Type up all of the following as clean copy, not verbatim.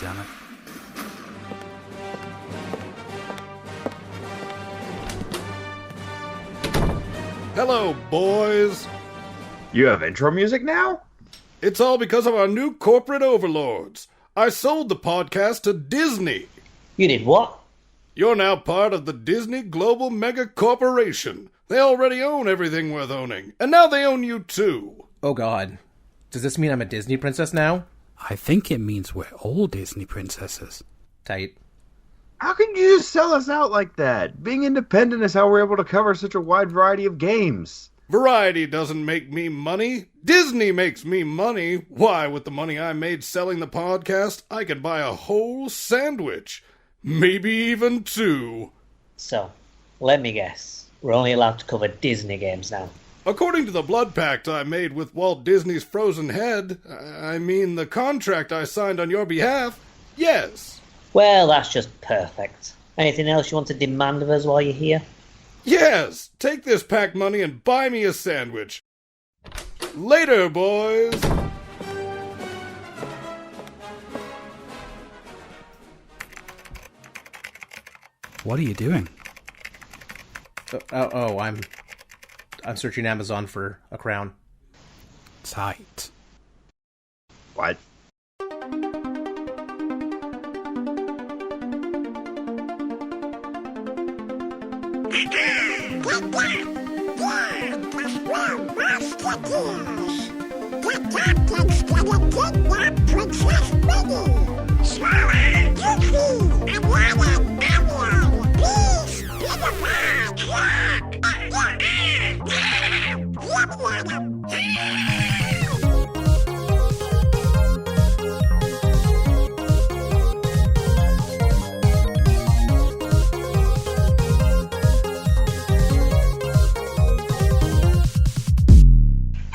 damn it. Hello, boys. You have intro music now? It's all because of our new corporate overlords. I sold the podcast to Disney. You did what? You're now part of the Disney Global Mega Corporation. They already own everything worth owning, and now they own you too. Oh god. Does this mean I'm a Disney princess now? I think it means we're all Disney princesses. Tight. How can you just sell us out like that? Being independent is how we're able to cover such a wide variety of games. Variety doesn't make me money. Disney makes me money. Why, with the money I made selling the podcast, I could buy a whole sandwich. Maybe even two. So, let me guess. We're only allowed to cover Disney games now. According to the blood pact I made with Walt Disney's frozen head, I mean the contract I signed on your behalf, yes. Well, that's just perfect. Anything else you want to demand of us while you're here? Yes! Take this pack money and buy me a sandwich. Later, boys! What are you doing? I'm searching Amazon for a crown. Tight. What?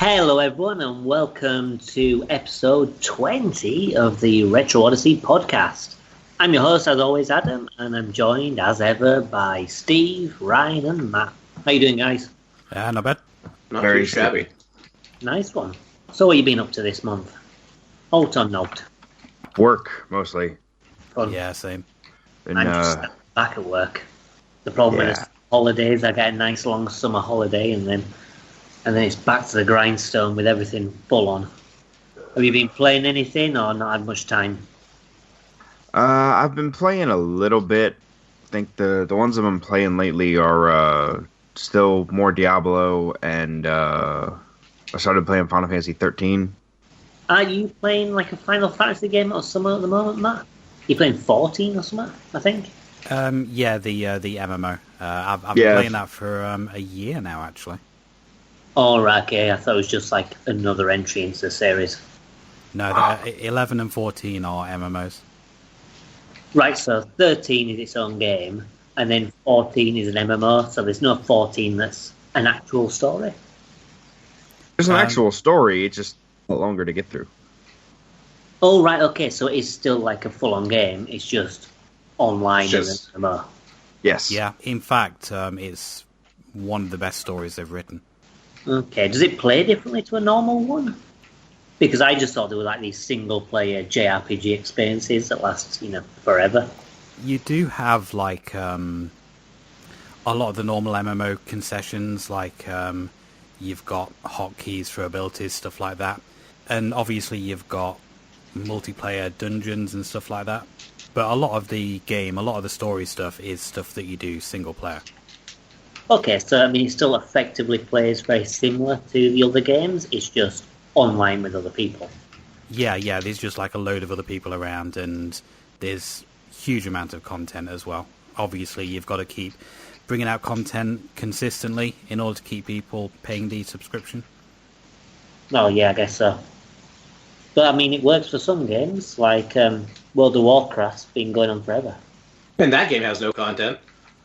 Hello everyone and welcome to episode 20 of the Retro Odyssey podcast. I'm your host as always, Adam, and I'm joined as ever by Steve, Ryan and Matt. How you doing, guys? Not bad. Not Very too shabby. Nice one. So what have you been up to this month? Alt or not? Work, mostly. Fun. Yeah, same. And, I'm just back at work. The problem is holidays, I get a nice long summer holiday and then it's back to the grindstone with everything full on. Have you been playing anything or not had much time? I've been playing a little bit. I think the ones I've been playing lately are still more Diablo, and I started playing Final Fantasy 13. Are you playing like a Final Fantasy game or something at the moment, Matt? You're playing 14 or something, I think? Yeah, the MMO. I've been playing that for a year now, actually. Oh, right, okay. I thought it was just like another entry into the series. No, 11 and 14 are MMOs. Right, so 13 is its own game, and then 14 is an MMO, so there's no 14 that's an actual story. There's an actual story, it's just a lot longer to get through. Oh, right, okay, so it's still like a full-on game, it's just online as an MMO. Yes. Yeah, in fact, it's one of the best stories they've written. Okay, does it play differently to a normal one? Because I just thought there were like these single-player JRPG experiences that last, forever. You do have like a lot of the normal MMO concessions, like you've got hotkeys for abilities, stuff like that, and obviously you've got multiplayer dungeons and stuff like that. But a lot of the game, a lot of the story stuff is stuff that you do single player. Okay, so it still effectively plays very similar to the other games. It's just online with other people. Yeah, there's just like a load of other people around, and there's huge amount of content as well. Obviously, you've got to keep bringing out content consistently in order to keep people paying the subscription. Oh, yeah, I guess so. But, it works for some games, like World of Warcraft's been going on forever. And that game has no content.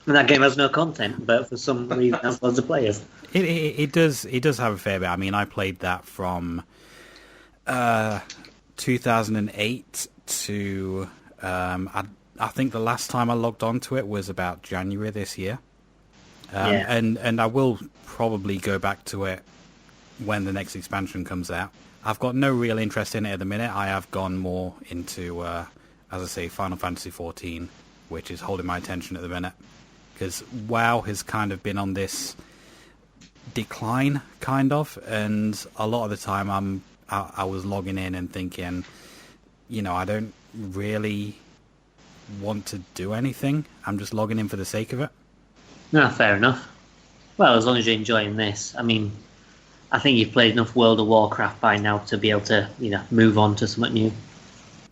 And that game has no content, but for some reason has loads of players. It does have a fair bit. I played that from 2008 to I think the last time I logged onto it was about January this year. And I will probably go back to it when the next expansion comes out. I've got no real interest in it at the minute. I have gone more into as I say, Final Fantasy XIV, which is holding my attention at the minute. Because WoW has kind of been on this decline, kind of, and a lot of the time I was logging in and thinking, I don't really want to do anything. I'm just logging in for the sake of it. No, fair enough. Well, as long as you're enjoying this. I mean, I think you've played enough World of Warcraft by now to be able to, move on to something new.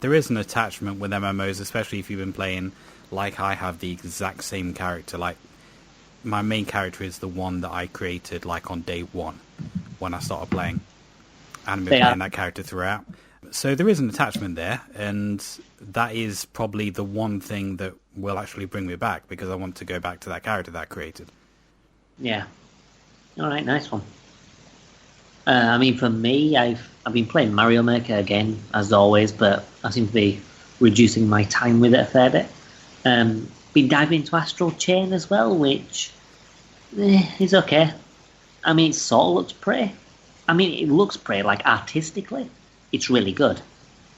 There is an attachment with MMOs, especially if you've been playing, like I have, the exact same character. Like, my main character is the one that I created, like, on day one when I started playing. And I've been playing that character throughout. So there is an attachment there, and that is probably the one thing that will actually bring me back, because I want to go back to that character that I created. Yeah. All right, nice one. I mean, for me, I've been playing Mario Maker again, as always, but I seem to be reducing my time with it a fair bit. Been diving into Astral Chain as well, which is okay. I mean, it sort of looks pretty. I mean, it looks pretty, like, artistically. It's really good.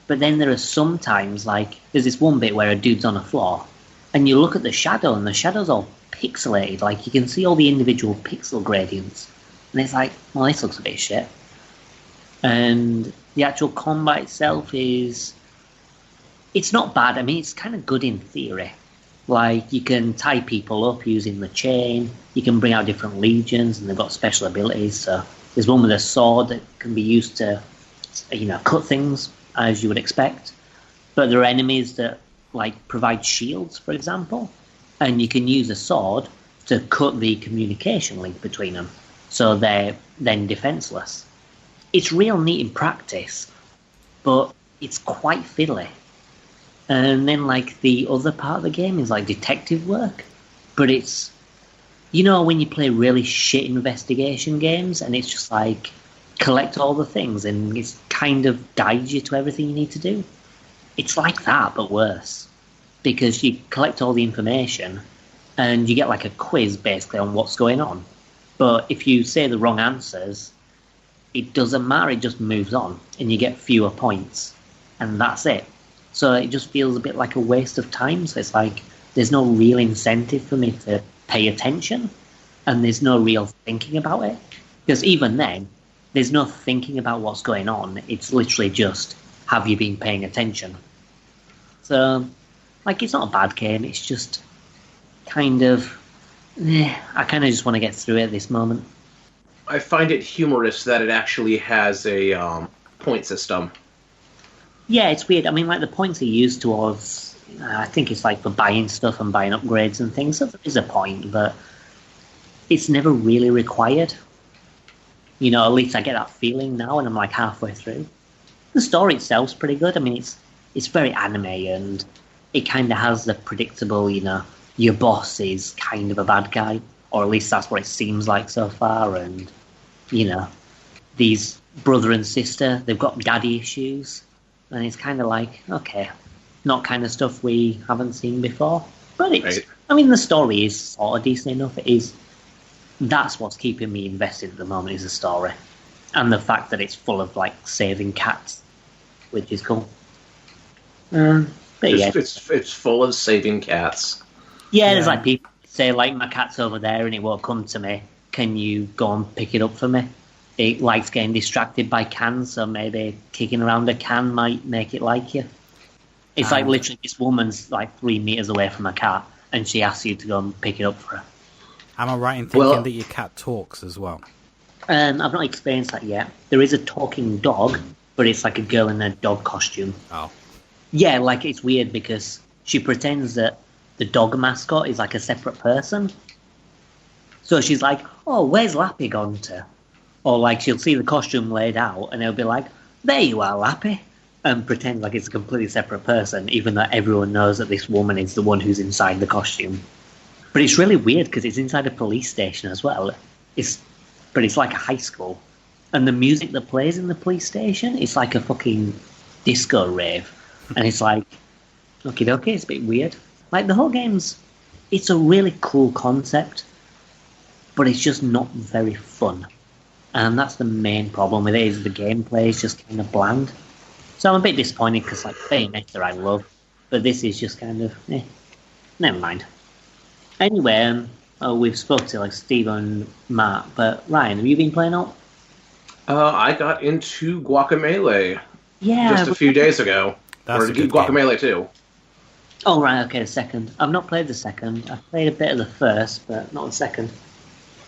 But then there are some times, like, there's this one bit where a dude's on a floor, and you look at the shadow, and the shadow's all pixelated. Like, you can see all the individual pixel gradients. And it's like, well, this looks a bit shit. And the actual combat itself it's not bad. I mean, it's kind of good in theory. Like, you can tie people up using the chain. You can bring out different legions, and they've got special abilities. So there's one with a sword that can be used to, cut things, as you would expect. But there are enemies that, like, provide shields, for example. And you can use a sword to cut the communication link between them. So they're then defenseless. It's real neat in practice, but it's quite fiddly. And then, like, the other part of the game is, like, detective work. But it's, when you play really shit investigation games, and it's just, like, collect all the things, and it kind of guides you to everything you need to do. It's like that, but worse. Because you collect all the information, and you get, like, a quiz, basically, on what's going on. But if you say the wrong answers, it doesn't matter, it just moves on, and you get fewer points, and that's it. So it just feels a bit like a waste of time. So it's like, there's no real incentive for me to pay attention, and there's no real thinking about it. Because even then, there's no thinking about what's going on. It's literally just, have you been paying attention? So, like, it's not a bad game, it's just kind of, I kind of just want to get through it at this moment. I find it humorous that it actually has a point system. Yeah, it's weird. I mean, like, the points are used towards, I think it's like for buying stuff and buying upgrades and things, so there is a point, but it's never really required. At least I get that feeling now, and I'm like halfway through. The story itself's pretty good. I mean, it's very anime, and it kind of has the predictable, your boss is kind of a bad guy, or at least that's what it seems like so far, and, these brother and sister, they've got daddy issues. And it's kind of like, okay, not kind of stuff we haven't seen before. But it's, right. I mean, the story is sort of decent enough. It is. That's what's keeping me invested at the moment, is the story. And the fact that it's full of, like, saving cats, which is cool. But yeah. It's full of saving cats. Yeah, there's, like, people say, like, my cat's over there and it won't come to me. Can you go and pick it up for me? It likes getting distracted by cans, so maybe kicking around a can might make it like you. It's like literally this woman's like 3 meters away from a cat, and she asks you to go and pick it up for her. Am I right in thinking that your cat talks as well? I've not experienced that yet. There is a talking dog, but it's like a girl in a dog costume. Oh. Yeah, like, it's weird because she pretends that the dog mascot is like a separate person. So she's like, oh, where's Lappy gone to? Or, like, she'll see the costume laid out, and it'll be like, there you are, Lappy, and pretend like it's a completely separate person, even though everyone knows that this woman is the one who's inside the costume. But it's really weird, because it's inside a police station as well. But it's like a high school. And the music that plays in the police station, it's like a fucking disco rave. And it's like, okay, it's a bit weird. Like, the whole game's, it's a really cool concept, but it's just not very fun. And that's the main problem with it, is the gameplay is just kind of bland. So I'm a bit disappointed, because, like, Bayonetta I love, But this is just kind of, never mind. Anyway, we've spoken to like Steve and Matt, but Ryan, have you been playing out? I got into Guacamelee Yeah. just a few days ago. That's or a good Guacamelee too. Oh, right, okay, the second. I've not played the second. I've played a bit of the first, but not the second.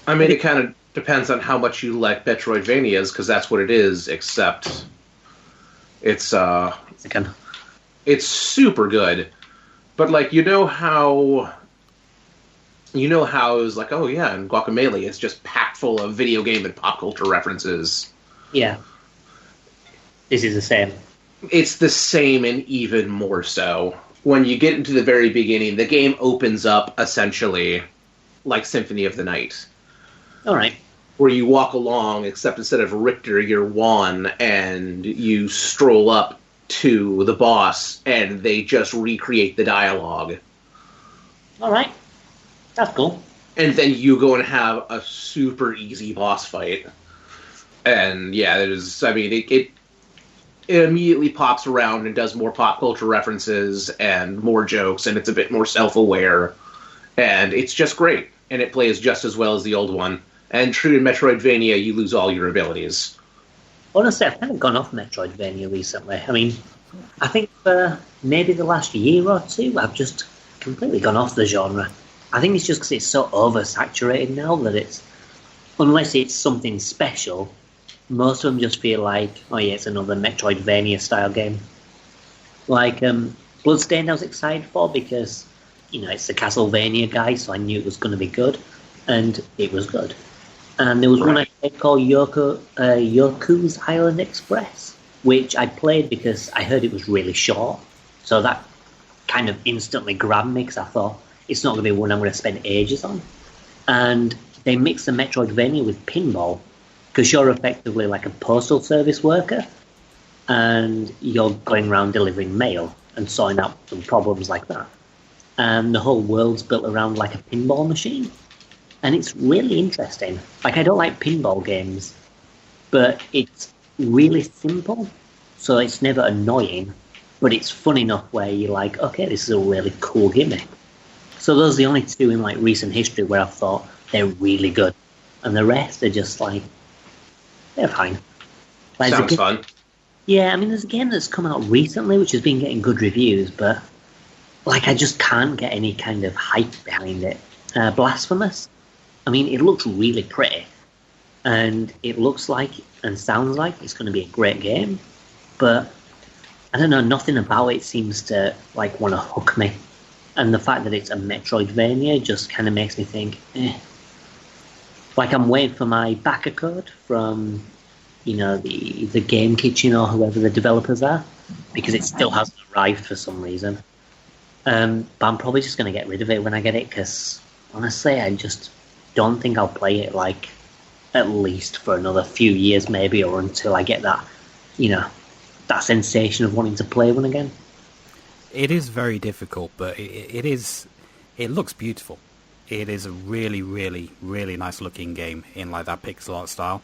I mean, it kind of depends on how much you like Metroidvanias, because that's what it is, except it's Second. it's super good. But, like, you know how it was like, oh yeah, and Guacamelee is just packed full of video game and pop culture references. Yeah. This is the same. It's the same and even more so. When you get into the very beginning, the game opens up essentially like Symphony of the Night, Alright. where you walk along, except instead of Richter, you're Juan, and you stroll up to the boss, and they just recreate the dialogue. Alright. That's cool. And then you go and have a super easy boss fight. And yeah, it immediately pops around and does more pop culture references and more jokes, and it's a bit more self-aware. And it's just great. And it plays just as well as the old one. And true to Metroidvania, you lose all your abilities. Honestly, I've kind of gone off Metroidvania recently. I mean, I think for maybe the last year or two, I've just completely gone off the genre. I think it's just because it's so oversaturated now that it's, unless it's something special, most of them just feel like, oh yeah, it's another Metroidvania style game. Like Bloodstained I was excited for because, it's the Castlevania guy, so I knew it was going to be good, and it was good. And there was one I played called Yoku's Island Express, which I played because I heard it was really short, so that kind of instantly grabbed me because I thought, it's not going to be one I'm going to spend ages on. And they mix the Metroidvania with pinball, because you're effectively like a postal service worker, and you're going around delivering mail and sorting out some problems like that. And the whole world's built around like a pinball machine. And it's really interesting. Like, I don't like pinball games, but it's really simple, so it's never annoying, but it's fun enough where you're like, okay, this is a really cool gimmick. So those are the only two in like recent history where I've thought they're really good. And the rest are just like, they're fine. Like, Sounds fun. Yeah, I mean, there's a game that's come out recently which has been getting good reviews, but like I just can't get any kind of hype behind it. Blasphemous. I mean, it looks really pretty, and it looks like and sounds like it's going to be a great game, but I don't know, nothing about it seems to like want to hook me. And the fact that it's a Metroidvania just kind of makes me think, Like, I'm waiting for my backer code from, the Game Kitchen or whoever the developers are, because it still hasn't arrived for some reason. But I'm probably just going to get rid of it when I get it, because honestly, I just don't think I'll play it, like, at least for another few years maybe, or until I get that, that sensation of wanting to play one again. It is very difficult, but it looks beautiful. It is a really, really, really nice looking game in like that pixel art style.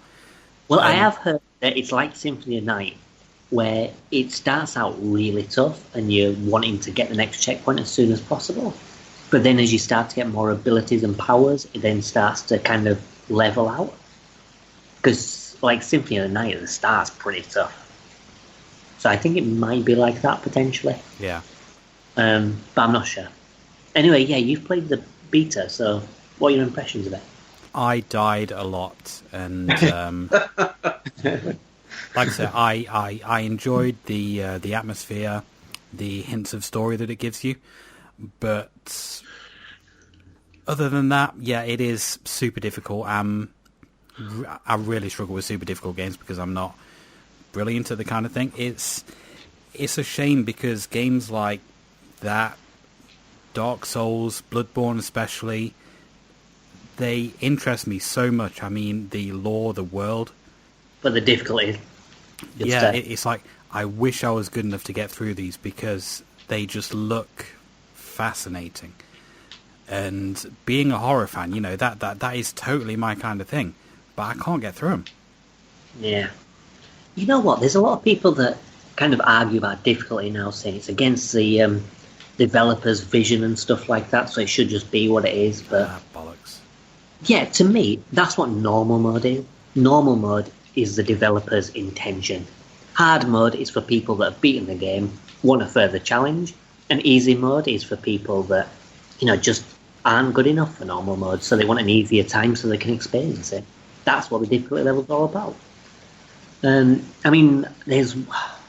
Well, I have heard that it's like Symphony of the Night, where it starts out really tough and you're wanting to get the next checkpoint as soon as possible. But then as you start to get more abilities and powers, it then starts to kind of level out. Because like Symphony of the Night at the start's pretty tough. So I think it might be like that potentially. Yeah. But I'm not sure. Anyway, yeah, you've played the beta, so what are your impressions of it? I died a lot, and like I said, I enjoyed the atmosphere, the hints of story that it gives you, but other than that, yeah, it is super difficult. I really struggle with super difficult games because I'm not brilliant at the kind of thing. It's a shame because games like that, Dark Souls, Bloodborne especially, they interest me so much. I mean, the lore, the world. But the difficulty. Yeah, it's like, I wish I was good enough to get through these because they just look fascinating. And being a horror fan, that is totally my kind of thing. But I can't get through them. Yeah. You know what? There's a lot of people that kind of argue about difficulty now, saying it's against the developer's vision and stuff like that, so it should just be what it is. But Bollocks. yeah, to me, that's what normal mode is. Normal mode is the developer's intention. Hard mode is for people that have beaten the game, want a further challenge, and easy mode is for people that, just aren't good enough for normal mode, so they want an easier time so they can experience it. That's what the difficulty level's all about.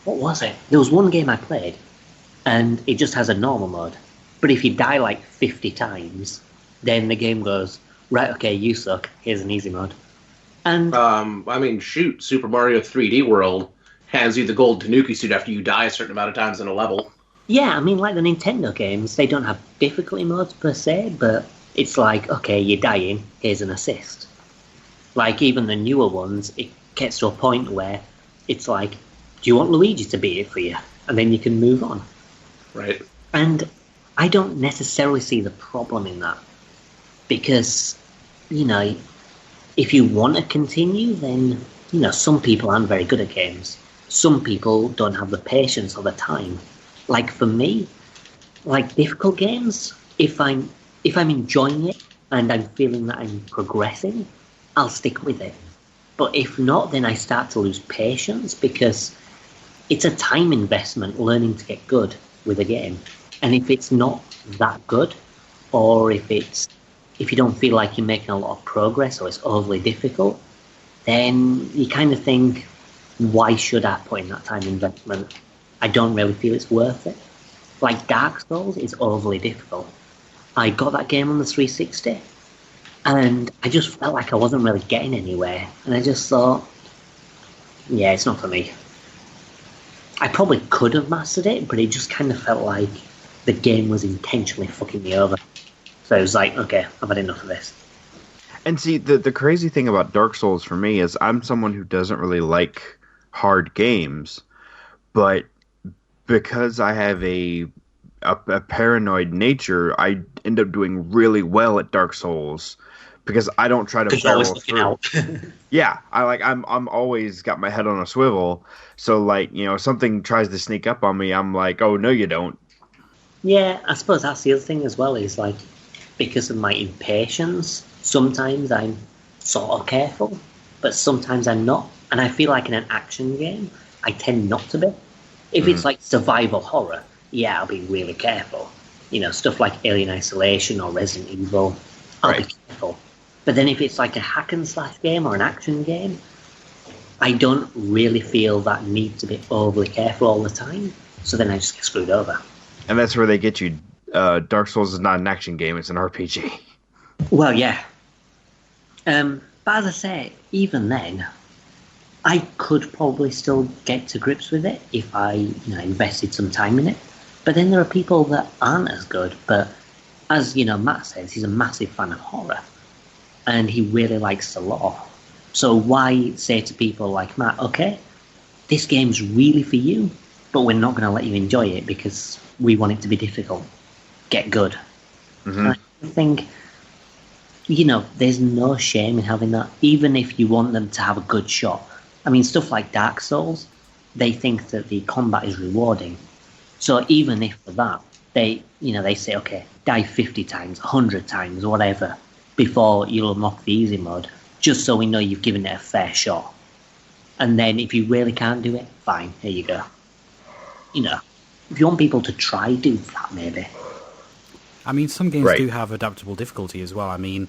What was it? There was one game I played, and it just has a normal mode. But if you die like 50 times, then the game goes, right, okay, you suck, here's an easy mode. And Super Mario 3D World hands you the gold Tanuki suit after you die a certain amount of times in a level. yeah, like the Nintendo games, they don't have difficulty modes per se, but it's like, okay, you're dying, here's an assist. Like, even the newer ones, it gets to a point where it's like, do you want Luigi to beat it for you? And then you can move on. Right. And I don't necessarily see the problem in that. Because, if you want to continue, then, some people aren't very good at games. Some people don't have the patience or the time. Like, for me, like, difficult games, if I'm enjoying it and I'm feeling that I'm progressing, I'll stick with it. But if not, then I start to lose patience, because it's a time investment learning to get good with a game. And if it's not that good, or if you don't feel like you're making a lot of progress, or it's overly difficult, then you kind of think, why should I put in that time investment? I don't really feel it's worth it. Like Dark Souls is overly difficult. I got that game on the 360, and I just felt like I wasn't really getting anywhere. And I just thought, yeah, it's not for me. I probably could have mastered it, but it just kind of felt like the game was intentionally fucking me over. So I was like, okay, I've had enough of this. And see, the crazy thing about Dark Souls for me is I'm someone who doesn't really like hard games, but because I have a paranoid nature, I end up doing really well at Dark Souls because I don't try to barrel through. Out. Yeah, I'm always got my head on a swivel. So like, something tries to sneak up on me, I'm like, oh no, you don't. Yeah, I suppose that's the other thing as well, is like, because of my impatience, sometimes I'm sort of careful, but sometimes I'm not. And I feel like in an action game, I tend not to be. If it's like survival horror, yeah, I'll be really careful. Stuff like Alien Isolation or Resident Evil, I'll be careful. But then if it's like a hack and slash game or an action game, I don't really feel that need to be overly careful all the time. So then I just get screwed over. And that's where they get you. Dark Souls is not an action game, it's an RPG. Well, yeah. But as I say, even then, I could probably still get to grips with it if I invested some time in it. But then there are people that aren't as good. But as Matt says, he's a massive fan of horror. And he really likes the lore. So why say to people like Matt, okay, this game's really for you, but we're not going to let you enjoy it because we want it to be difficult. Get good. Mm-hmm. I think, there's no shame in having that, even if you want them to have a good shot. I mean, stuff like Dark Souls, they think that the combat is rewarding. So even if for that, they say, okay, die 50 times, 100 times, whatever, before you'll unlock the easy mode, just so we know you've given it a fair shot. And then if you really can't do it, fine, here you go. If you want people to try, do that maybe. I mean, some games do have adaptable difficulty as well. I mean,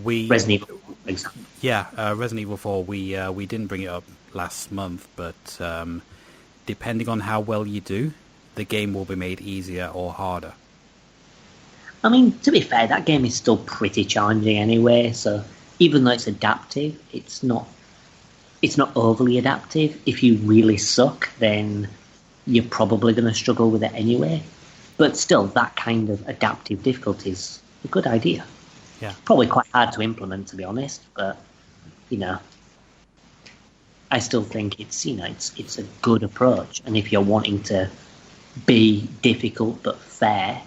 Resident Evil, for example. Yeah, Resident Evil 4, we didn't bring it up last month, but depending on how well you do, the game will be made easier or harder. I mean, to be fair, that game is still pretty challenging anyway, so even though it's adaptive, it's not overly adaptive. If you really suck, then you're probably going to struggle with it anyway. But still, that kind of adaptive difficulty is a good idea. Yeah. Probably quite hard to implement, to be honest, but, I still think it's a good approach. And if you're wanting to be difficult but fair,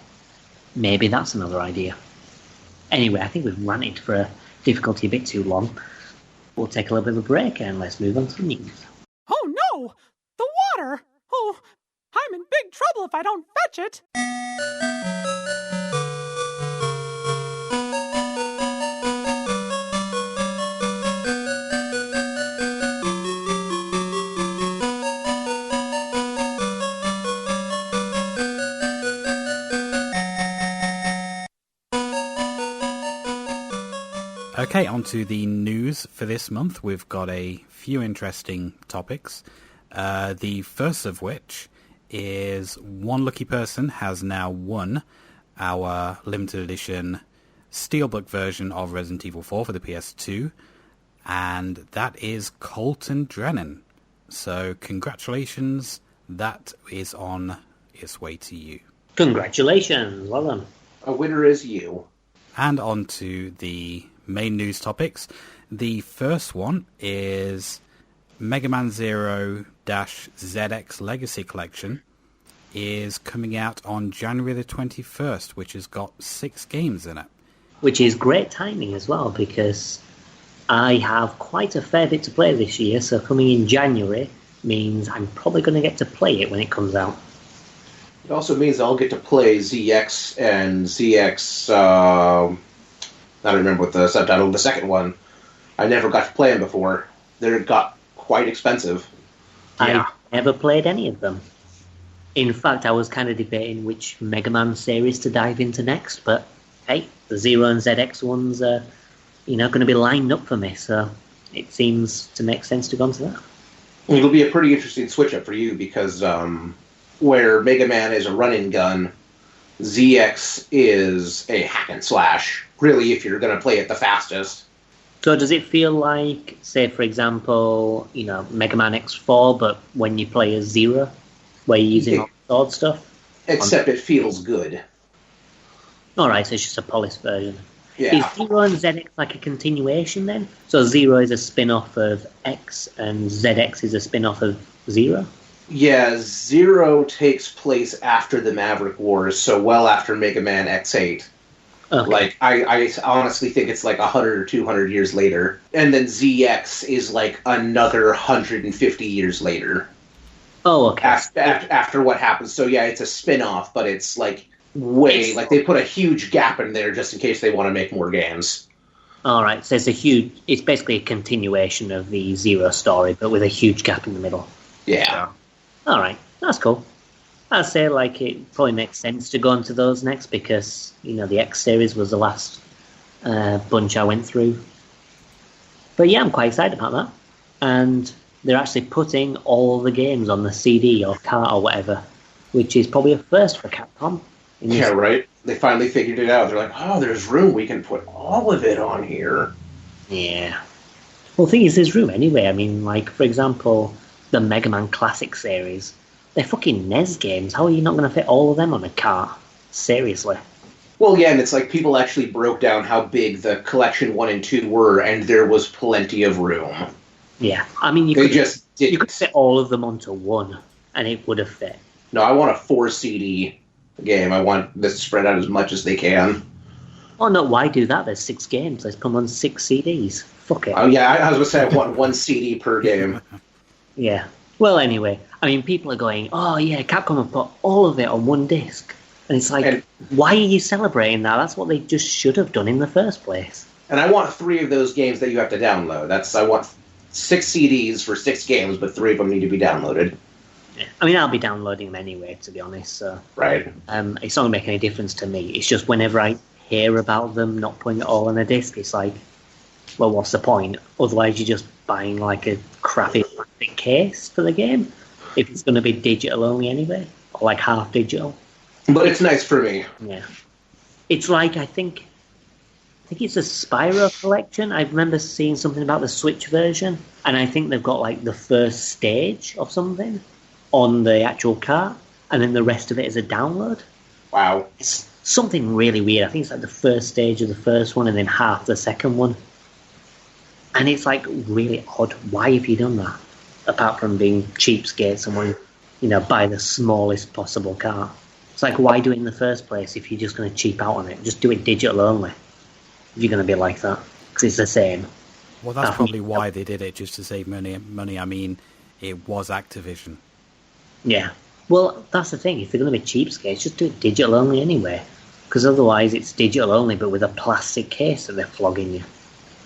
maybe that's another idea. Anyway, I think we've ranted for a difficulty a bit too long. We'll take a little bit of a break and let's move on to the news. Oh no! The water! Oh, I'm in big trouble if I don't fetch it. Okay, on to the news for this month. We've got a few interesting topics. The first of which is one lucky person has now won our limited edition Steelbook version of Resident Evil 4 for the PS2, and that is Colton Drennan. So congratulations, that is on its way to you. Congratulations, well done. A winner is you. And on to the main news topics. The first one is Mega Man Zero-ZX Legacy Collection is coming out on January the 21st, which has got 6 games in it. Which is great timing as well, because I have quite a fair bit to play this year, so coming in January means I'm probably going to get to play it when it comes out. It also means I'll get to play ZX and ZX, I don't remember what the subtitle of the second one. I never got to play them before. They got quite expensive. Yeah. I never played any of them. In fact, I was kind of debating which Mega Man series to dive into next, but hey, the Zero and ZX ones are, going to be lined up for me, so it seems to make sense to go into that. It'll be a pretty interesting switch-up for you, because where Mega Man is a run-and gun, ZX is a hack-and-slash, really, if you're going to play it the fastest. So does it feel like, say, for example, Mega Man X4, but when you play as Zero, where you're using all the sword stuff? Except it feels good. Alright, so it's just a polished version. Yeah. Is Zero and ZX like a continuation then? So Zero is a spin-off of X, and ZX is a spin-off of Zero? Yeah, Zero takes place after the Maverick Wars, so well after Mega Man X8. Okay. Like, I honestly think it's like 100 or 200 years later. And then ZX is like another 150 years later. Oh, okay. After what happens. So yeah, it's a spin-off, but it's like like they put a huge gap in there just in case they want to make more games. Alright, so it's basically a continuation of the Zero story, but with a huge gap in the middle. Yeah. Alright, that's cool. I'd say it probably makes sense to go into those next because, the X series was the last bunch I went through. But yeah, I'm quite excited about that. And they're actually putting all the games on the CD or cart or whatever, which is probably a first for Capcom. Yeah, right. They finally figured it out. They're like, oh, there's room. We can put all of it on here. Yeah. Well, the thing is, there's room anyway. I mean, for example, the Mega Man Classic series. They're fucking NES games. How are you not going to fit all of them on a cart? Seriously. Well, yeah, and it's like people actually broke down how big the Collection 1 and 2 were, and there was plenty of room. Yeah. I mean, you could fit all of them onto one, and it would have fit. No, I want a 4-CD game. I want this spread out as much as they can. Oh, no, why do that? There's 6 games. Let's put them on 6 CDs. Fuck it. Oh, yeah, I was going to say I want 1 CD per game. Yeah. Well, anyway, I mean, people are going, oh, yeah, Capcom have put all of it on one disc. And it's like, why are you celebrating that? That's what they just should have done in the first place. And I want 3 of those games that you have to download. I want 6 CDs for 6 games, but 3 of them need to be downloaded. Yeah. I mean, I'll be downloading them anyway, to be honest. So, right. It's not going to make any difference to me. It's just whenever I hear about them not putting it all on a disc, it's like, well, what's the point? Otherwise, you're just buying a crappy plastic case for the game if it's going to be digital only anyway, or half digital. But it's nice for me. Yeah, it's I think it's a Spyro collection. I remember seeing something about the Switch version, and I think they've got the first stage of something on the actual cart, and then the rest of it is a download. Wow, it's something really weird. I think it's the first stage of the first one, and then half the second one. And it's really odd. Why have you done that? Apart from being cheapskates and wanting, buy the smallest possible car. It's why do it in the first place if you're just going to cheap out on it? Just do it digital only. If you're going to be like that. Because it's the same. Well, that's probably why they did it, just to save money. I mean, it was Activision. Yeah. Well, that's the thing. If they're going to be cheapskates, just do it digital only anyway. Because otherwise it's digital only, but with a plastic case that they're flogging you.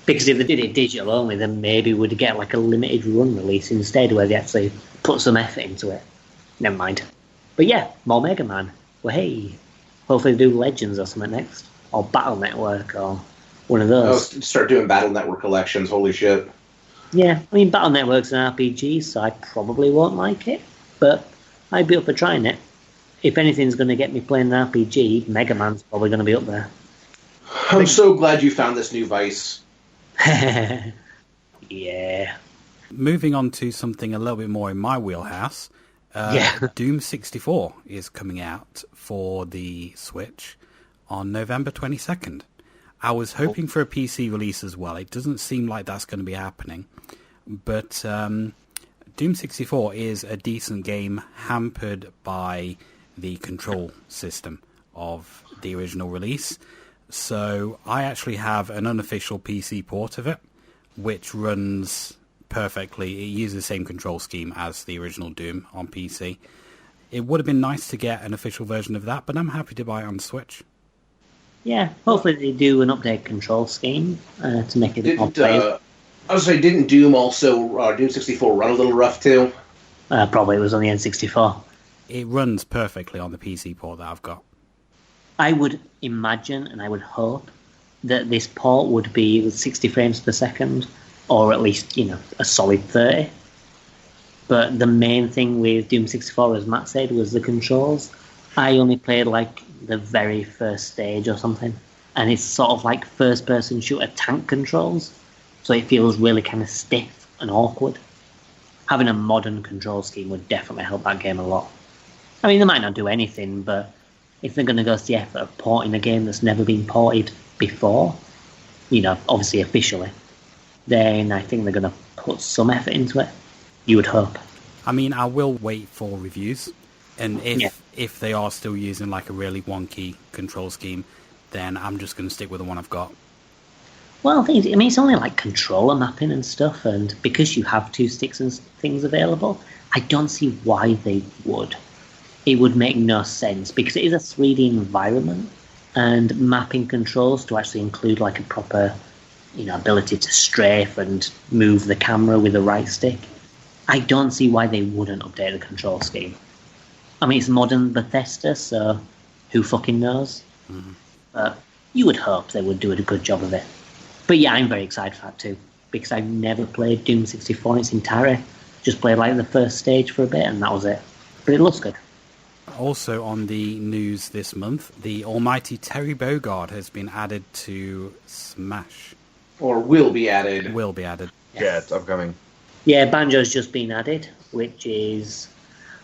Because if they did it digital only, then maybe we'd get like a limited run release instead, where they actually put some effort into it. Never mind. But yeah, more Mega Man. Well, hey, hopefully they do Legends or something next. Or Battle Network, or one of those. Oh, start doing Battle Network collections, holy shit. Yeah, I mean, Battle Network's an RPG, so I probably won't like it. But I'd be up for trying it. If anything's going to get me playing an RPG, Mega Man's probably going to be up there. I'm so glad you found this new vice. Yeah. Moving on to something a little bit more in my wheelhouse, Doom 64 is coming out for the Switch on November 22nd. I was hoping for a PC release as well. It doesn't seem like that's going to be happening. But Doom 64 is a decent game hampered by the control system of the original release. So I actually have an unofficial PC port of it, which runs perfectly. It uses the same control scheme as the original Doom on PC. It would have been nice to get an official version of that, but I'm happy to buy it on Switch. Yeah, hopefully they do an update control scheme to make it more playable. I was say, didn't Doom also, Doom 64 run a little rough too? Probably it was on the N64. It runs perfectly on the PC port that I've got. I would imagine and I would hope that this port would be with 60 frames per second, or at least, a solid 30. But the main thing with Doom 64, as Matt said, was the controls. I only played like the very first stage or something, and it's sort of like first-person shooter tank controls, so it feels really kind of stiff and awkward. Having a modern control scheme would definitely help that game a lot. I mean, they might not do anything, but if they're going to go to the effort of porting a game that's never been ported before, obviously officially, then I think they're going to put some effort into it. You would hope. I mean, I will wait for reviews, and if they are still using like a really wonky control scheme, then I'm just going to stick with the one I've got. Well, it's only like controller mapping and stuff, and because you have two sticks and things available, I don't see why they would. It would make no sense, because it is a 3D environment, and mapping controls to actually include like a proper, ability to strafe and move the camera with the right stick. I don't see why they wouldn't update the control scheme. I mean, it's modern Bethesda, so who fucking knows? Mm-hmm. But you would hope they would do a good job of it. But yeah, I'm very excited for that too, because I've never played Doom 64 in its entirety. Just played like the first stage for a bit, and that was it. But it looks good. Also on the news this month, the almighty Terry Bogard has been added to Smash. Or will be added. Will be added. Yeah, it's upcoming. Yeah, Banjo's just been added, which is...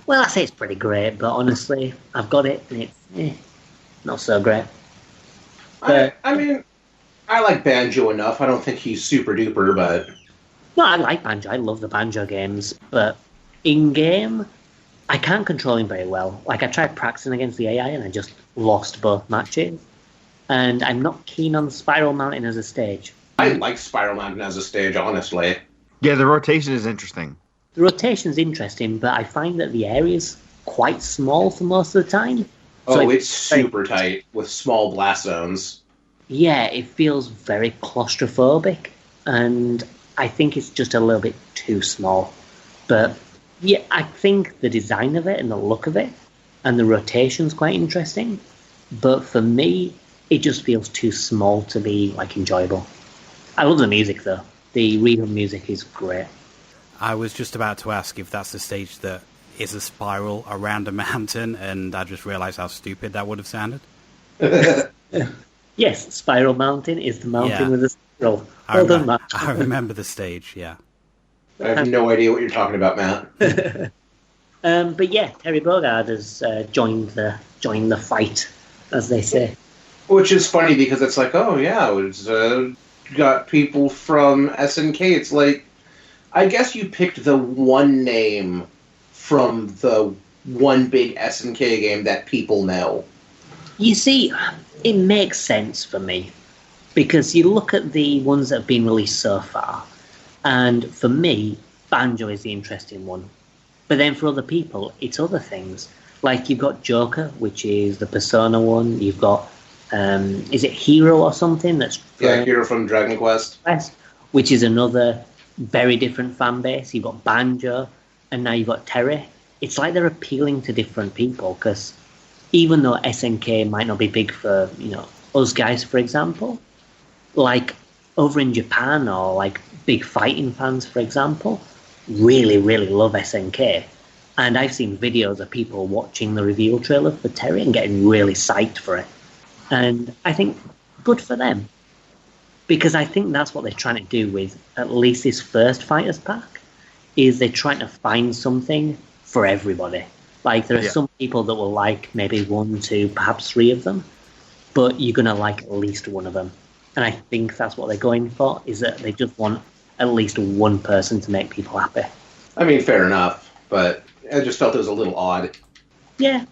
Well, I say it's pretty great, but honestly, I've got it, and it's not so great. I mean, I like Banjo enough. I don't think he's super duper, but... No, I like Banjo. I love the Banjo games, but in-game, I can't control him very well. Like, I tried practicing against the AI, and I just lost both matches. And I'm not keen on Spiral Mountain as a stage. I like Spiral Mountain as a stage, honestly. Yeah, the rotation is interesting. The rotation's interesting, but I find that the area's quite small for most of the time. So it's super tight with small blast zones. Yeah, it feels very claustrophobic, and I think it's just a little bit too small. But yeah, I think the design of it and the look of it and the rotation's quite interesting. But for me, it just feels too small to be like enjoyable. I love the music though. The real music is great. I was just about to ask if that's the stage that is a spiral around a mountain, and I just realised how stupid that would have sounded. Yes, Spiral Mountain is the mountain with a spiral. I remember the stage, yeah. I have no idea what you're talking about, Matt. But yeah, Terry Bogard has joined the fight, as they say. Which is funny because it's like, oh yeah, it's got people from SNK. It's like, I guess you picked the one name from the one big SNK game that people know. You see, it makes sense for me, because you look at the ones that have been released so far, and for me, Banjo is the interesting one. But then for other people, it's other things. Like you've got Joker, which is the Persona one. You've got, is it Hero or something? Hero from Dragon Quest. Which is another very different fan base. You've got Banjo, and now you've got Terry. It's like they're appealing to different people, because even though SNK might not be big for, us guys, for example, like over in Japan or like big fighting fans, for example, really, really love SNK. And I've seen videos of people watching the reveal trailer for Terry and getting really psyched for it. And I think good for them. Because I think that's what they're trying to do with at least this first Fighters Pack, is they're trying to find something for everybody. Like, there are some people that will like maybe 1, 2, perhaps 3 of them, but you're going to like at least one of them. And I think that's what they're going for, is that they just want at least one person to make people happy. I mean, fair enough, but I just felt it was a little odd. Yeah.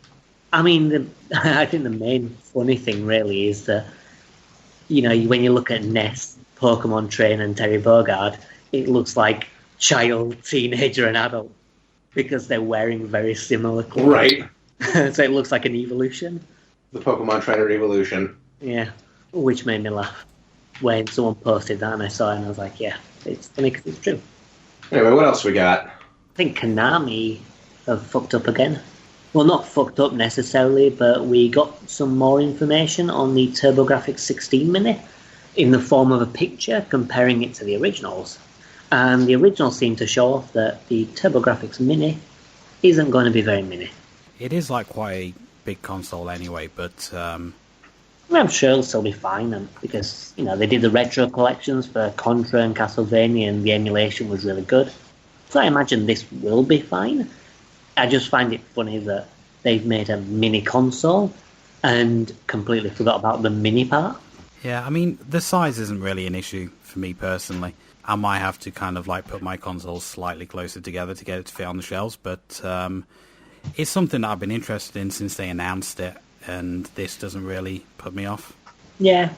I mean, I think the main funny thing really is that, when you look at Ness, Pokemon Trainer, and Terry Bogard, it looks like child, teenager, and adult, because they're wearing very similar clothes. Right. So it looks like an evolution. The Pokemon Trainer evolution. Yeah, which made me laugh when someone posted that and I saw it and I was like, yeah, it's funny because it's true. Anyway, what else we got? I think Konami have fucked up again. Well, not fucked up necessarily, but we got some more information on the TurboGrafx 16 Mini in the form of a picture comparing it to the originals. And the originals seem to show off that the TurboGrafx Mini isn't going to be very mini. It is like quite a big console anyway, but I'm sure it'll still be fine, because they did the retro collections for Contra and Castlevania, and the emulation was really good. So I imagine this will be fine. I just find it funny that they've made a mini console and completely forgot about the mini part. Yeah, I mean, the size isn't really an issue for me personally. I might have to kind of like put my consoles slightly closer together to get it to fit on the shelves, but it's something that I've been interested in since they announced it, and this doesn't really put me off. Yeah,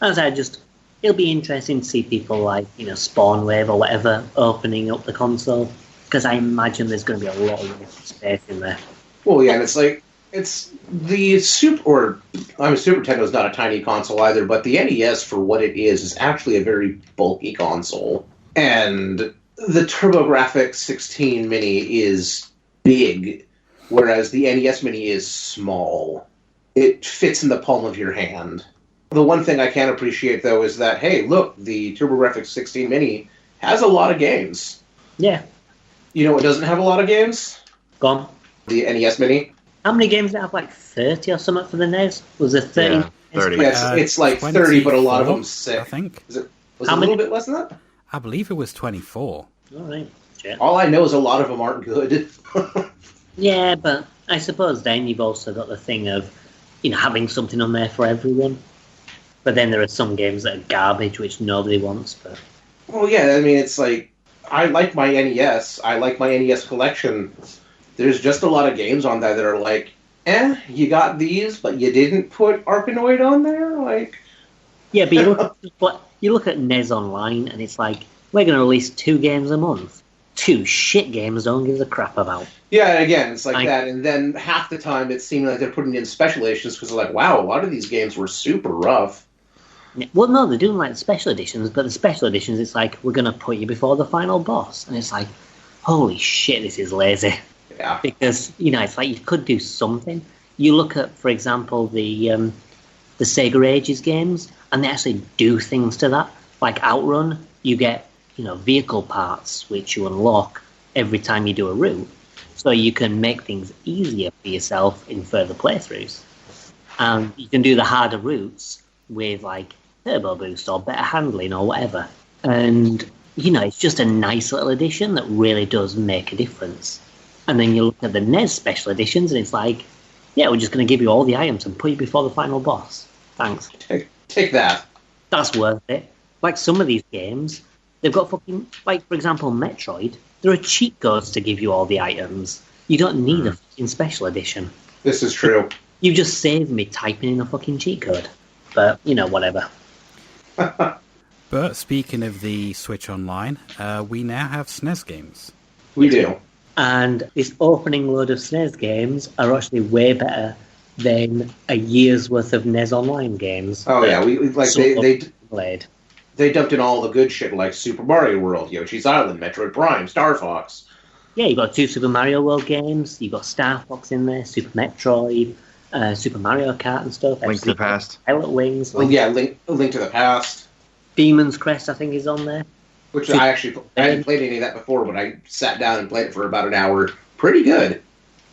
as it'll be interesting to see people like, Spawnwave or whatever opening up the console, because I imagine there's going to be a lot of space in there. Well, yeah, and it's the Super Nintendo's not a tiny console either, but the NES, for what it is actually a very bulky console. And the TurboGrafx 16 Mini is big, whereas the NES Mini is small. It fits in the palm of your hand. The one thing I can appreciate, though, is that, hey, look, the TurboGrafx 16 Mini has a lot of games. Yeah. You know what doesn't have a lot of games? Gone. The NES Mini. How many games did it have? Like 30 or something for the NES? Was it 30? Yeah, 30. Yeah, it's like 30, but a lot of them sick. I think. Was it a little bit less than that? I believe it was 24. All right. Shit. All I know is a lot of them aren't good. Yeah, but I suppose then you've also got the thing of, having something on there for everyone. But then there are some games that are garbage, which nobody wants. But well, yeah, I mean, it's like, I like my NES. I like my NES collection. There's just a lot of games on there that are like, you got these, but you didn't put Arkanoid on there? Like, yeah, but you look at NES Online, and it's like, we're going to release 2 games a month. 2 shit games no one gives a crap about. Yeah, and again, it's like that, and then half the time it seemed like they're putting in special editions because they're like, wow, a lot of these games were super rough. Yeah, well, no, they're doing like the special editions, but the special editions, it's like, we're going to put you before the final boss. And it's like, holy shit, this is lazy. Yeah. Because, it's like you could do something. You look at, for example, the Sega Ages games, and they actually do things to that. Like Outrun, you get, vehicle parts, which you unlock every time you do a route. So you can make things easier for yourself in further playthroughs. And you can do the harder routes with, like, turbo boost or better handling or whatever. And, it's just a nice little addition that really does make a difference. And then you look at the NES special editions, and it's like, yeah, we're just going to give you all the items and put you before the final boss. Thanks. Take that. That's worth it. Like, some of these games, they've got fucking, like, for example, Metroid, there are cheat codes to give you all the items. You don't need a fucking special edition. This is true. You just saved me typing in a fucking cheat code. But, whatever. But speaking of the Switch Online, we now have SNES games. We do. And this opening load of SNES games are actually way better than a year's worth of NES Online games. Oh yeah, they played. They dumped in all the good shit like Super Mario World, Yoshi's Island, Metroid Prime, Star Fox. Yeah, you got 2 Super Mario World games. You got Star Fox in there, Super Metroid, Super Mario Kart and stuff. Link to the Past. Pilot Wings. Link to the Past. Demon's Crest, I think, is on there. Which I hadn't played any of that before, but I sat down and played it for about an hour. Pretty good.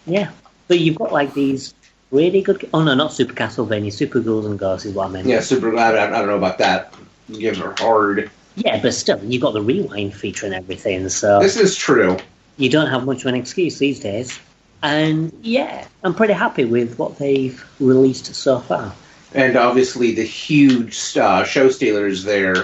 Yeah, but you've got like these really good. Oh no, not Super Castlevania. Super Ghouls and Ghosts is what I meant. Yeah, Super. I don't know about that. Games are hard. Yeah, but still, you've got the rewind feature and everything. So this is true. You don't have much of an excuse these days. And yeah, I'm pretty happy with what they've released so far. And obviously the huge show stealers there,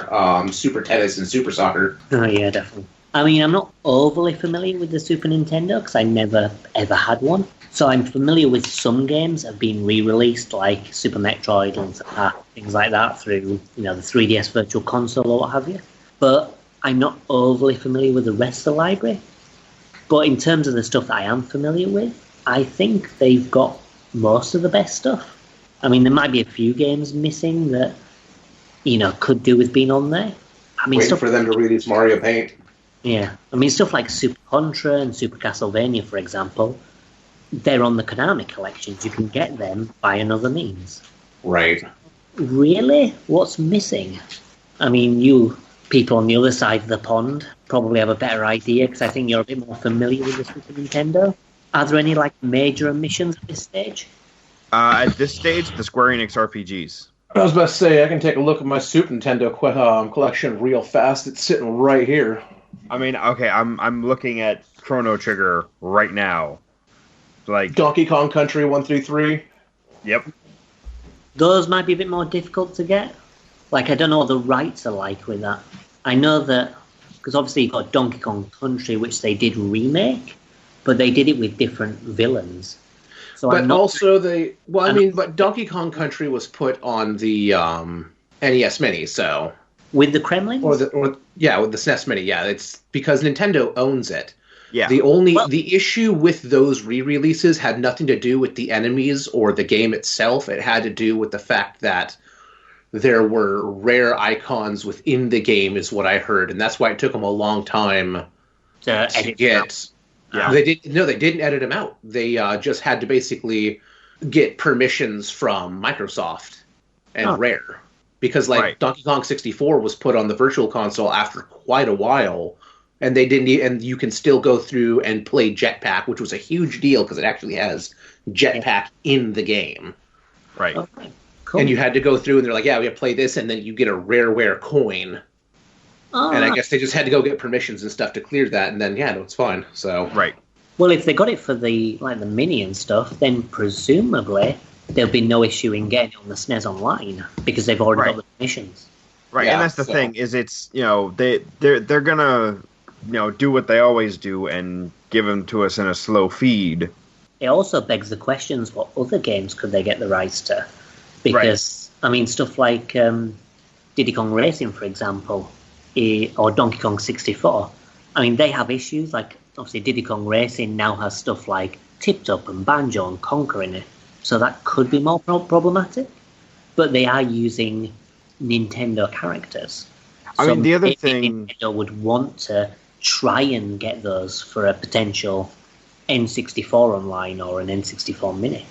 Super Tennis and Super Soccer. Oh yeah, definitely. I mean, I'm not overly familiar with the Super Nintendo because I never ever had one. So I'm familiar with some games that have been re-released, like Super Metroid, Link to the Past, things like that, through the 3DS Virtual Console or what have you. But I'm not overly familiar with the rest of the library. But in terms of the stuff that I am familiar with, I think they've got most of the best stuff. I mean, there might be a few games missing that, could do with being on there. I mean, waiting for them to release Mario Paint. Yeah. I mean, stuff like Super Contra and Super Castlevania, for example, they're on the Konami collections. You can get them by another means. Right. Really? What's missing? I mean, you people on the other side of the pond probably have a better idea because I think you're a bit more familiar with the Super Nintendo. Are there any, major omissions at this stage? At this stage, the Square Enix RPGs. I was about to say, I can take a look at my Super Nintendo collection real fast. It's sitting right here. I mean, okay, I'm looking at Chrono Trigger right now. Donkey Kong Country 1 through 3. Yep. Those might be a bit more difficult to get. I don't know what the rights are like with that. I know that, because obviously you've got Donkey Kong Country, which they did remake, but they did it with different villains. So but Donkey Kong Country was put on the NES Mini, so with the Kremlins, with the SNES Mini, yeah, it's because Nintendo owns it. Yeah. The issue with those re-releases had nothing to do with the enemies or the game itself. It had to do with the fact that there were rare icons within the game, is what I heard, and that's why it took them a long time to get. Yeah. They didn't edit them out. They just had to basically get permissions from Microsoft and Rare. Because Donkey Kong 64 was put on the Virtual Console after quite a while, and they didn't and you can still go through and play Jetpack, which was a huge deal because it actually has Jetpack in the game. Right. Okay. Cool. And you had to go through and they're like, yeah, we have to play this, and then you get a Rareware coin. And I guess they just had to go get permissions and stuff to clear that, and then it's fine. So right. Well, if they got it for the Mini and stuff, then presumably there'll be no issue in getting it on the SNES Online because they've already got the permissions. Right, yeah, and that's the thing is it's they're gonna do what they always do and give them to us in a slow feed. It also begs the questions: what other games could they get the rights to? Because I mean, stuff like Diddy Kong Racing, for example. Or Donkey Kong 64. I mean, they have issues. Obviously, Diddy Kong Racing now has stuff like Tip Top and Banjo and Conker in it. So that could be more problematic. But they are using Nintendo characters. I mean, the other thing... Nintendo would want to try and get those for a potential N64 Online or an N64 Mini.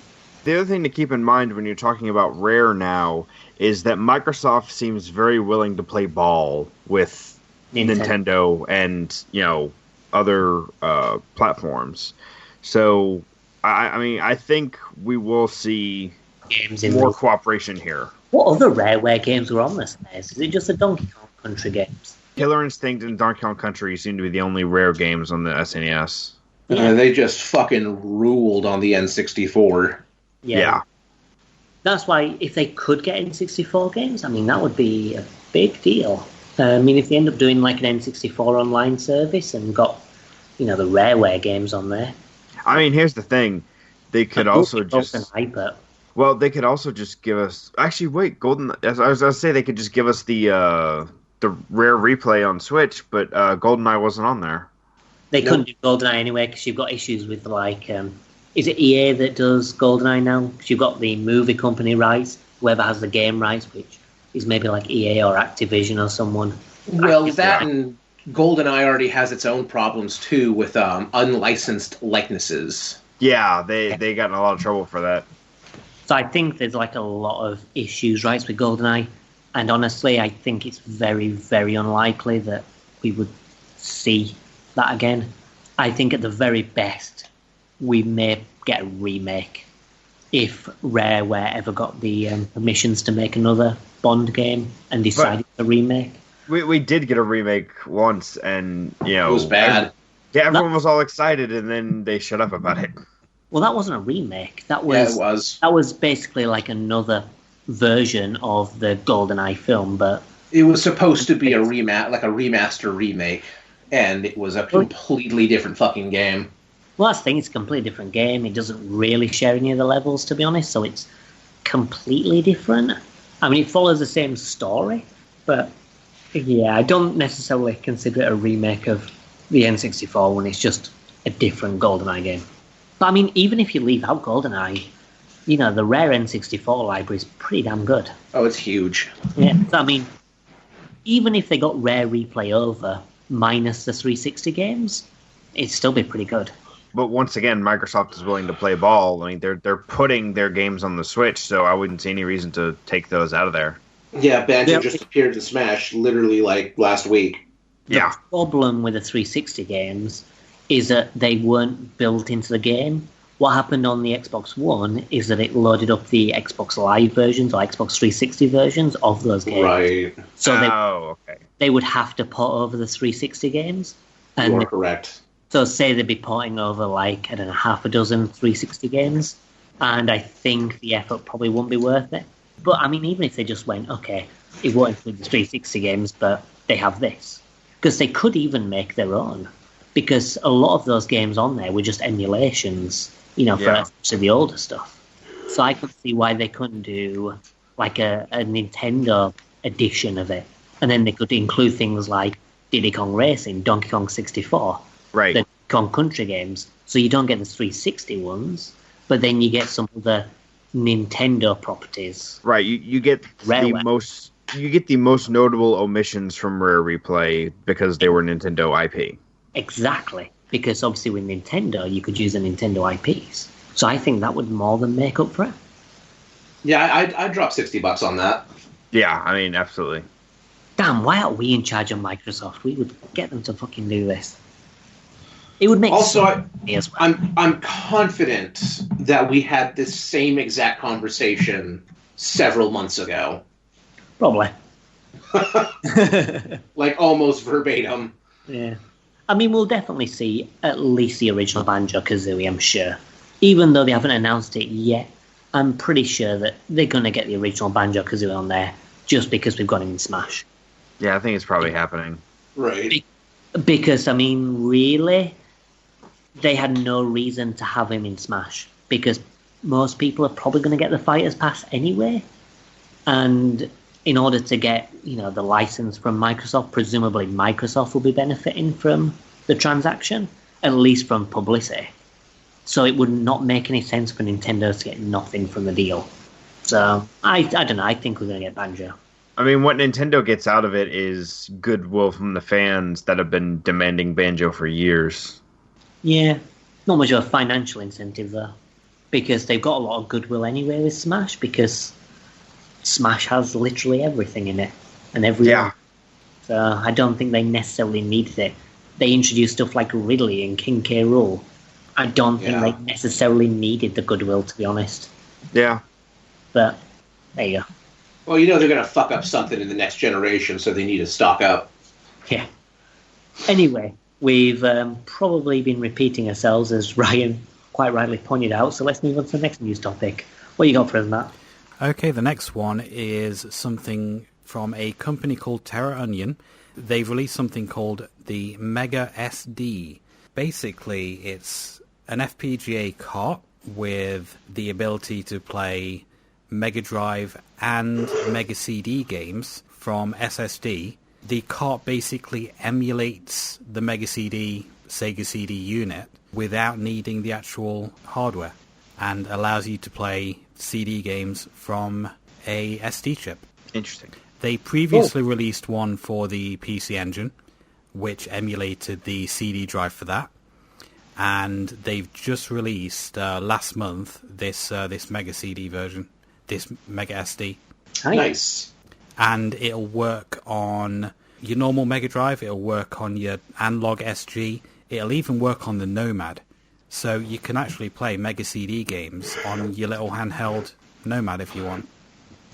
The other thing to keep in mind when you're talking about Rare now is that Microsoft seems very willing to play ball with Nintendo and, other platforms. So, I think we will see games more cooperation here. What other Rareware games were on this NES? Is it just the Donkey Kong Country games? Killer Instinct and Donkey Kong Country seem to be the only Rare games on the SNES. Yeah. And they just fucking ruled on the N64. Yeah. That's why if they could get N64 games, I mean, that would be a big deal. I mean, if they end up doing an N64 online service and got, the Rareware games on there. I mean, here's the thing. They could also just... Well, they could also just give us... Actually, wait, Golden... I was going to say they could just give us the Rare replay on Switch, but GoldenEye wasn't on there. They couldn't do GoldenEye anyway because you've got issues with is it EA that does GoldenEye now? Because you've got the movie company rights, whoever has the game rights, which is maybe like EA or Activision or someone. Well, that and GoldenEye already has its own problems too with unlicensed likenesses. Yeah, they got in a lot of trouble for that. So I think there's like a lot of issues rights with GoldenEye, and honestly, I think it's very, very unlikely that we would see that again. I think at the very best, we may get a remake if Rareware ever got the permissions to make another Bond game and decided to remake. We did get a remake once, and it was bad. Everyone was all excited, and then they shut up about it. Well, that wasn't a remake. That was That was basically like another version of the GoldenEye film, but it was supposed to be a remaster remake, and it was a completely different fucking game. Well, that's the thing. It's a completely different game. It doesn't really share any of the levels, to be honest. So it's completely different. I mean, it follows the same story, but yeah, I don't necessarily consider it a remake of the N64 one. It's just a different GoldenEye game. But I mean, even if you leave out GoldenEye, the Rare N64 library is pretty damn good. Oh, it's huge. Yeah, so I mean, even if they got Rare Replay over minus the 360 games, it'd still be pretty good. But once again, Microsoft is willing to play ball. I mean, they're putting their games on the Switch, so I wouldn't see any reason to take those out of there. Yeah, Banjo just appeared in Smash literally like last week. The problem with the 360 games is that they weren't built into the game. What happened on the Xbox One is that it loaded up the Xbox Live versions or Xbox 360 versions of those games. Right. So they would have to port over the 360 games. And you are correct. So say they'd be porting over half a dozen 360 games, and I think the effort probably wouldn't be worth it. But I mean, even if they just went, okay, it won't include the 360 games, but they have this. Because they could even make their own. Because a lot of those games on there were just emulations, for especially the older stuff. So I could see why they couldn't do like a Nintendo edition of it. And then they could include things like Diddy Kong Racing, Donkey Kong 64, right, the Kong Country games. So you don't get the 360 ones, but then you get some of the Nintendo properties. Right, you get the most. You get the most notable omissions from Rare Replay because they were Nintendo IP. Exactly, because obviously with Nintendo, you could use the Nintendo IPs. So I think that would more than make up for it. Yeah, I'd drop $60 on that. Yeah, I mean, absolutely. Damn, why aren't we in charge of Microsoft? We would get them to fucking do this. It would make also, sense as well. I'm confident that we had this same exact conversation several months ago. Probably. Like almost verbatim. Yeah. I mean, we'll definitely see at least the original Banjo-Kazooie, I'm sure. Even though they haven't announced it yet, I'm pretty sure that they're going to get the original Banjo-Kazooie on there just because we've got him in Smash. Yeah, I think it's probably happening. Right. Because, I mean, really, they had no reason to have him in Smash because most people are probably going to get the Fighters Pass anyway. And in order to get, the license from Microsoft, presumably Microsoft will be benefiting from the transaction, at least from publicity. So it would not make any sense for Nintendo to get nothing from the deal. So I don't know. I think we're going to get Banjo. I mean, what Nintendo gets out of it is goodwill from the fans that have been demanding Banjo for years. Yeah, not much of a financial incentive though, because they've got a lot of goodwill anyway with Smash, because Smash has literally everything in it, and everyone. Yeah. So I don't think they necessarily needed it. They introduced stuff like Ridley and King K. Rool. I don't think they necessarily needed the goodwill, to be honest. Yeah. But there you go. Well, they're going to fuck up something in the next generation, so they need to stock up. Yeah. Anyway, we've probably been repeating ourselves, as Ryan quite rightly pointed out, so let's move on to the next news topic. What you got for us, Matt? Okay, the next one is something from a company called Terra Onion. They've released something called the Mega SD. Basically, it's an FPGA cart with the ability to play Mega Drive and Mega CD games from SSD. The cart basically emulates the Mega CD Sega CD unit without needing the actual hardware, and allows you to play CD games from a SD chip. Interesting. They previously released one for the PC Engine, which emulated the CD drive for that. And they've just released last month this Mega CD version, this Mega SD. Nice. And it'll work on your normal Mega Drive, it'll work on your Analog SG, it'll even work on the Nomad. So you can actually play Mega CD games on your little handheld Nomad if you want.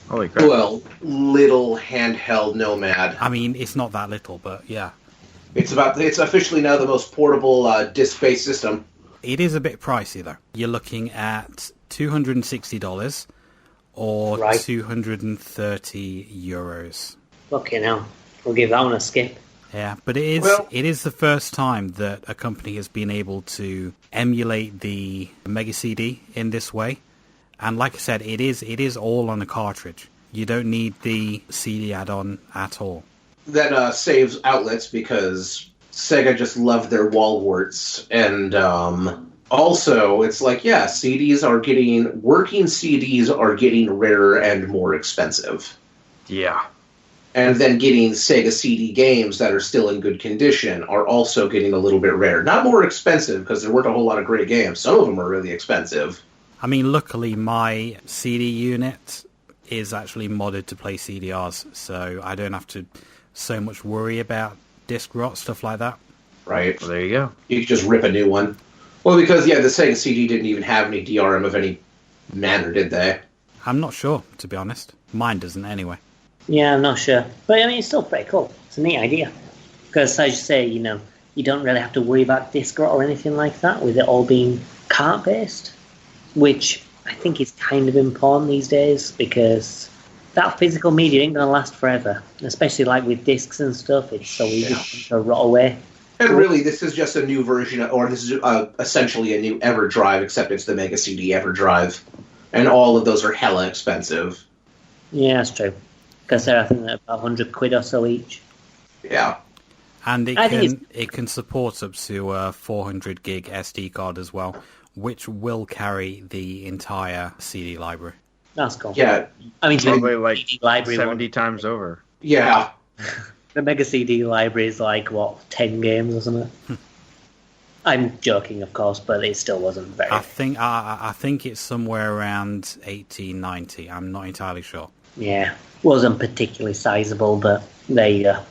Holy crap. Well, little handheld Nomad. I mean, it's not that little, but yeah. It's officially now the most portable disc-based system. It is a bit pricey, though. You're looking at $260 or Right. €230. Fucking hell. We'll give that one a skip. Yeah, but it is the first time that a company has been able to emulate the Mega CD in this way. And like I said, it is all on a cartridge. You don't need the CD add-on at all. That saves outlets because Sega just loved their wall warts. And also, it's like, yeah, working CDs are getting rarer and more expensive. Yeah. And then getting Sega CD games that are still in good condition are also getting a little bit rare. Not more expensive, because there weren't a whole lot of great games. Some of them are really expensive. I mean, luckily my CD unit is actually modded to play CDRs, so I don't have to so much worry about disc rot, stuff like that. Right. Well, there you go. You could just rip a new one. Well, because, yeah, the Sega CD didn't even have any DRM of any manner, did they? I'm not sure, to be honest. Mine doesn't anyway. Yeah, I'm not sure. But I mean, it's still pretty cool. It's a neat idea. Because, as you say, you don't really have to worry about disc rot or anything like that, with it all being cart-based, which I think is kind of important these days, because that physical media ain't going to last forever. Especially like with discs and stuff, it's so easy to rot away. And really, this is just a new version, or this is essentially a new EverDrive, except it's the Mega CD EverDrive. And all of those are hella expensive. Yeah, that's true. Because they're, I think, they're about £100 or so each. Yeah. And I think it can support up to a 400 gig SD card as well, which will carry the entire CD library. That's cool. Yeah. I mean, Probably the like CD library 70 times over. Yeah. The Mega CD library is like, 10 games or something? I'm joking, of course, but it still wasn't very... I think it's somewhere around 1890. I'm not entirely sure. Yeah, wasn't particularly sizable, but there you go.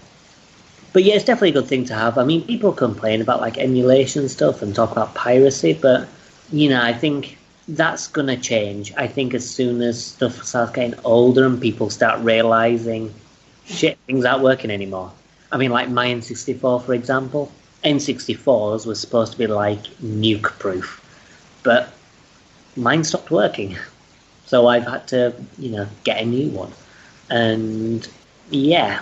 But yeah, it's definitely a good thing to have. I mean, people complain about like emulation stuff and talk about piracy, but I think that's going to change. I think as soon as stuff starts getting older and people start realizing, shit, things aren't working anymore. I mean, like my N64, for example. N64s were supposed to be like nuke-proof, but mine stopped working. So I've had to, get a new one. And yeah,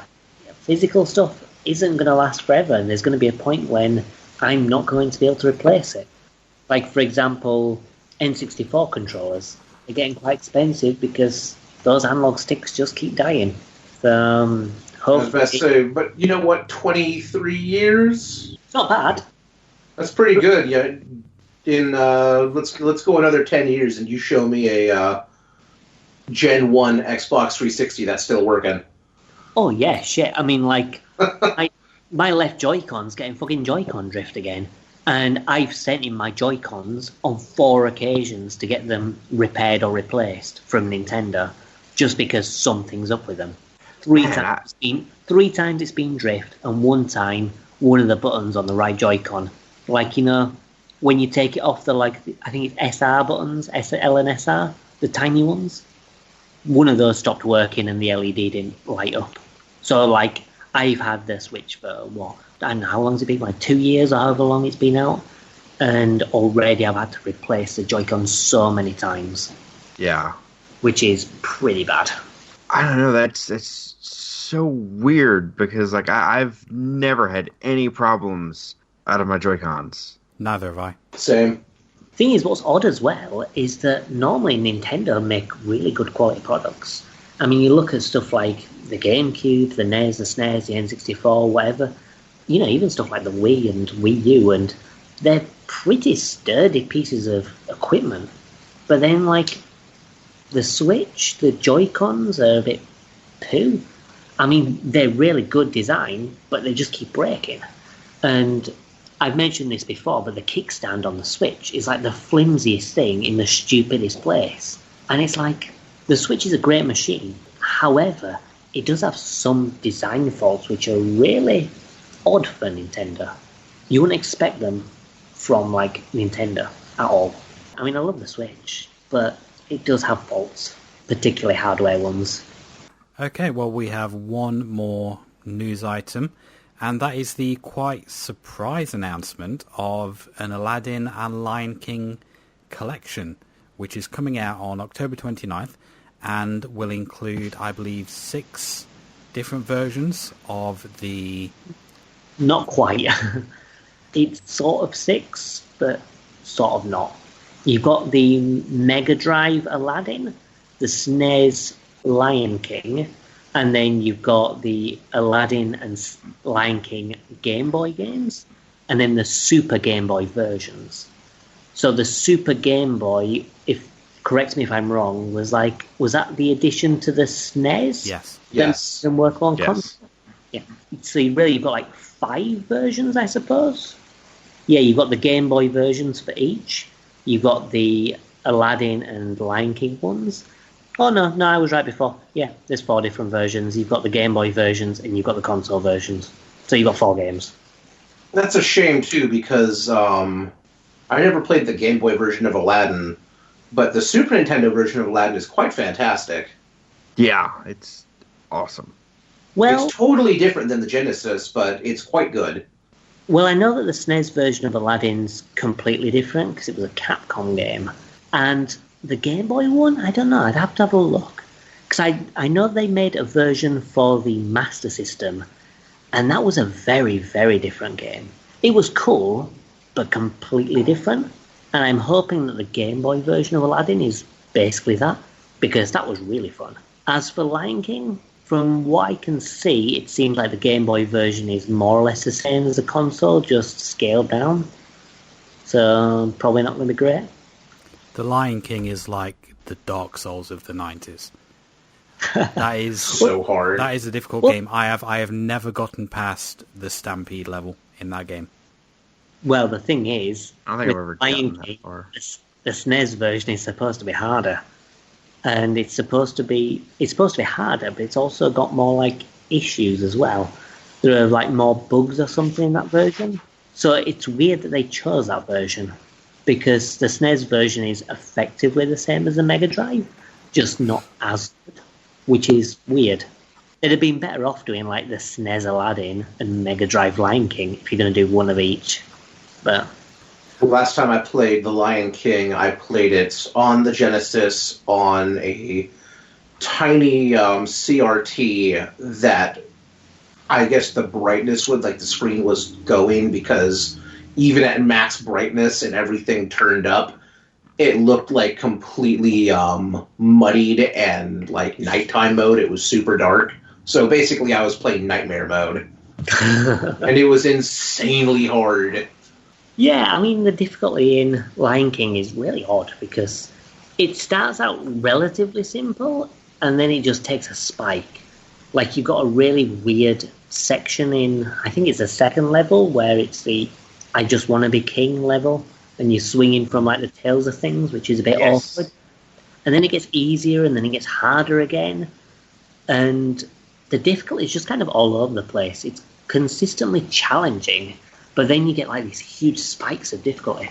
physical stuff isn't going to last forever, and there's going to be a point when I'm not going to be able to replace it. Like, for example, N64 controllers are getting quite expensive because those analog sticks just keep dying. I was about to say, but you know what? 23 years? It's not bad. That's pretty good. Yeah. Let's go another 10 years, and you show me a Gen 1 Xbox 360 that's still working. Oh yeah, shit. I mean, like, my left Joy-Con's getting fucking Joy-Con drift again. And I've sent in my Joy-Cons on 4 occasions to get them repaired or replaced from Nintendo, just because something's up with them. Three times it's been drift, and one time one of the buttons on the right Joy-Con, like, when you take it off I think it's SR buttons, L and SR, the tiny ones, one of those stopped working and the LED didn't light up. So, like, I've had the Switch for, I don't know, how long has it been? Like 2 years or however long it's been out. And already I've had to replace the Joy-Con so many times. Yeah. Which is pretty bad. I don't know, that's so weird, because, like, I've never had any problems out of my Joy-Cons. Neither have I. Same. Thing is, what's odd as well is that normally Nintendo make really good quality products. I mean, you look at stuff like the GameCube, the NES, the SNES, the N64, whatever. even stuff like the Wii and Wii U, and they're pretty sturdy pieces of equipment. But then, like, the Switch, the Joy-Cons are a bit poo. I mean, they're really good design, but they just keep breaking. And I've mentioned this before, but the kickstand on the Switch is like the flimsiest thing in the stupidest place. And it's like, the Switch is a great machine. However, it does have some design faults which are really odd for Nintendo. You wouldn't expect them from, like, Nintendo at all. I mean, I love the Switch, but it does have faults, particularly hardware ones. Okay, well, we have one more news item, and that is the quite surprise announcement of an Aladdin and Lion King collection, which is coming out on October 29th and will include, I believe, 6 different versions of the... Not quite. It's sort of 6, but sort of not. You've got the Mega Drive Aladdin, the SNES Lion King, and then you've got the Aladdin and Lion King Game Boy games, and then the Super Game Boy versions. So the Super Game Boy, correct me if I'm wrong, was that the addition to the SNES? Yes. Yes. And work on Yes. console? Yeah. So you've got like 5 versions, I suppose? Yeah, you've got the Game Boy versions for each. You've got the Aladdin and Lion King ones. Oh, no, I was right before. Yeah, there's 4 different versions. You've got the Game Boy versions and you've got the console versions. So you've got 4 games. That's a shame, too, because I never played the Game Boy version of Aladdin, but the Super Nintendo version of Aladdin is quite fantastic. Yeah, it's awesome. Well, It's totally different than the Genesis, but it's quite good. Well, I know that the SNES version of Aladdin's completely different because it was a Capcom game. And the Game Boy one, I don't know, I'd have to have a look. Because I know they made a version for the Master System, and that was a very, very different game. It was cool, but completely different. And I'm hoping that the Game Boy version of Aladdin is basically that, because that was really fun. As for Lion King, from what I can see, it seems like the Game Boy version is more or less the same as the console, just scaled down. So, probably not going to be great. The Lion King is like the Dark Souls of the 90s. That is So hard. That is a difficult game. I have never gotten past the Stampede level in that game. Well, the thing is, I don't think I've ever Lion gotten King, that far. the SNES version is supposed to be harder. And it's supposed to be harder, but it's also got more like issues as well. There are like more bugs or something in that version. So it's weird that they chose that version, because the SNES version is effectively the same as the Mega Drive, just not as good, which is weird. It'd have been better off doing like the SNES Aladdin and Mega Drive Lion King if you're going to do one of each. But The last time I played The Lion King, I played it on the Genesis on a tiny CRT that I guess the brightness would, like the screen was going, because even at max brightness and everything turned up, it looked like completely muddied and like nighttime mode. It was super dark. So basically I was playing nightmare mode. And it was insanely hard. yeah, I mean, the difficulty in Lion King is really odd, because it starts out relatively simple and then it just takes a spike. Like, you've got a really weird section in, I think it's the second level, where it's the I just want to be king level, and you're swinging from like the tails of things, which is a bit Yes. awkward. And then it gets easier, and then it gets harder again. And the difficulty is just kind of all over the place. It's consistently challenging, but then you get like these huge spikes of difficulty.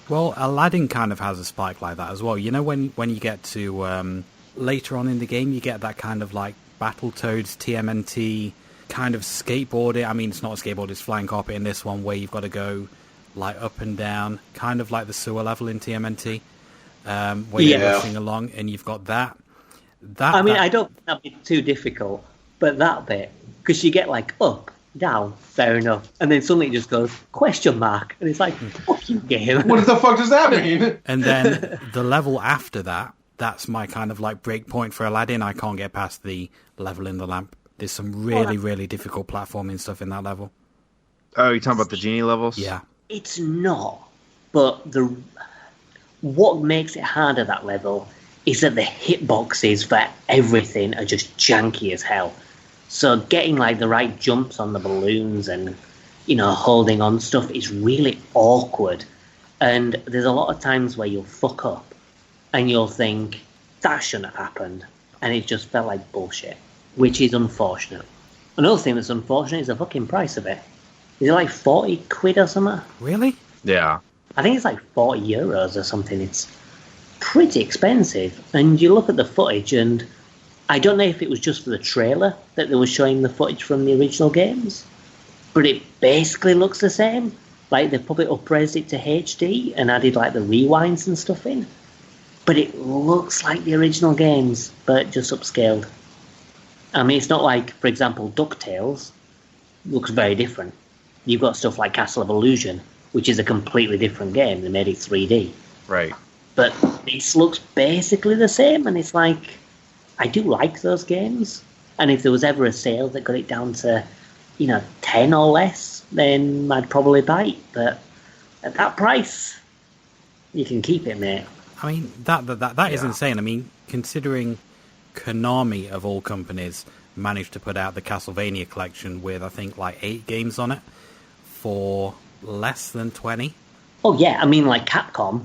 Well, Aladdin kind of has a spike like that as well. You know, when you get to later on in the game, you get that kind of like Battletoads TMNT kind of skateboarding. I mean, it's not a skateboard, it's flying carpet in this one, where you've got to go like up and down, kind of like the sewer level in TMNT, where you're Yeah. rushing along, and you've got that. I mean, I don't think that'd be too difficult, but that bit, because you get like up, down, fair enough, and then suddenly it just goes question mark, and it's like, fuck you, game. What the fuck does that mean? And then the level after that, that's my kind of like break point for Aladdin. I can't get past the level in the There's some really difficult platforming stuff in that level. Oh, you're talking about the genie levels? Yeah. It's not, but what makes it harder, that level, is that the hitboxes for everything are just janky as hell. So getting like the right jumps on the balloons and, holding on stuff is really awkward. And there's a lot of times where you'll fuck up and you'll think, that shouldn't have happened. And it just felt like bullshit, which is unfortunate. Another thing that's unfortunate is the fucking price of it. Is it like 40 quid or something? Really? Yeah. I think it's like 40 euros or something. It's pretty expensive. And you look at the footage, and I don't know if it was just for the trailer that they were showing the footage from the original games, but it basically looks the same. Like they probably upraised it to HD and added like the rewinds and stuff in. But it looks like the original games, but just upscaled. I mean, it's not like, for example, DuckTales looks very different. You've got stuff like Castle of Illusion, which is a completely different game. They made it 3D. Right. But this looks basically the same, and it's like, I do like those games. And if there was ever a sale that got it down to, 10 or less, then I'd probably buy it. But at that price, you can keep it, mate. I mean, that is insane. I mean, considering Konami, of all companies, managed to put out the Castlevania collection with, I think, like 8 games on it for less than 20. Oh, yeah. I mean, like Capcom,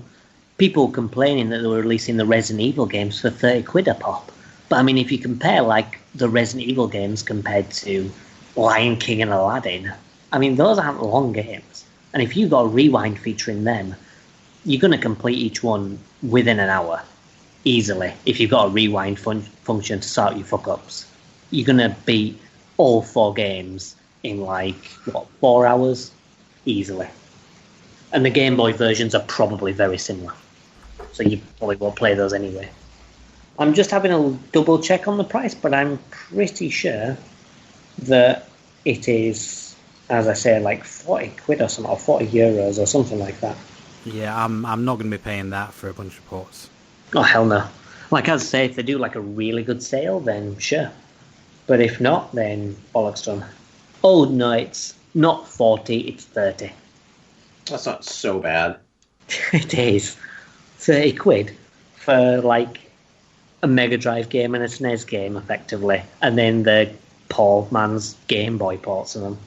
people complaining that they were releasing the Resident Evil games for 30 quid a pop. But, I mean, if you compare, like, the Resident Evil games compared to Lion King and Aladdin, I mean, those aren't long games. And if you've got a rewind feature in them, you're going to complete each one within an hour, easily, if you've got a rewind function to sort your fuck-ups. You're going to beat all 4 games in, 4 hours? Easily. And the Game Boy versions are probably very similar. So you probably won't play those anyway. I'm just having a double check on the price, but I'm pretty sure that it is, as I say, like 40 quid or something, or 40 euros or something like that. Yeah, I'm not going to be paying that for a bunch of ports. Oh, hell no. Like, as I say, if they do like a really good sale, then sure. But if not, then bollocks done. Oh, no, it's not 40, it's 30. That's not so bad. It is. 30 quid for, like, a Mega Drive game and a SNES game, effectively. And then the Paul Man's Game Boy ports of them.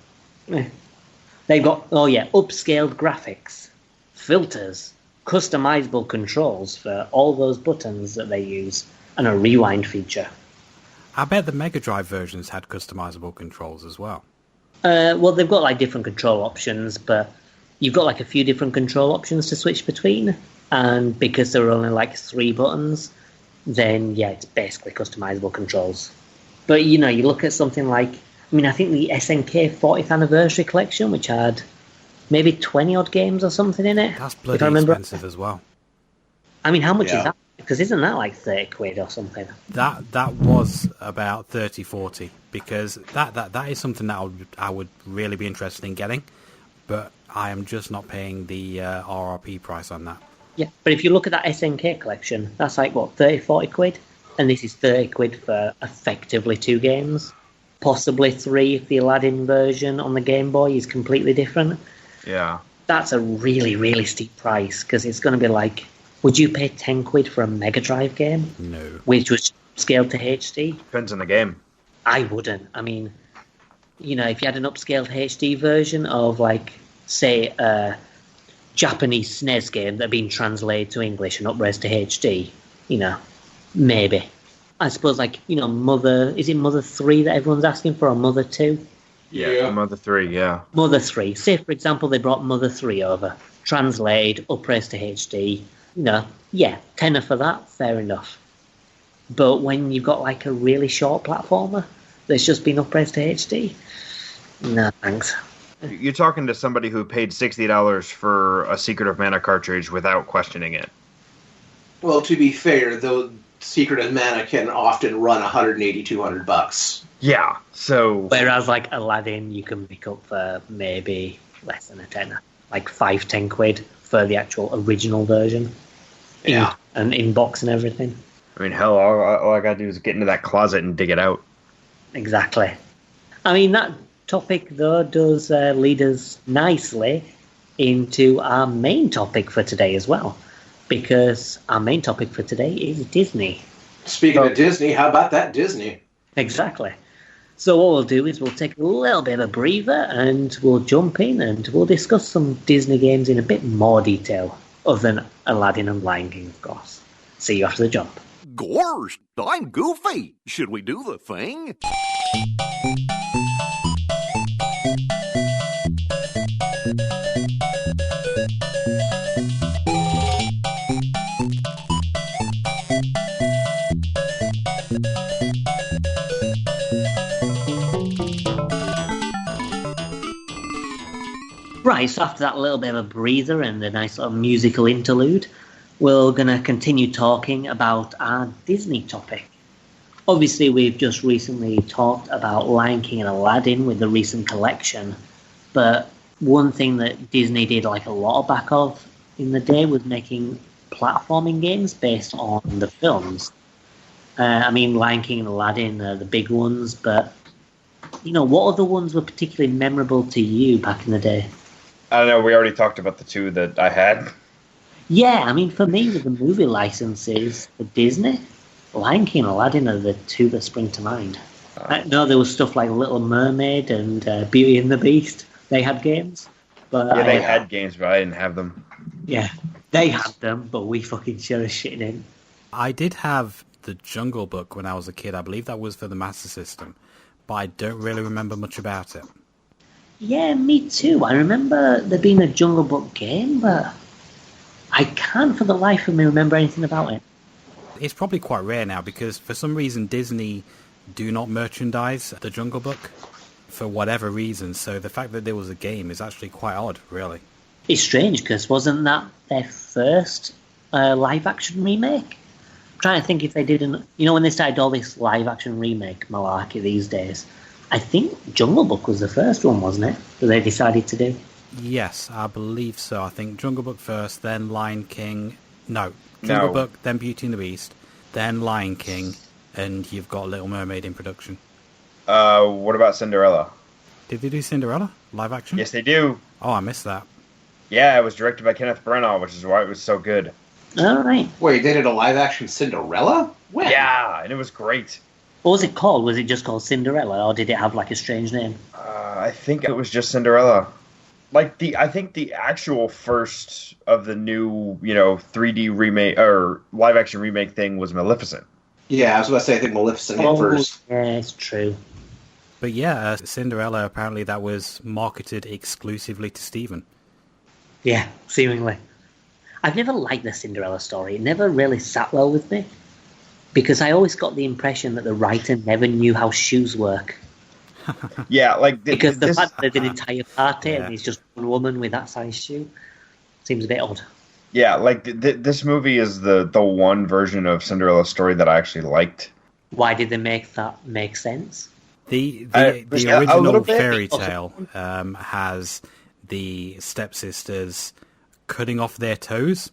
They've got, upscaled graphics, filters, customizable controls for all those buttons that they use, and a rewind feature. I bet the Mega Drive versions had customizable controls as well. Well, they've got like different control options, but you've got like a few different control options to switch between, and because there are only like 3 buttons, then yeah, it's basically customizable controls. But you look at something like, I think the SNK 40th Anniversary Collection, which had maybe 20 odd games or something in it. That's bloody expensive as well. I mean, how much is that? Because isn't that like 30 quid or something? That was about 30, 40, because that is something that I would really be interested in getting, but I am just not paying the RRP price on that. Yeah, but if you look at that SNK collection, that's like, 30, 40 quid? And this is 30 quid for effectively 2 games. Possibly 3 if the Aladdin version on the Game Boy is completely different. Yeah. That's a really, really steep price, because it's going to be like, would you pay 10 quid for a Mega Drive game? No. Which was scaled to HD? Depends on the game. I wouldn't. I mean, if you had an upscaled HD version of, like, say, a Japanese SNES game that had been translated to English and upraised to HD, maybe. I suppose, like, Mother... Is it Mother 3 that everyone's asking for, or Mother 2? Yeah. Mother 3, yeah. Mother 3. Say, for example, they brought Mother 3 over, translated, upraised to HD. Yeah, tenner for that, fair enough. But when you've got, like, a really short platformer that's just been upraised to HD, no, thanks. You're talking to somebody who paid $60 for a Secret of Mana cartridge without questioning it. Well, to be fair, though, Secret of Mana can often run $180, $200. Yeah, so... Whereas, like, Aladdin, you can pick up for maybe less than a tenner. Like 5, 10 quid for the actual original version. Yeah. And in box and everything. I mean, hell, all I gotta do is get into that closet and dig it out. Exactly. I mean, that topic, though, does lead us nicely into our main topic for today as well. Because our main topic for today is Disney. Speaking of Disney, how about that Disney? Exactly. So what we'll do is we'll take a little bit of a breather and we'll jump in and we'll discuss some Disney games in a bit more detail, other than Aladdin and Lion King, of course. See you after the jump. Gorsh, I'm Goofy. Should we do the thing? Right, so after that little bit of a breather and a nice little musical interlude, we're going to continue talking about our Disney topic. Obviously, we've just recently talked about Lion King and Aladdin with the recent collection, but one thing that Disney did like a lot back of in the day was making platforming games based on the films. I mean, Lion King and Aladdin are the big ones, but, you know, what other ones were particularly memorable to you back in the day? I don't know. We already talked about the two that I had. Yeah, I mean, for me, with the movie licenses for Disney, Lion King and Aladdin are the two that spring to mind. I know there was stuff like Little Mermaid and Beauty and the Beast. They had games. But Yeah, they had games, but I didn't have them. Yeah, they had them, but we fucking sure as shit didn't. I did have the Jungle Book when I was a kid. I believe that was for the Master System, but I don't really remember much about it. Yeah, me too. I remember there being a Jungle Book game, but I can't for the life of me remember anything about it. It's probably quite rare now because for some reason Disney do not merchandise the Jungle Book for whatever reason. So the fact that there was a game is actually quite odd, really. It's strange because wasn't that their first live-action remake? I'm trying to think if they didn't... You know, when they started all this live-action remake malarkey these days, I think Jungle Book was the first one, wasn't it, that they decided to do? Yes, I believe so. I think Jungle Book first, then Lion King. No, Jungle Book, then Beauty and the Beast, then Lion King, and you've got Little Mermaid in production. What about Cinderella? Did they do Cinderella? Live action? Yes, they do. Oh, I missed that. Yeah, it was directed by Kenneth Branagh, which is why it was so good. All right. Wait, they did a live-action Cinderella? When? Yeah, and it was great. What was it called? Was it just called Cinderella, or did it have like a strange name? I think it was just Cinderella. I think the actual first of the new, 3D remake or live action remake thing was Maleficent. Yeah, I was about to say, I think Maleficent came first. Yeah, it's true. But yeah, Cinderella, apparently that was marketed exclusively to Stephen. Yeah, seemingly. I've never liked the Cinderella story. It never really sat well with me. Because I always got the impression that the writer never knew how shoes work. Yeah, Because the fact that there's an entire party and it's just one woman with that size shoe seems a bit odd. Yeah, this movie is the one version of Cinderella's story that I actually liked. Why did they make that make sense? The a original little bit. fairy tale has the stepsisters cutting off their toes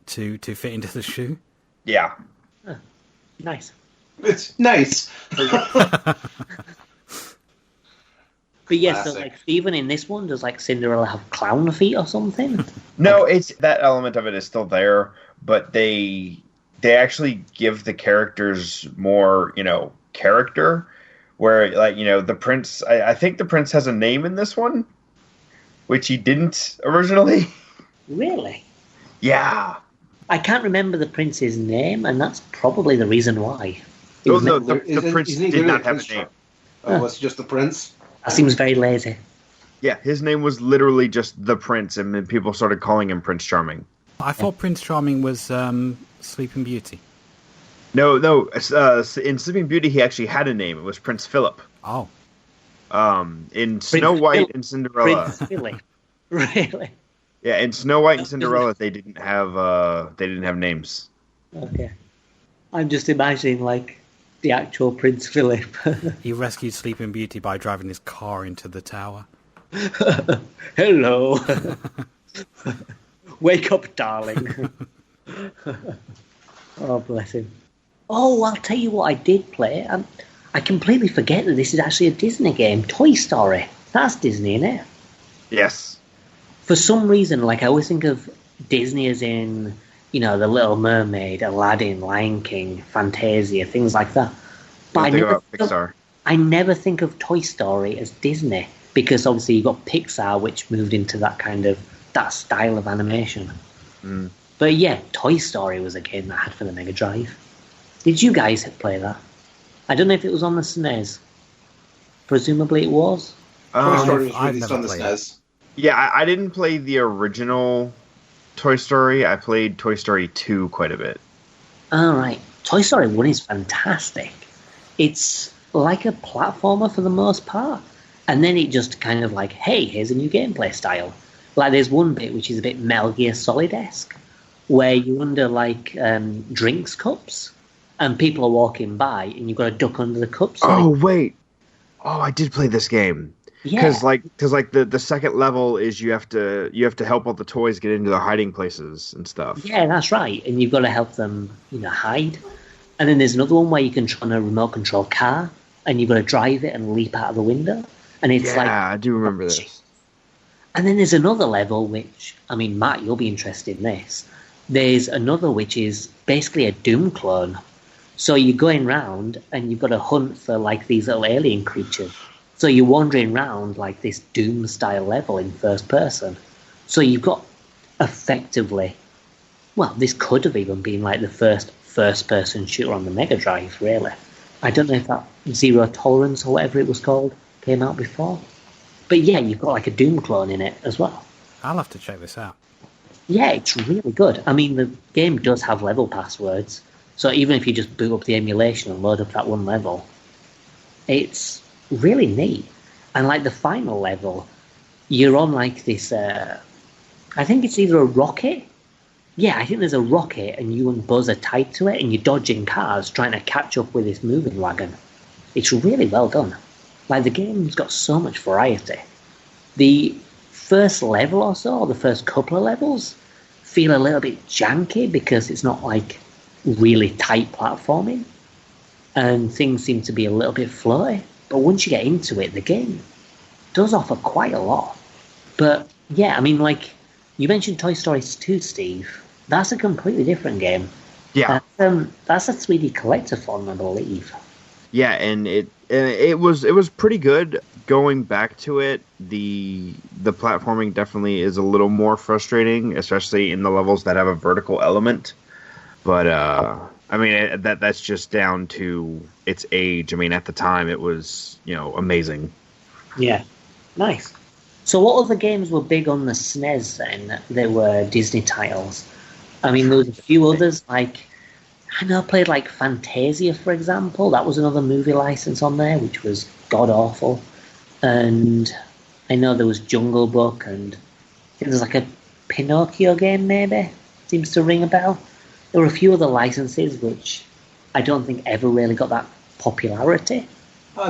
to fit into the shoe. Yeah. Nice. It's nice. But yes, so Classic. even in this one, does Cinderella have clown feet or something? No, it's that element of it is still there, but they actually give the characters more, character. Where the prince, I think the prince has a name in this one, which he didn't originally. Really? Yeah. I can't remember the prince's name, and that's probably the reason why. No, the prince Isn't he did not literally have a Prince name. Oh, it's just the prince? That seems very lazy. Yeah, his name was literally just the prince, and then people started calling him Prince Charming. I thought Prince Charming was Sleeping Beauty. No. In Sleeping Beauty, he actually had a name. It was Prince Philip. Oh. In Snow White Philip. and Cinderella. Prince Philip. Really? Yeah, in Snow White and Cinderella, they didn't have names. Okay. I'm just imagining, the actual Prince Philip. He rescued Sleeping Beauty by driving his car into the tower. Hello. Wake up, darling. Oh, bless him. Oh, I'll tell you what I did play. I completely forget that this is actually a Disney game. Toy Story. That's Disney, isn't it? Yes. For some reason, like I always think of Disney as in, The Little Mermaid, Aladdin, Lion King, Fantasia, things like that. But Think about Pixar. I never think of Toy Story as Disney because obviously you've got Pixar, which moved into that style of animation. Mm. But yeah, Toy Story was a game that I had for the Mega Drive. Did you guys play that? I don't know if it was on the SNES. Presumably it was. Toy Story was I've released never on the played SNES. Yeah, I didn't play the original Toy Story. I played Toy Story 2 quite a bit. All right. Toy Story 1 is fantastic. It's like a platformer for the most part. And then it just kind of like, hey, here's a new gameplay style. Like there's one bit which is a bit Metal Gear Solid-esque, where you're under like drinks cups, and people are walking by, and you've got to duck under the cups. Wait. Oh, I did play this game. Yeah. Because the second level is you have to help all the toys get into their hiding places and stuff. Yeah, that's right. And you've got to help them, hide. And then there's another one where you can try on a remote control car, and you've got to drive it and leap out of the window. And it's I do remember this. And then there's another level which, Matt, you'll be interested in this. There's another which is basically a Doom clone. So you're going round and you've got to hunt for like these little alien creatures. So you're wandering around like this Doom style level in first person. So you've got effectively, this could have even been like the first person shooter on the Mega Drive, really. I don't know if that Zero Tolerance or whatever it was called came out before. But yeah, you've got like a Doom clone in it as well. I'll have to check this out. Yeah, it's really good. The game does have level passwords. So even if you just boot up the emulation and load up that one level, it's really neat. And like the final level, you're on like this, I think it's either a rocket. Yeah, I think there's a rocket and you and Buzz are tied to it and you're dodging cars trying to catch up with this moving wagon. It's really well done. Like the game's got so much variety. The first level or so, or the first couple of levels, feel a little bit janky because it's not like really tight platforming and things seem to be a little bit floaty. But once you get into it, the game does offer quite a lot. But yeah, like you mentioned Toy Story 2, Steve. That's a completely different game. Yeah. That's a 3D collectathon, I believe. Yeah, and it was pretty good. Going back to it, the platforming definitely is a little more frustrating, especially in the levels that have a vertical element. But that's just down to its age. At the time it was, amazing. Yeah. Nice. So what other games were big on the SNES then that were Disney titles? There was a few others, like I know I played like Fantasia, for example. That was another movie license on there, which was god-awful. And I know there was Jungle Book, and I think there's like a Pinocchio game, maybe? Seems to ring a bell. There were a few other licenses, which I don't think ever really got that popularity.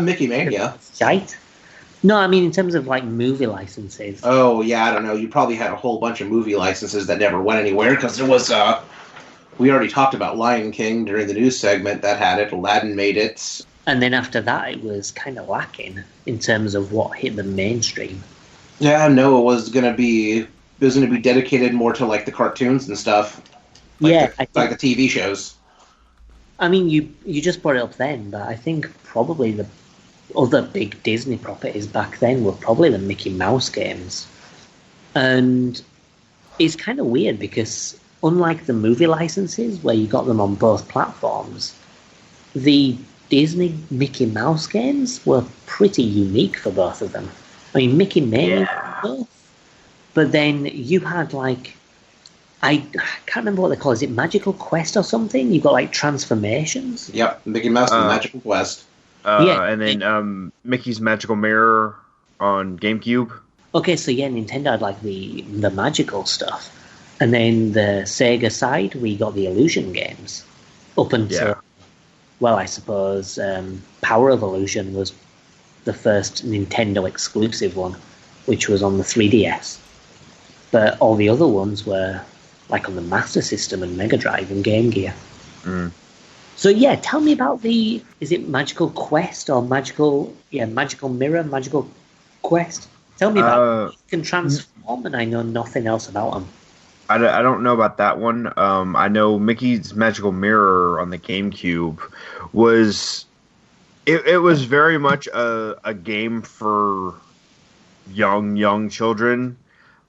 Mickey Mania. Shite. No, in terms of like movie licenses. Oh, yeah, I don't know. You probably had a whole bunch of movie licenses that never went anywhere, because there was, we already talked about Lion King during the news segment. That had it. Aladdin made it. And then after that, it was kind of lacking in terms of what hit the mainstream. Yeah, no, it was going to be dedicated more to like the cartoons and stuff. Like the TV shows. You just brought it up then, but I think probably the other big Disney properties back then were probably the Mickey Mouse games. And it's kind of weird because unlike the movie licenses where you got them on both platforms, the Disney Mickey Mouse games were pretty unique for both of them. Mickey Mania both, but then you had like, I can't remember what they call it. Is it Magical Quest or something? You've got like transformations. Yep, Mickey Mouse and Magical Quest. And then Mickey's Magical Mirror on GameCube. Okay, so yeah, Nintendo had like the magical stuff. And then the Sega side, we got the Illusion games. Up until, I suppose Power of Illusion was the first Nintendo exclusive one, which was on the 3DS. But all the other ones were like on the Master System and Mega Drive and Game Gear. Mm. So yeah, tell me about is it Magical Quest or Magical Mirror, Magical Quest? Tell me about it. You can transform, and I know nothing else about them. I don't know about that one. I know Mickey's Magical Mirror on the GameCube was it was very much a game for young children.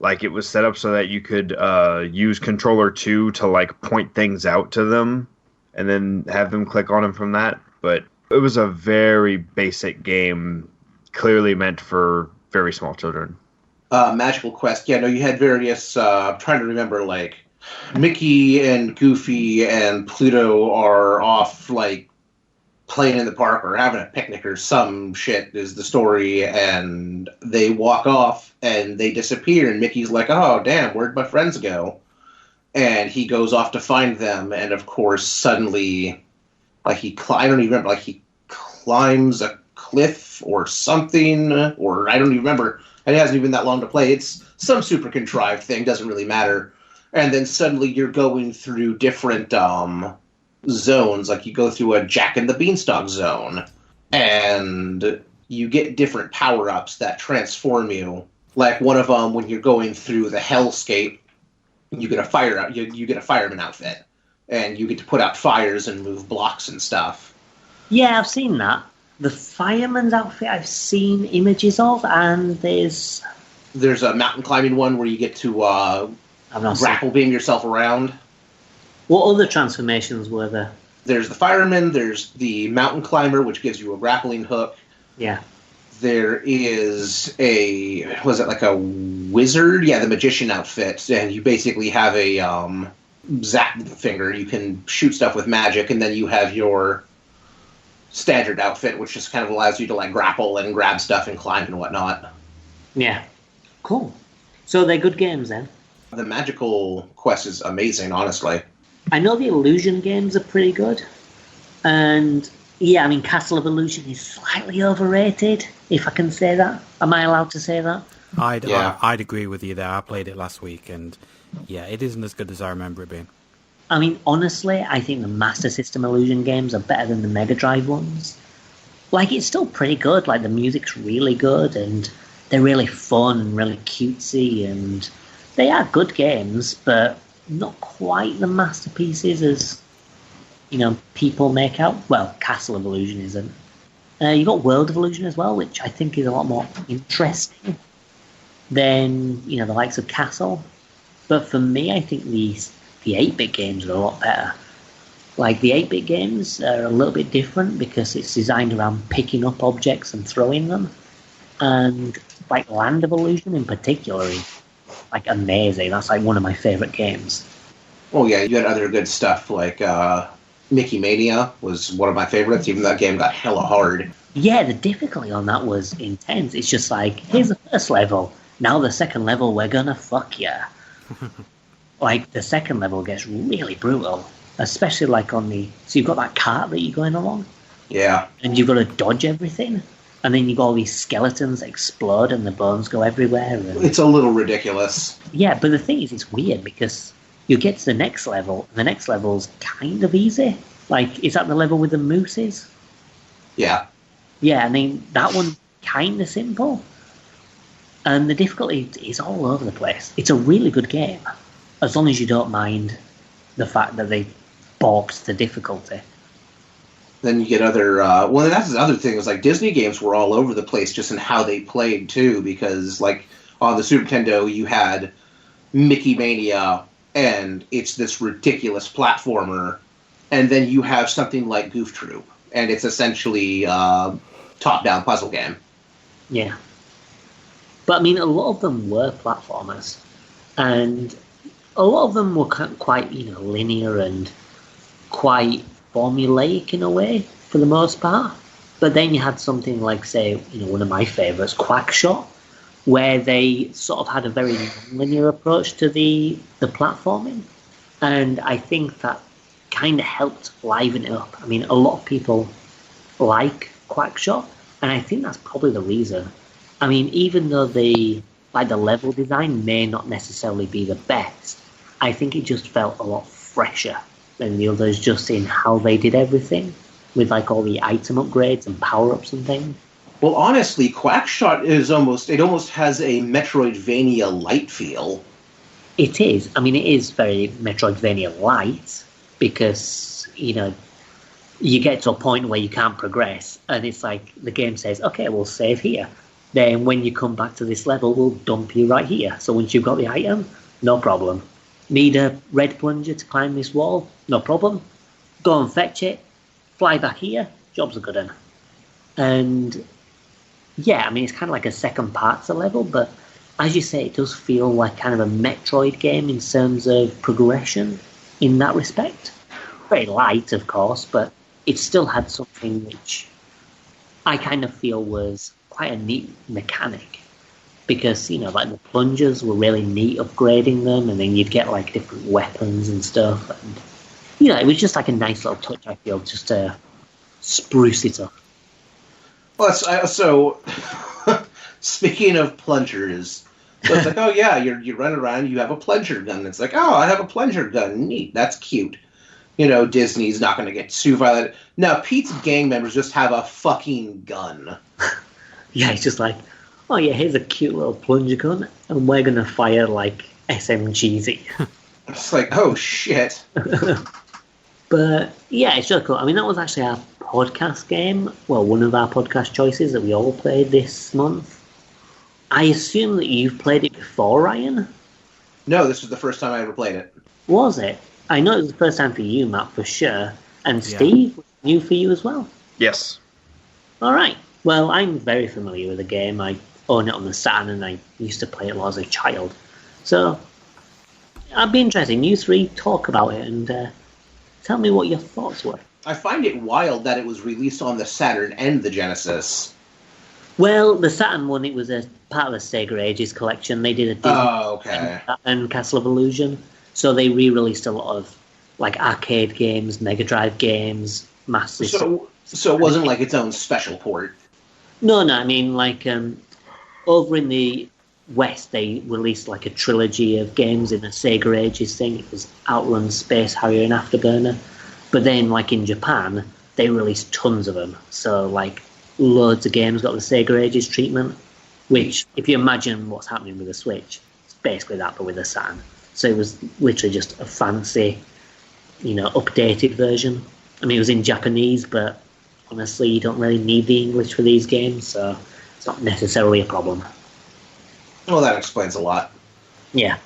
Like, it was set up so that you could use controller 2 to like point things out to them and then have them click on them from that. But it was a very basic game, clearly meant for very small children. Magical Quest. Yeah, no, you had various. I'm trying to remember, like Mickey and Goofy and Pluto are off, like playing in the park or having a picnic or some shit is the story, and they walk off and they disappear, and Mickey's like, "Oh, damn, where'd my friends go?" And he goes off to find them, and of course, suddenly, like I don't even remember, like he climbs a cliff or something, or I don't even remember. And it hasn't even been that long to play. It's some super contrived thing, doesn't really matter. And then suddenly you're going through different zones. Like you go through a Jack and the Beanstalk zone, and you get different power-ups that transform you. Like one of them, when you're going through the Hellscape, you get a you get a fireman outfit, and you get to put out fires and move blocks and stuff. Yeah, I've seen that. The fireman's outfit I've seen images of, and there's a mountain climbing one where you get to grapple beam yourself around. What other transformations were there? There's the fireman, there's the mountain climber, which gives you a grappling hook. Yeah. There is was it like a wizard? Yeah, the magician outfit, and you basically have a zap finger. You can shoot stuff with magic, and then you have your standard outfit, which just kind of allows you to like grapple and grab stuff and climb and whatnot. Yeah. Cool. So they're good games then? The Magical Quest is amazing, honestly. I know the Illusion games are pretty good. And yeah, I mean, Castle of Illusion is slightly overrated, if I can say that. Am I allowed to say that? I'd agree with you there. I played it last week, and yeah, it isn't as good as I remember it being. I mean, honestly, I think the Master System Illusion games are better than the Mega Drive ones. Like, it's still pretty good. Like, the music's really good, and they're really fun and really cutesy, and they are good games, but not quite the masterpieces as, people make out. Well, Castle of Illusion isn't. You've got World of Illusion as well, which I think is a lot more interesting than, the likes of Castle. But for me, I think the 8-bit games are a lot better. Like, the 8-bit games are a little bit different because it's designed around picking up objects and throwing them. And, like, Land of Illusion in particular is, like, amazing. That's, like, one of my favourite games. Oh, yeah, you had other good stuff, like Mickey Mania was one of my favorites, even though that game got hella hard. Yeah, the difficulty on that was intense. It's just like, here's the first level, now the second level, we're gonna fuck ya. Like, the second level gets really brutal, especially like so you've got that cart that you're going along. Yeah. And you've got to dodge everything. And then you've got all these skeletons that explode and the bones go everywhere. And it's a little ridiculous. Yeah, but the thing is, it's weird because you get to the next level, and the next level's kind of easy. Like, is that the level with the mooses? Yeah. Yeah, I mean, that one kind of simple. And the difficulty is all over the place. It's a really good game, as long as you don't mind the fact that they balked the difficulty. Then you get other... well, that's the other thing, is like Disney games were all over the place just in how they played, too, because, like, on the Super Nintendo, you had Mickey Mania, and it's this ridiculous platformer, and then you have something like Goof Troop, and it's essentially a top-down puzzle game. Yeah. But, I mean, a lot of them were platformers, and a lot of them were quite, linear and quite formulaic in a way, for the most part. But then you had something like, say, one of my favourites, Quackshot, where they sort of had a very linear approach to the platforming. And I think that kind of helped liven it up. I mean, a lot of people like Quackshot, and I think that's probably the reason. I mean, even though the level design may not necessarily be the best, I think it just felt a lot fresher and the other is just in how they did everything, with like all the item upgrades and power-ups and things. Well, honestly, Quackshot almost has a Metroidvania light feel. It is. I mean, it is very Metroidvania light because, you get to a point where you can't progress, and it's like the game says, okay, we'll save here. Then when you come back to this level, we'll dump you right here. So once you've got the item, no problem. Need a red plunger to climb this wall? No problem. Go and fetch it. Fly back here. Job's a good one. And yeah, I mean, it's kind of like a second part to level, but as you say, it does feel like kind of a Metroid game in terms of progression in that respect. Very light, of course, but it still had something which I kind of feel was quite a neat mechanic. Because, like the plungers were really neat upgrading them, and then you'd get like different weapons and stuff. And, it was just like a nice little touch, I feel, just to spruce it up. Well, so speaking of plungers, so it's like, oh yeah, you run around, you have a plunger gun. It's like, oh, I have a plunger gun. Neat, that's cute. Disney's not going to get too violent. No, Pete's gang members just have a fucking gun. Yeah, it's just like, oh yeah, here's a cute little plunger gun, and we're going to fire like SMGs. It's like, oh shit. But yeah, it's really cool. I mean, that was actually our podcast game. Well, one of our podcast choices that we all played this month. I assume that you've played it before, Ryan? No, this was the first time I ever played it. Was it? I know it was the first time for you, Matt, for sure. And Steve, new for you as well? Yes. All right. Well, I'm very familiar with the game. I own it on the Saturn, and I used to play it a lot as a child. So, I'd be interested. You three talk about it and tell me what your thoughts were. I find it wild that it was released on the Saturn and the Genesis. Well, the Saturn one, it was a part of the Sega Ages collection. They did a Disney and Castle of Illusion. So they re-released a lot of like arcade games, Mega Drive games, Master System. So it wasn't like its own special port. No. I mean, like over in the West, they released like a trilogy of games in a Sega Ages thing. It was Outrun, Space Harrier, and Afterburner. But then, like in Japan, they released tons of them. So like loads of games got the Sega Ages treatment. Which, if you imagine what's happening with the Switch, it's basically that, but with a Saturn. So it was literally just a fancy, updated version. I mean, it was in Japanese, but honestly, you don't really need the English for these games, so it's not necessarily a problem. Well, that explains a lot. Yeah.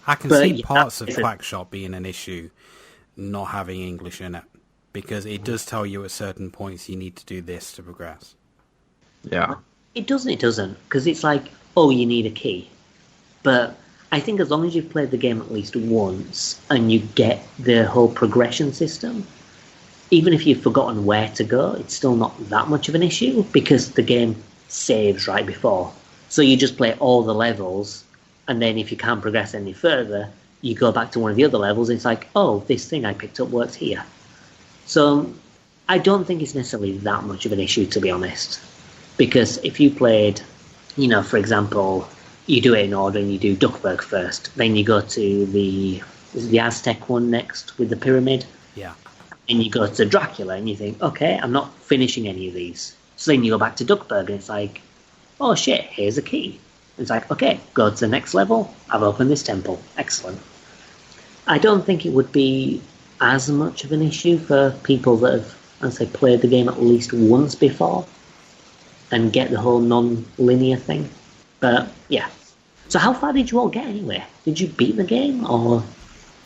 I can see parts of Quackshot being an issue not having English in it, because it does tell you at certain points you need to do this to progress. Yeah. It doesn't, because it's like, oh, you need a key. But I think as long as you've played the game at least once and you get the whole progression system, even if you've forgotten where to go, it's still not that much of an issue because the game saves right before. So you just play all the levels, and then if you can't progress any further, you go back to one of the other levels, and it's like, oh, this thing I picked up works here. So I don't think it's necessarily that much of an issue, to be honest. Because if you played, for example, you do it in order and you do Duckburg first, then you go to the Aztec one next with the pyramid. Yeah. And you go to Dracula and you think, okay, I'm not finishing any of these. So then you go back to Duckburg and it's like, oh shit, here's a key. It's like, okay, go to the next level. I've opened this temple. Excellent. I don't think it would be as much of an issue for people that have, as I say, played the game at least once before and get the whole non-linear thing. But yeah. So how far did you all get anyway? Did you beat the game or?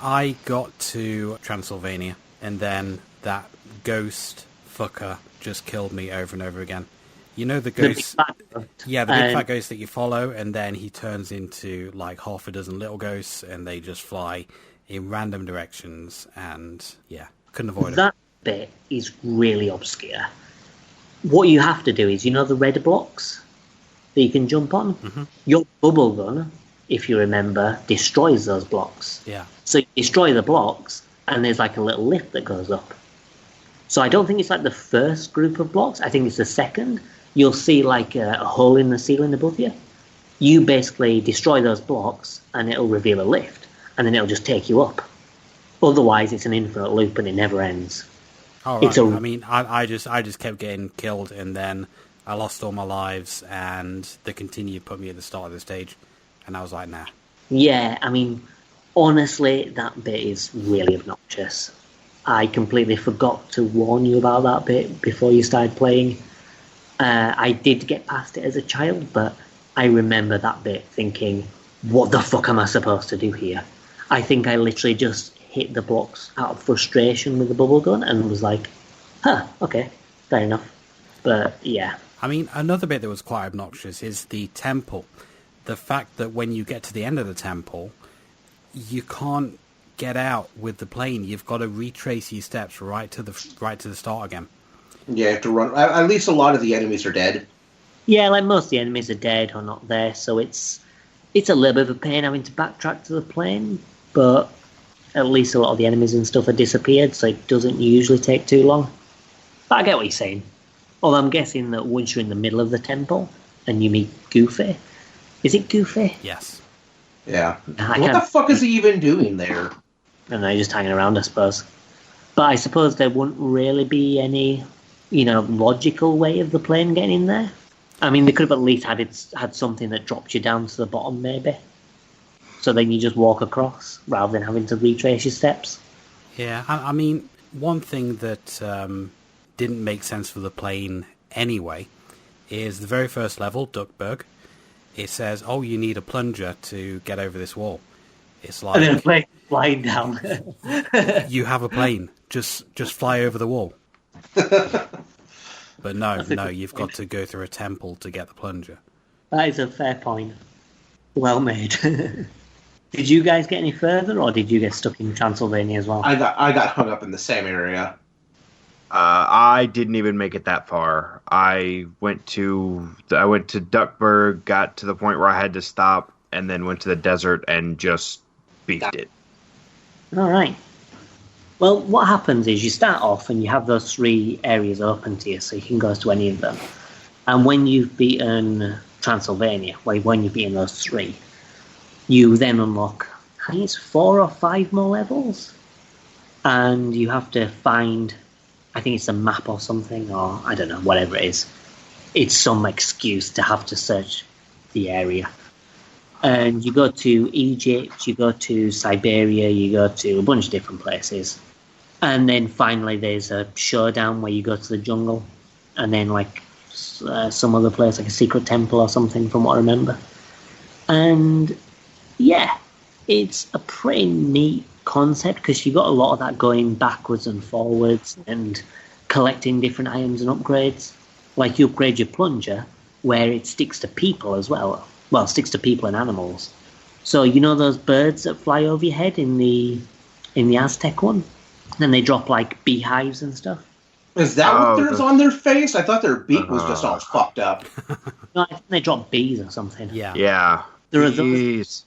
I got to Transylvania, and then that ghost fucker just killed me over and over again. You know the ghost? The big fat ghost that you follow, and then he turns into like half a dozen little ghosts, and they just fly in random directions, and yeah, couldn't avoid it. That bit is really obscure. What you have to do is, the red blocks that you can jump on? Mm-hmm. Your bubble gun, if you remember, destroys those blocks. Yeah. So you destroy the blocks, and there's like a little lift that goes up. So I don't think it's like the first group of blocks. I think it's the second. You'll see like a hole in the ceiling above you. You basically destroy those blocks, and it'll reveal a lift, and then it'll just take you up. Otherwise, it's an infinite loop and it never ends. Oh, right. It's a- I mean, I just kept getting killed, and then I lost all my lives, and the continue put me at the start of the stage, and I was like, nah. Yeah, I mean, honestly, that bit is really obnoxious. I completely forgot to warn you about that bit before you started playing. I did get past it as a child, but I remember that bit thinking, what the fuck am I supposed to do here? I think I literally just hit the blocks out of frustration with the bubble gun and was like, huh, okay, fair enough. But yeah. I mean, another bit that was quite obnoxious is the temple. The fact that when you get to the end of the temple, you can't get out with the plane. You've got to retrace your steps right to the start again. Yeah, you have to run. At least a lot of the enemies are dead. Yeah, like most of the enemies are dead or not there, so it's a little bit of a pain having to backtrack to the plane, but at least a lot of the enemies and stuff have disappeared, so it doesn't usually take too long. But I get what you're saying. Although I'm guessing that once you're in the middle of the temple and you meet Goofy, is it Goofy? Yes. Yeah. What the fuck is he even doing there? I don't know, just hanging around, I suppose. But I suppose there wouldn't really be any, logical way of the plane getting in there. I mean, they could have at least had something that dropped you down to the bottom, maybe. So then you just walk across, rather than having to retrace your steps. Yeah, I mean, one thing that didn't make sense for the plane anyway is the very first level, Duckburg. It says, oh, you need a plunger to get over this wall. It's like... And then a plane flying down. You have a plane. Just fly over the wall. But no, you've got to go through a temple to get the plunger. That is a fair point. Well made. Did you guys get any further, or did you get stuck in Transylvania as well? I got hung up in the same area. I didn't even make it that far. I went to Duckburg, got to the point where I had to stop, and then went to the desert and just beat it. All right. Well, what happens is you start off and you have those 3 areas open to you, so you can go to any of them. And when you've beaten Transylvania, when you've beaten those 3, you then unlock, I think it's 4 or 5 more levels. And you have to find, I think it's a map or something, or I don't know, whatever it is. It's some excuse to have to search the area. And you go to Egypt, you go to Siberia, you go to a bunch of different places. And then finally there's a showdown where you go to the jungle. And then like some other place, like a secret temple or something, from what I remember. And yeah, it's a pretty neat concept because you got a lot of that going backwards and forwards and collecting different items and upgrades. Like you upgrade your plunger where it sticks to people as well. Well, sticks to people and animals. So you know those birds that fly over your head in the Aztec one? And they drop like beehives and stuff. Is that what there's on their face? I thought their beak was just all fucked up. No, I think they drop bees or something. Yeah. There are those.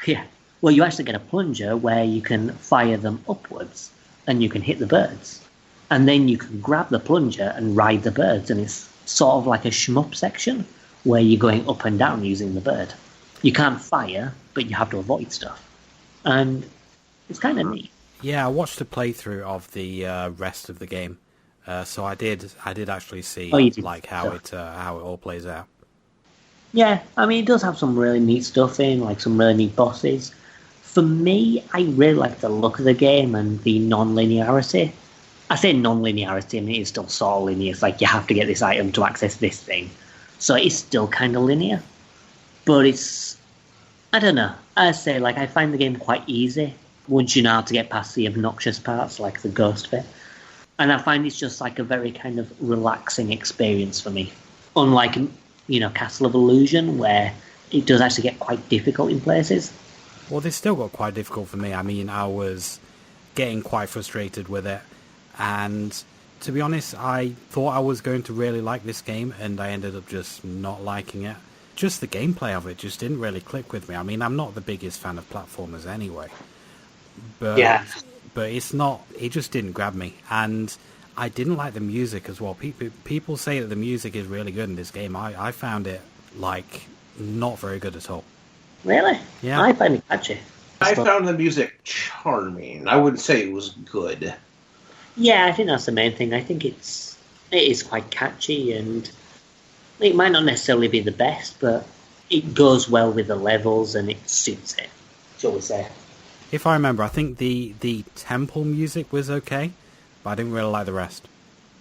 Yeah. Well, you actually get a plunger where you can fire them upwards and you can hit the birds. And then you can grab the plunger and ride the birds. And it's sort of like a shmup section where you're going up and down using the bird. You can't fire, but you have to avoid stuff. And it's kind of neat. Yeah, I watched a playthrough of the rest of the game. So I did actually see like how it all plays out. Yeah, I mean, it does have some really neat stuff in, like some really neat bosses. For me, I really like the look of the game and the non-linearity. I say non-linearity, and it is still sort of linear. It's like you have to get this item to access this thing. So it's still kind of linear. But it's... I don't know. I say, like, I find the game quite easy once you know how to get past the obnoxious parts, like the ghost bit. And I find it's just like a very kind of relaxing experience for me. Unlike, Castle of Illusion, where it does actually get quite difficult in places. Well, they still got quite difficult for me. I mean, I was getting quite frustrated with it. And to be honest, I thought I was going to really like this game, and I ended up just not liking it. Just the gameplay of it just didn't really click with me. I mean, I'm not the biggest fan of platformers anyway. But yeah. But it just didn't grab me. And I didn't like the music as well. People say that the music is really good in this game. I found it, like, not very good at all. Really? Yeah. I find it catchy. I found the music charming. I wouldn't say it was good. Yeah, I think that's the main thing. I think it is quite catchy, and it might not necessarily be the best, but it goes well with the levels and it suits it, shall we say. If I remember, I think the temple music was okay, but I didn't really like the rest.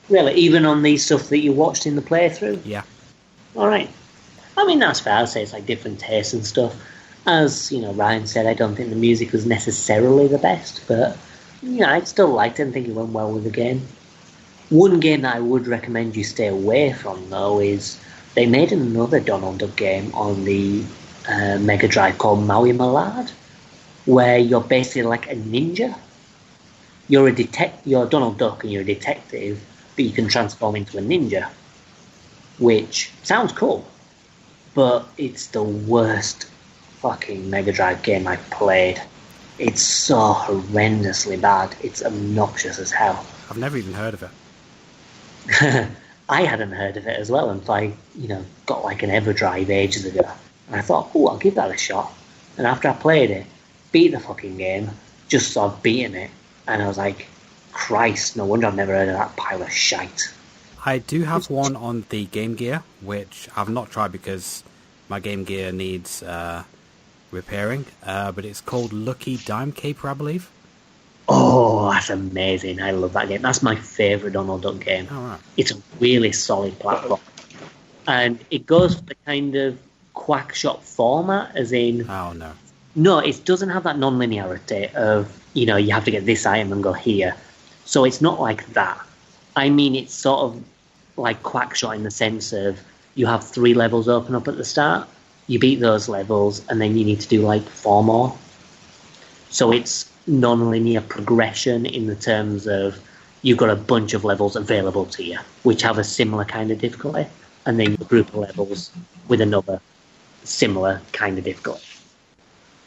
Really, even on the stuff that you watched in the playthrough? Yeah. Alright. I mean, that's fair. I'd say it's like different tastes and stuff. As, Ryan said, I don't think the music was necessarily the best, but, I still liked it and think it went well with the game. One game that I would recommend you stay away from, though, is they made another Donald Duck game on the Mega Drive called Maui Malad, where you're basically like a ninja. You're Donald Duck and you're a detective, but you can transform into a ninja, which sounds cool, but it's the worst fucking Mega Drive game I've played. It's so horrendously bad. It's obnoxious as hell. I've never even heard of it. I hadn't heard of it as well until I, got like an EverDrive ages ago. And I thought, I'll give that a shot. And after I played it, beat the fucking game, just saw beating it, and I was like, Christ, no wonder I've never heard of that pile of shite. I do have one on the Game Gear, which I've not tried because my Game Gear needs repairing, but it's called Lucky Dime Caper, I believe. Oh, that's amazing. I love that game. That's my favourite Donald Duck game. Oh, right. It's a really solid platform. And it goes for the kind of Quackshot format, as in... Oh, no. No, it doesn't have that non-linearity of, you have to get this item and go here. So it's not like that. I mean, it's sort of like Quackshot in the sense of you have 3 levels open up at the start, you beat those levels, and then you need to do like 4 more. So it's non-linear progression in the terms of you've got a bunch of levels available to you, which have a similar kind of difficulty, and then you group of levels with another similar kind of difficulty.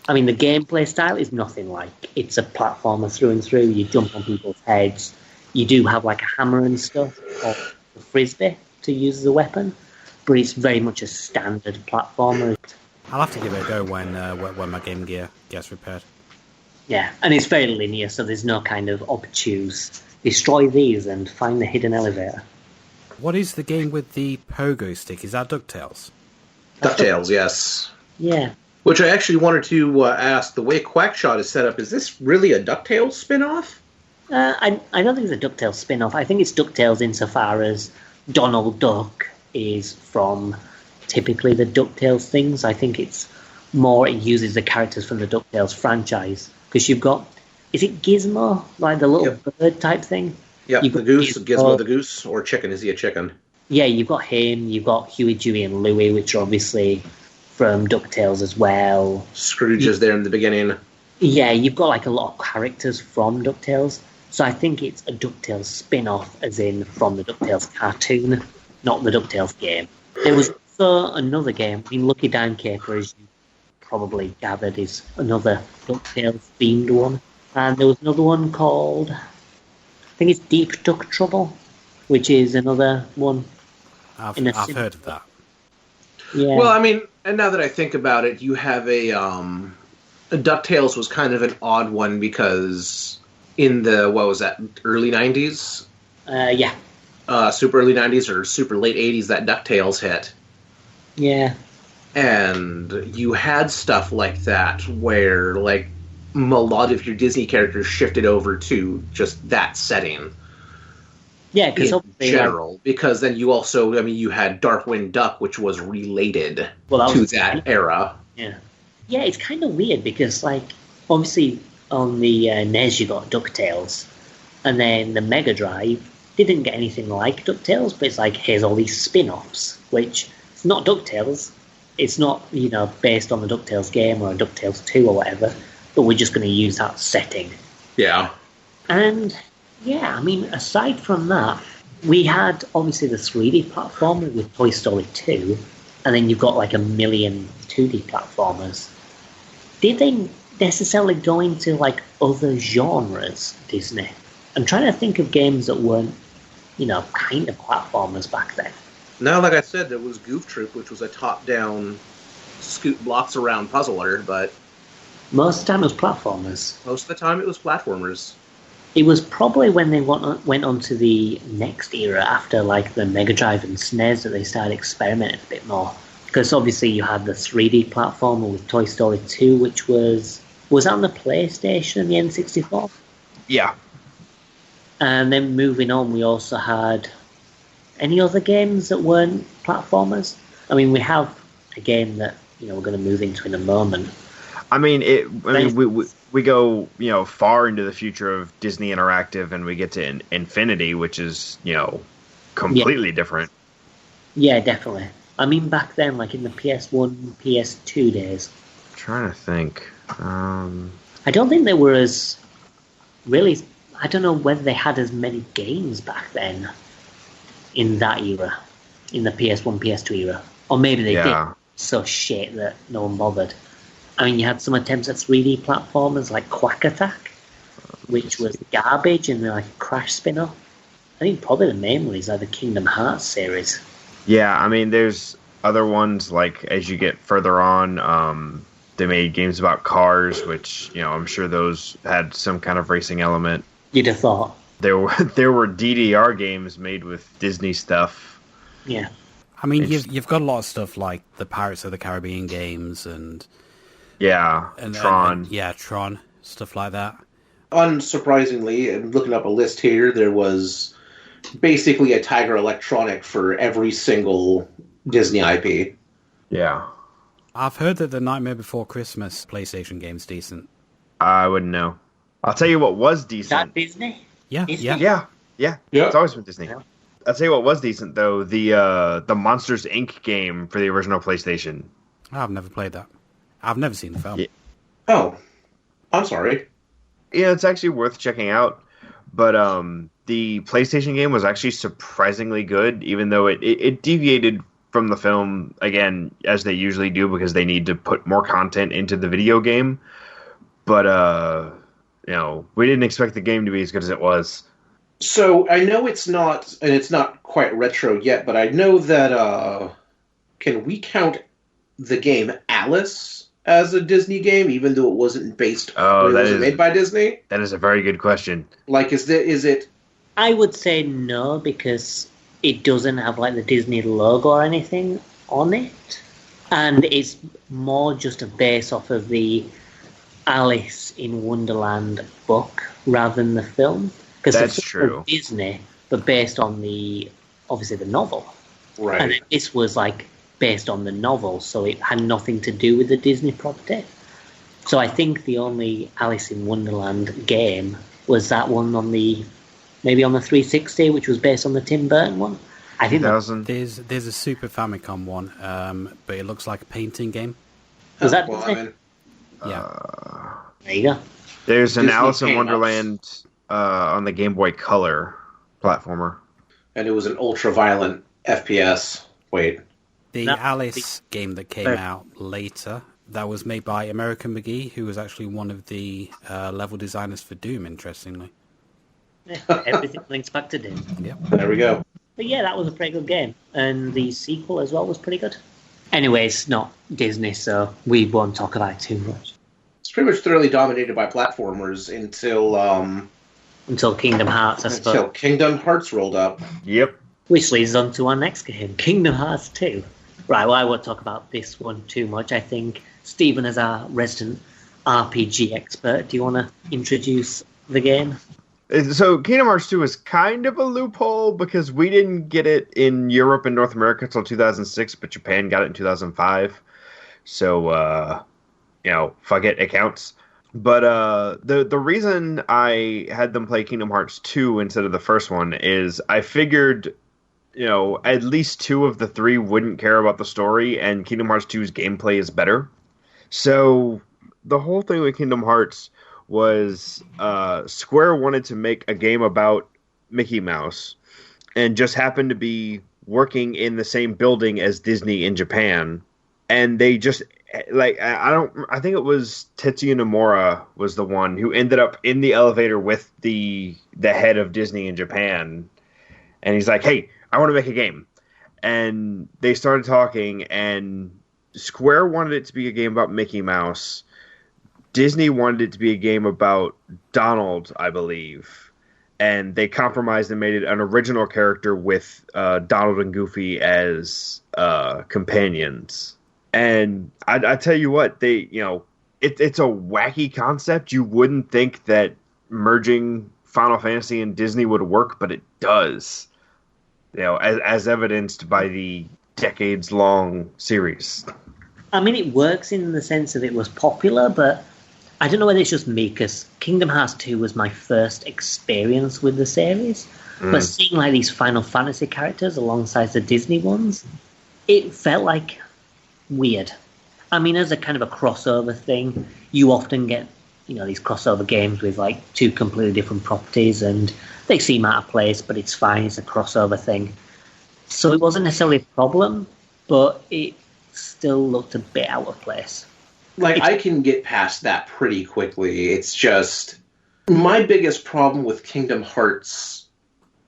I mean, the gameplay style is nothing like. It's a platformer through and through. You jump on people's heads. You do have like a hammer and stuff, or a frisbee to use as a weapon, but it's very much a standard platformer. I'll have to give it a go when my Game Gear gets repaired. Yeah, and it's very linear, so there's no kind of obtuse, destroy these and find the hidden elevator. What is the game with the pogo stick? Is that DuckTales? DuckTales, yes. Yeah. Which I actually wanted to ask, the way Quackshot is set up, is this really a DuckTales spin-off? I don't think it's a DuckTales spin-off. I think it's DuckTales insofar as Donald Duck is from typically the DuckTales things. I think it's more it uses the characters from the DuckTales franchise. Because you've got, is it Gizmo? Like the little bird type thing? Yeah, the goose, Gizmo the goose, or chicken. Is he a chicken? Yeah, you've got him, you've got Huey, Dewey, and Louie, which are obviously from DuckTales as well. Scrooge is there in the beginning. Yeah, you've got like a lot of characters from DuckTales. So I think it's a DuckTales spin-off, as in from the DuckTales cartoon, not the DuckTales game. There was also another game, I mean, Lucky Dime Caper, as you probably gathered, is another DuckTales themed one. And there was another one called, I think it's Deep Duck Trouble, which is another one. I've heard of that. Yeah. Well, I mean, and now that I think about it, you have a DuckTales was kind of an odd one because in the, what was that, early 90s? Yeah. Super early 90s or super late 80s that DuckTales hit. Yeah. And you had stuff like that where, like, a lot of your Disney characters shifted over to just that setting. Yeah, because in general, because then you also, I mean, you had Darkwing Duck, which was related to that era. Yeah. Yeah, it's kind of weird because, like, obviously on the NES you got DuckTales, and then the Mega Drive didn't get anything like DuckTales, but it's like, here's all these spin-offs, which it's not DuckTales. It's not, based on the DuckTales game or DuckTales 2 or whatever, but we're just going to use that setting. Yeah. And, yeah, I mean, aside from that, we had, obviously, the 3D platformer with Toy Story 2, and then you've got, like, a million 2D platformers. Did they necessarily go into, like, other genres, Disney? I'm trying to think of games that weren't, kind of platformers back then. Now, like I said, there was Goof Troop, which was a top-down scoot blocks around puzzler, but Most of the time it was platformers. Most of the time, it was platformers. It was probably when they went on to the next era after like the Mega Drive and SNES that they started experimenting a bit more. Because obviously you had the 3D platformer with Toy Story 2, which was that on the PlayStation and the N64? Yeah. And then moving on, we also had any other games that weren't platformers. I mean, we have a game that we're going to move into in a moment. I mean, we go far into the future of Disney Interactive, and we get to Infinity, which is completely different. Yeah, definitely. I mean, back then, like in the PS1, PS2 days. I'm trying to think. I don't think they were as really. I don't know whether they had as many games back then in that era, in the PS1, PS2 era, or maybe they did. So shit that no one bothered. I mean, you had some attempts at 3D platformers like Quack Attack, which was garbage and like a crash spin-off. I think probably the main one is like the Kingdom Hearts series. Yeah, I mean, there's other ones like as you get further on, they made games about cars, which I'm sure those had some kind of racing element. You'd have thought. There were DDR games made with Disney stuff. Yeah. I mean, you've got a lot of stuff like the Pirates of the Caribbean games and Tron. Tron, stuff like that. Unsurprisingly, and looking up a list here, there was basically a Tiger Electronic for every single Disney IP. Yeah. I've heard that the Nightmare Before Christmas PlayStation game's decent. I wouldn't know. I'll tell you what was decent. Is that Disney? Yeah, Disney? Yeah. It's always been Disney. Yeah. I'll tell you what was decent, though. The Monsters, Inc. game for the original PlayStation. I've never played that. I've never seen the film. Yeah. Oh, I'm sorry. Yeah, it's actually worth checking out. But the PlayStation game was actually surprisingly good, even though it deviated from the film, again, as they usually do, because they need to put more content into the video game. But, we didn't expect the game to be as good as it was. So, I know it's not quite retro yet, but I know that, can we count the game Alice as a Disney game, even though it wasn't made by Disney? That is a very good question. Like, is it? I would say no, because it doesn't have like the Disney logo or anything on it, and it's more just a base off of the Alice in Wonderland book rather than the film. Because that's true. Disney, but based on obviously the novel, right? And this was like based on the novel, so it had nothing to do with the Disney property. So I think the only Alice in Wonderland game was that one maybe on the 360, which was based on the Tim Burton one. I think there's a Super Famicom one, but it looks like a painting game. Was that yeah? There you go. There's an Alice in Wonderland on the Game Boy Color platformer, and it was an ultra-violent FPS. Wait. The Alice game that came out later, that was made by American McGee, who was actually one of the level designers for Doom, interestingly. Yeah, everything links back to Doom. Yep. There we go. But yeah, that was a pretty good game. And the sequel as well was pretty good. Anyway, it's not Disney, so we won't talk about it too much. It's pretty much thoroughly dominated by platformers until Kingdom Hearts, I suppose. Until Kingdom Hearts rolled up. Yep. Which leads on to our next game, Kingdom Hearts 2. Right, well, I won't talk about this one too much. I think Stephen, as our resident RPG expert, do you want to introduce the game? So Kingdom Hearts 2 is kind of a loophole because we didn't get it in Europe and North America until 2006, but Japan got it in 2005. So, fuck it, it counts. But the reason I had them play Kingdom Hearts 2 instead of the first one is I figured, at least two of the three wouldn't care about the story, and Kingdom Hearts 2's gameplay is better. So the whole thing with Kingdom Hearts was Square wanted to make a game about Mickey Mouse and just happened to be working in the same building as Disney in Japan. And they just, I think it was Tetsuya Nomura was the one who ended up in the elevator with the head of Disney in Japan. And he's like, hey, I want to make a game. And they started talking, and Square wanted it to be a game about Mickey Mouse. Disney wanted it to be a game about Donald, I believe, and they compromised and made it an original character with Donald and Goofy as companions. And I tell you what, it's a wacky concept. You wouldn't think that merging Final Fantasy and Disney would work, but it does. As evidenced by the decades-long series. I mean, it works in the sense that it was popular, but I don't know whether it's just me, because Kingdom Hearts 2 was my first experience with the series. But seeing like these Final Fantasy characters alongside the Disney ones, it felt like weird. I mean, as a kind of a crossover thing, you often get, these crossover games with like two completely different properties, and they seem out of place, but it's fine, it's a crossover thing. So it wasn't necessarily a problem, but it still looked a bit out of place. Like, I can get past that pretty quickly. It's just, my biggest problem with Kingdom Hearts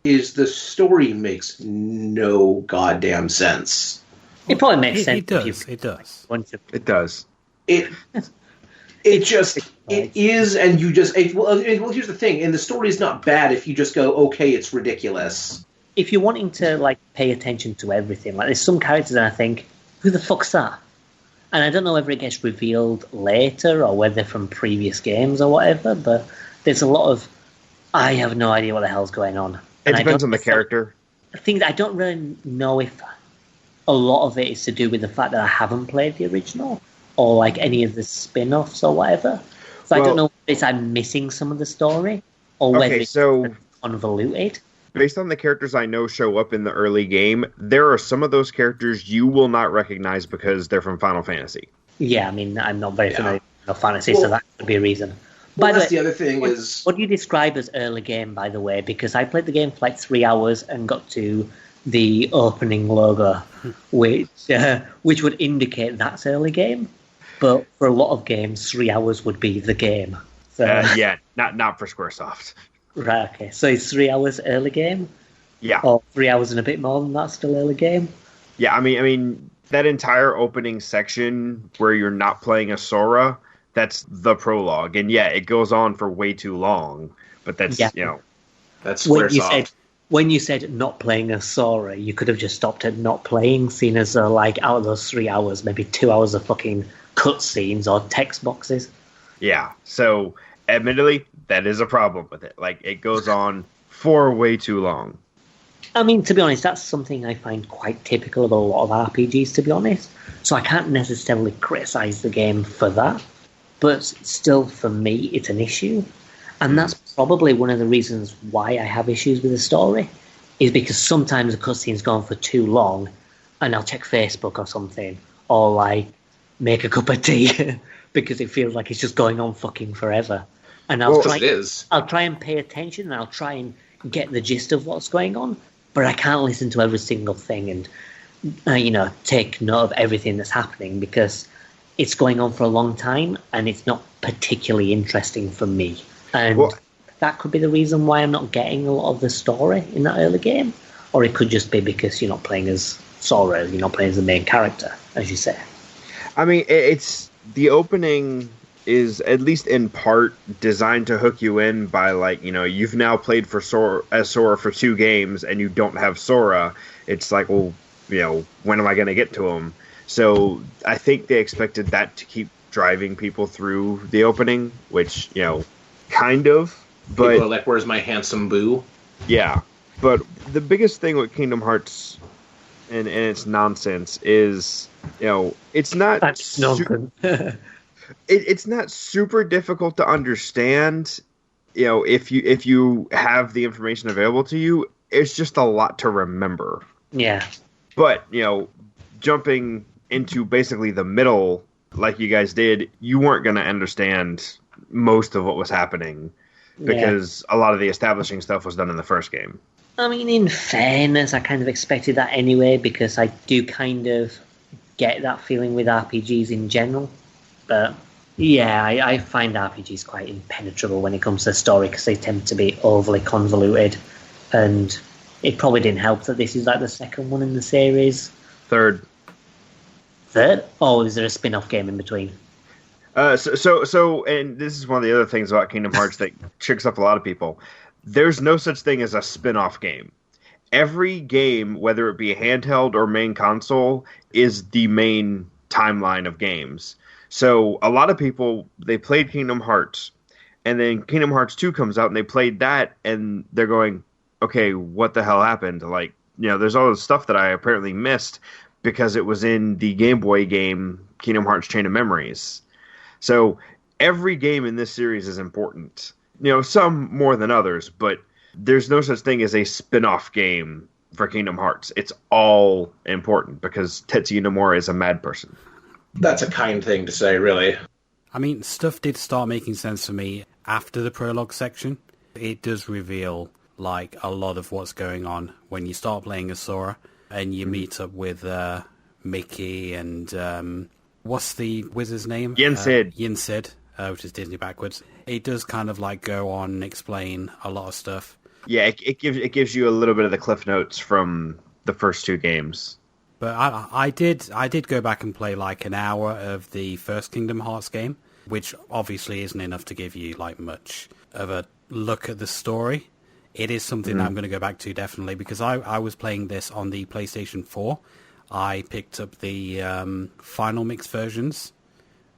is the story makes no goddamn sense. It probably makes sense. It does. It does. It is, and you just... well, here's the thing. And the story is not bad if you just go, okay, it's ridiculous. If you're wanting to, like, pay attention to everything, like, there's some characters that I think, who the fuck's that? And I don't know whether it gets revealed later or whether from previous games or whatever, but there's a lot of, I have no idea what the hell's going on. It depends on the character. I think I don't really know if a lot of it is to do with the fact that I haven't played the original or like any of the spin-offs or whatever. So I don't know if I'm missing some of the story or whether it's convoluted. Based on the characters I know show up in the early game, there are some of those characters you will not recognize because they're from Final Fantasy. Yeah, I mean, I'm not very familiar with Final Fantasy, so that could be a reason. Well, that's the other thing is... What do you describe as early game, by the way? Because I played the game for like 3 hours and got to the opening logo, which would indicate that's early game. But for a lot of games, 3 hours would be the game. So, not for Squaresoft. Right, okay. So it's 3 hours early game? Yeah. Or 3 hours and a bit more than that still early game? Yeah, I mean that entire opening section where you're not playing a Sora, that's the prologue. And yeah, it goes on for way too long. But that's, that's Squaresoft. When you said not playing a Sora, you could have just stopped at not playing, seeing as like out of those 3 hours, maybe 2 hours of fucking cutscenes or text boxes. Yeah, so admittedly, that is a problem with it. Like, it goes on for way too long. I mean, to be honest, that's something I find quite typical of a lot of RPGs, to be honest. So I can't necessarily criticize the game for that. But still, for me, it's an issue. And that's probably one of the reasons why I have issues with the story, is because sometimes the cutscene's gone for too long, and I'll check Facebook or something, or, like, make a cup of tea, because it feels like it's just going on fucking forever. And I'll try and pay attention, and I'll try and get the gist of what's going on, but I can't listen to every single thing and, take note of everything that's happening because it's going on for a long time and it's not particularly interesting for me. And that could be the reason why I'm not getting a lot of the story in that early game, or it could just be because you're not playing as Sora, you're not playing as the main character, as you say. I mean, it's the opening is at least in part designed to hook you in by, like, you've now played for Sora for 2 games and you don't have Sora. It's like, well, when am I going to get to him? So I think they expected that to keep driving people through the opening, which, kind of. But people are like, where's my handsome boo? Yeah. But the biggest thing with Kingdom Hearts and its nonsense is, it's not... That's nonsense. It's not super difficult to understand, if you have the information available to you. It's just a lot to remember. Yeah. But, jumping into basically the middle, like you guys did, you weren't going to understand most of what was happening because a lot of the establishing stuff was done in the first game. I mean, in fairness, I kind of expected that anyway, because I do kind of get that feeling with RPGs in general. But yeah, I find RPGs quite impenetrable when it comes to story because they tend to be overly convoluted. And it probably didn't help that this is like the second one in the series. Third? Oh, is there a spin-off game in between? And this is one of the other things about Kingdom Hearts that tricks up a lot of people. There's no such thing as a spin-off game. Every game, whether it be handheld or main console, is the main timeline of games. So a lot of people, they played Kingdom Hearts, and then Kingdom Hearts 2 comes out, and they played that, and they're going, okay, what the hell happened? Like, there's all this stuff that I apparently missed because it was in the Game Boy game Kingdom Hearts Chain of Memories. So every game in this series is important. Some more than others, but there's no such thing as a spin-off game for Kingdom Hearts. It's all important because Tetsuya Nomura is a mad person. That's a kind thing to say, really. I mean, stuff did start making sense for me after the prologue section. It does reveal, like, a lot of what's going on when you start playing as Sora and you meet up with Mickey and... what's the wizard's name? Yin Sid. Yin Sid, which is Disney backwards. It does kind of like go on and explain a lot of stuff. Yeah, it gives you a little bit of the cliff notes from the first two games. But I did go back and play like an hour of the first Kingdom Hearts game, which obviously isn't enough to give you like much of a look at the story. It is something that I'm going to go back to definitely because I was playing this on the PlayStation 4. I picked up the final mix versions,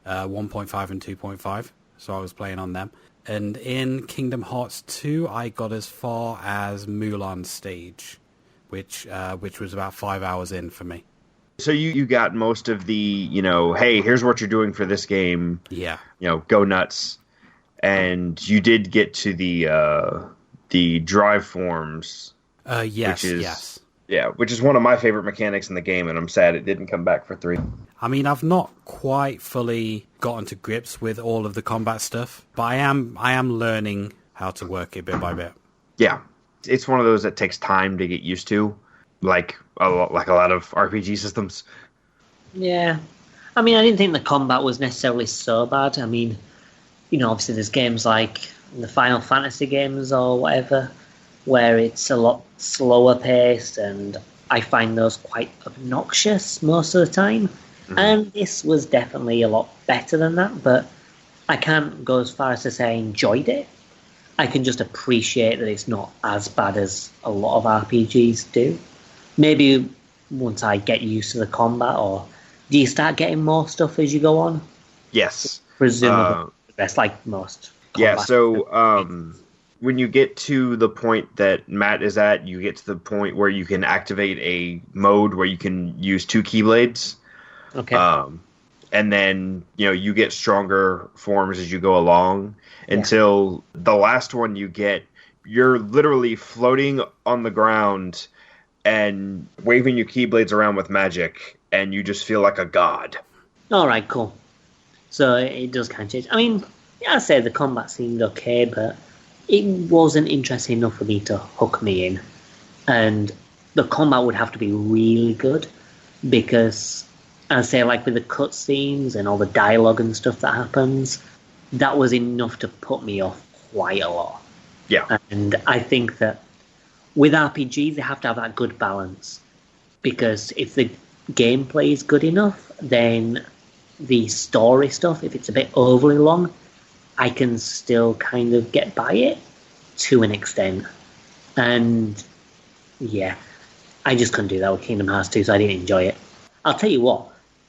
1.5 and 2.5, so I was playing on them. And in Kingdom Hearts 2, I got as far as Mulan stage, which was about 5 hours in for me. So you got most of the, hey, here's what you're doing for this game. Yeah. Go nuts. And you did get to the drive forms. Yes. Yeah, which is one of my favorite mechanics in the game, and I'm sad it didn't come back for 3. I mean, I've not quite fully gotten to grips with all of the combat stuff, but I am learning how to work it bit by bit. Yeah, it's one of those that takes time to get used to, like a lot of RPG systems. Yeah. I mean, I didn't think the combat was necessarily so bad. I mean, obviously there's games like the Final Fantasy games or whatever, where it's a lot slower paced, and I find those quite obnoxious most of the time. Mm-hmm. And this was definitely a lot better than that, but I can't go as far as to say I enjoyed it. I can just appreciate that it's not as bad as a lot of RPGs do. Maybe once I get used to the combat, or do you start getting more stuff as you go on? Yes. Presumably, that's like most combat. Yeah, so... when you get to the point that Matt is at, you get to the point where you can activate a mode where you can use 2 Keyblades. Okay. And then, you get stronger forms as you go along until the last one you get, you're literally floating on the ground and waving your Keyblades around with magic, and you just feel like a god. All right, cool. So it does kind of change. I mean, I'd say the combat seemed okay, but it wasn't interesting enough for me to hook me in. And the combat would have to be really good because, I'd say, like with the cutscenes and all the dialogue and stuff that happens, that was enough to put me off quite a lot. Yeah. And I think that with RPGs, they have to have that good balance because if the gameplay is good enough, then the story stuff, if it's a bit overly long, I can still kind of get by it to an extent. And yeah, I just couldn't do that with Kingdom Hearts 2, so I didn't enjoy it. I'll tell you what,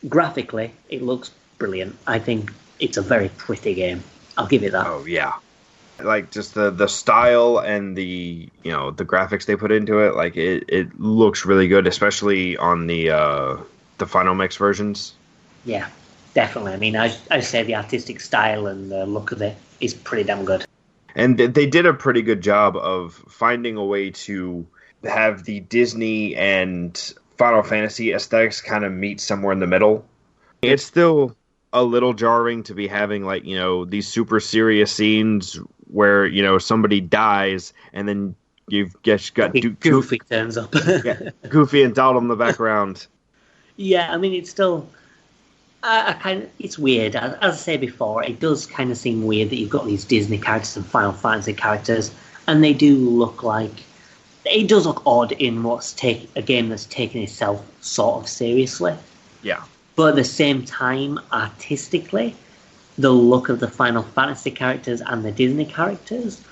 graphically, it looks brilliant. I think it's a very pretty game. I'll give it that. Oh, yeah. Like, just the style and the graphics they put into it, like, it looks really good, especially on the Final Mix versions. Yeah. Definitely. I mean, I say the artistic style and the look of it is pretty damn good. And they did a pretty good job of finding a way to have the Disney and Final Fantasy aesthetics kind of meet somewhere in the middle. It's still a little jarring to be having, like, these super serious scenes where, somebody dies and then you've just got Goofy turns up. Yeah, Goofy and Donald in the background. Yeah, I mean, it's still... it's weird. As I said before, it does kind of seem weird that you've got these Disney characters and Final Fantasy characters, and they do look like... It does look odd in a game that's taking itself sort of seriously. Yeah. But at the same time, artistically, the look of the Final Fantasy characters and the Disney characters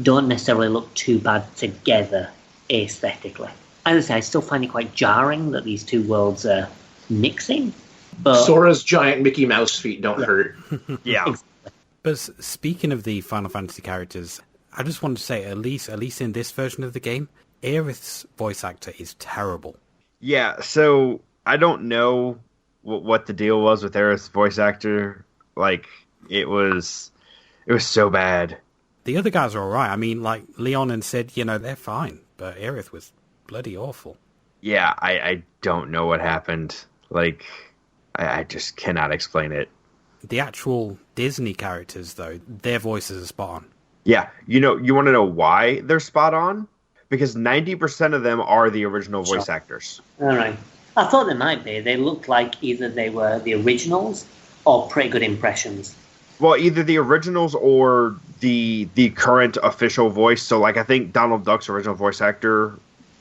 don't necessarily look too bad together aesthetically. As I say, I still find it quite jarring that these two worlds are mixing. But Sora's giant Mickey Mouse feet don't hurt. Yeah. exactly. But speaking of the Final Fantasy characters, I just wanted to say, at least in this version of the game, Aerith's voice actor is terrible. Yeah, so I don't know what the deal was with Aerith's voice actor. Like, it was so bad. The other guys are alright. I mean, like, Leon and Sid, they're fine. But Aerith was bloody awful. Yeah, I don't know what happened. Like, I just cannot explain it. The actual Disney characters, though, their voices are spot on. Yeah, you want to know why they're spot on? Because 90% of them are the original voice actors. All right. I thought they might be. They looked like either they were the originals or pretty good impressions. Well, either the originals or the current official voice. So, like, I think Donald Duck's original voice actor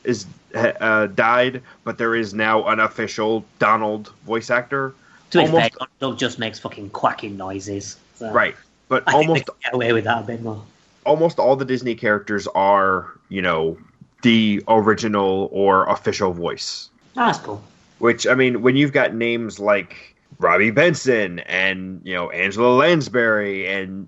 is died, but there is now an official Donald voice actor. To be fair, Duck just makes fucking quacking noises. So Right, but I think they can get away with that a bit more. Almost all the Disney characters are, the original or official voice. That's cool. Which, I mean, when you've got names like Robbie Benson and, Angela Lansbury and,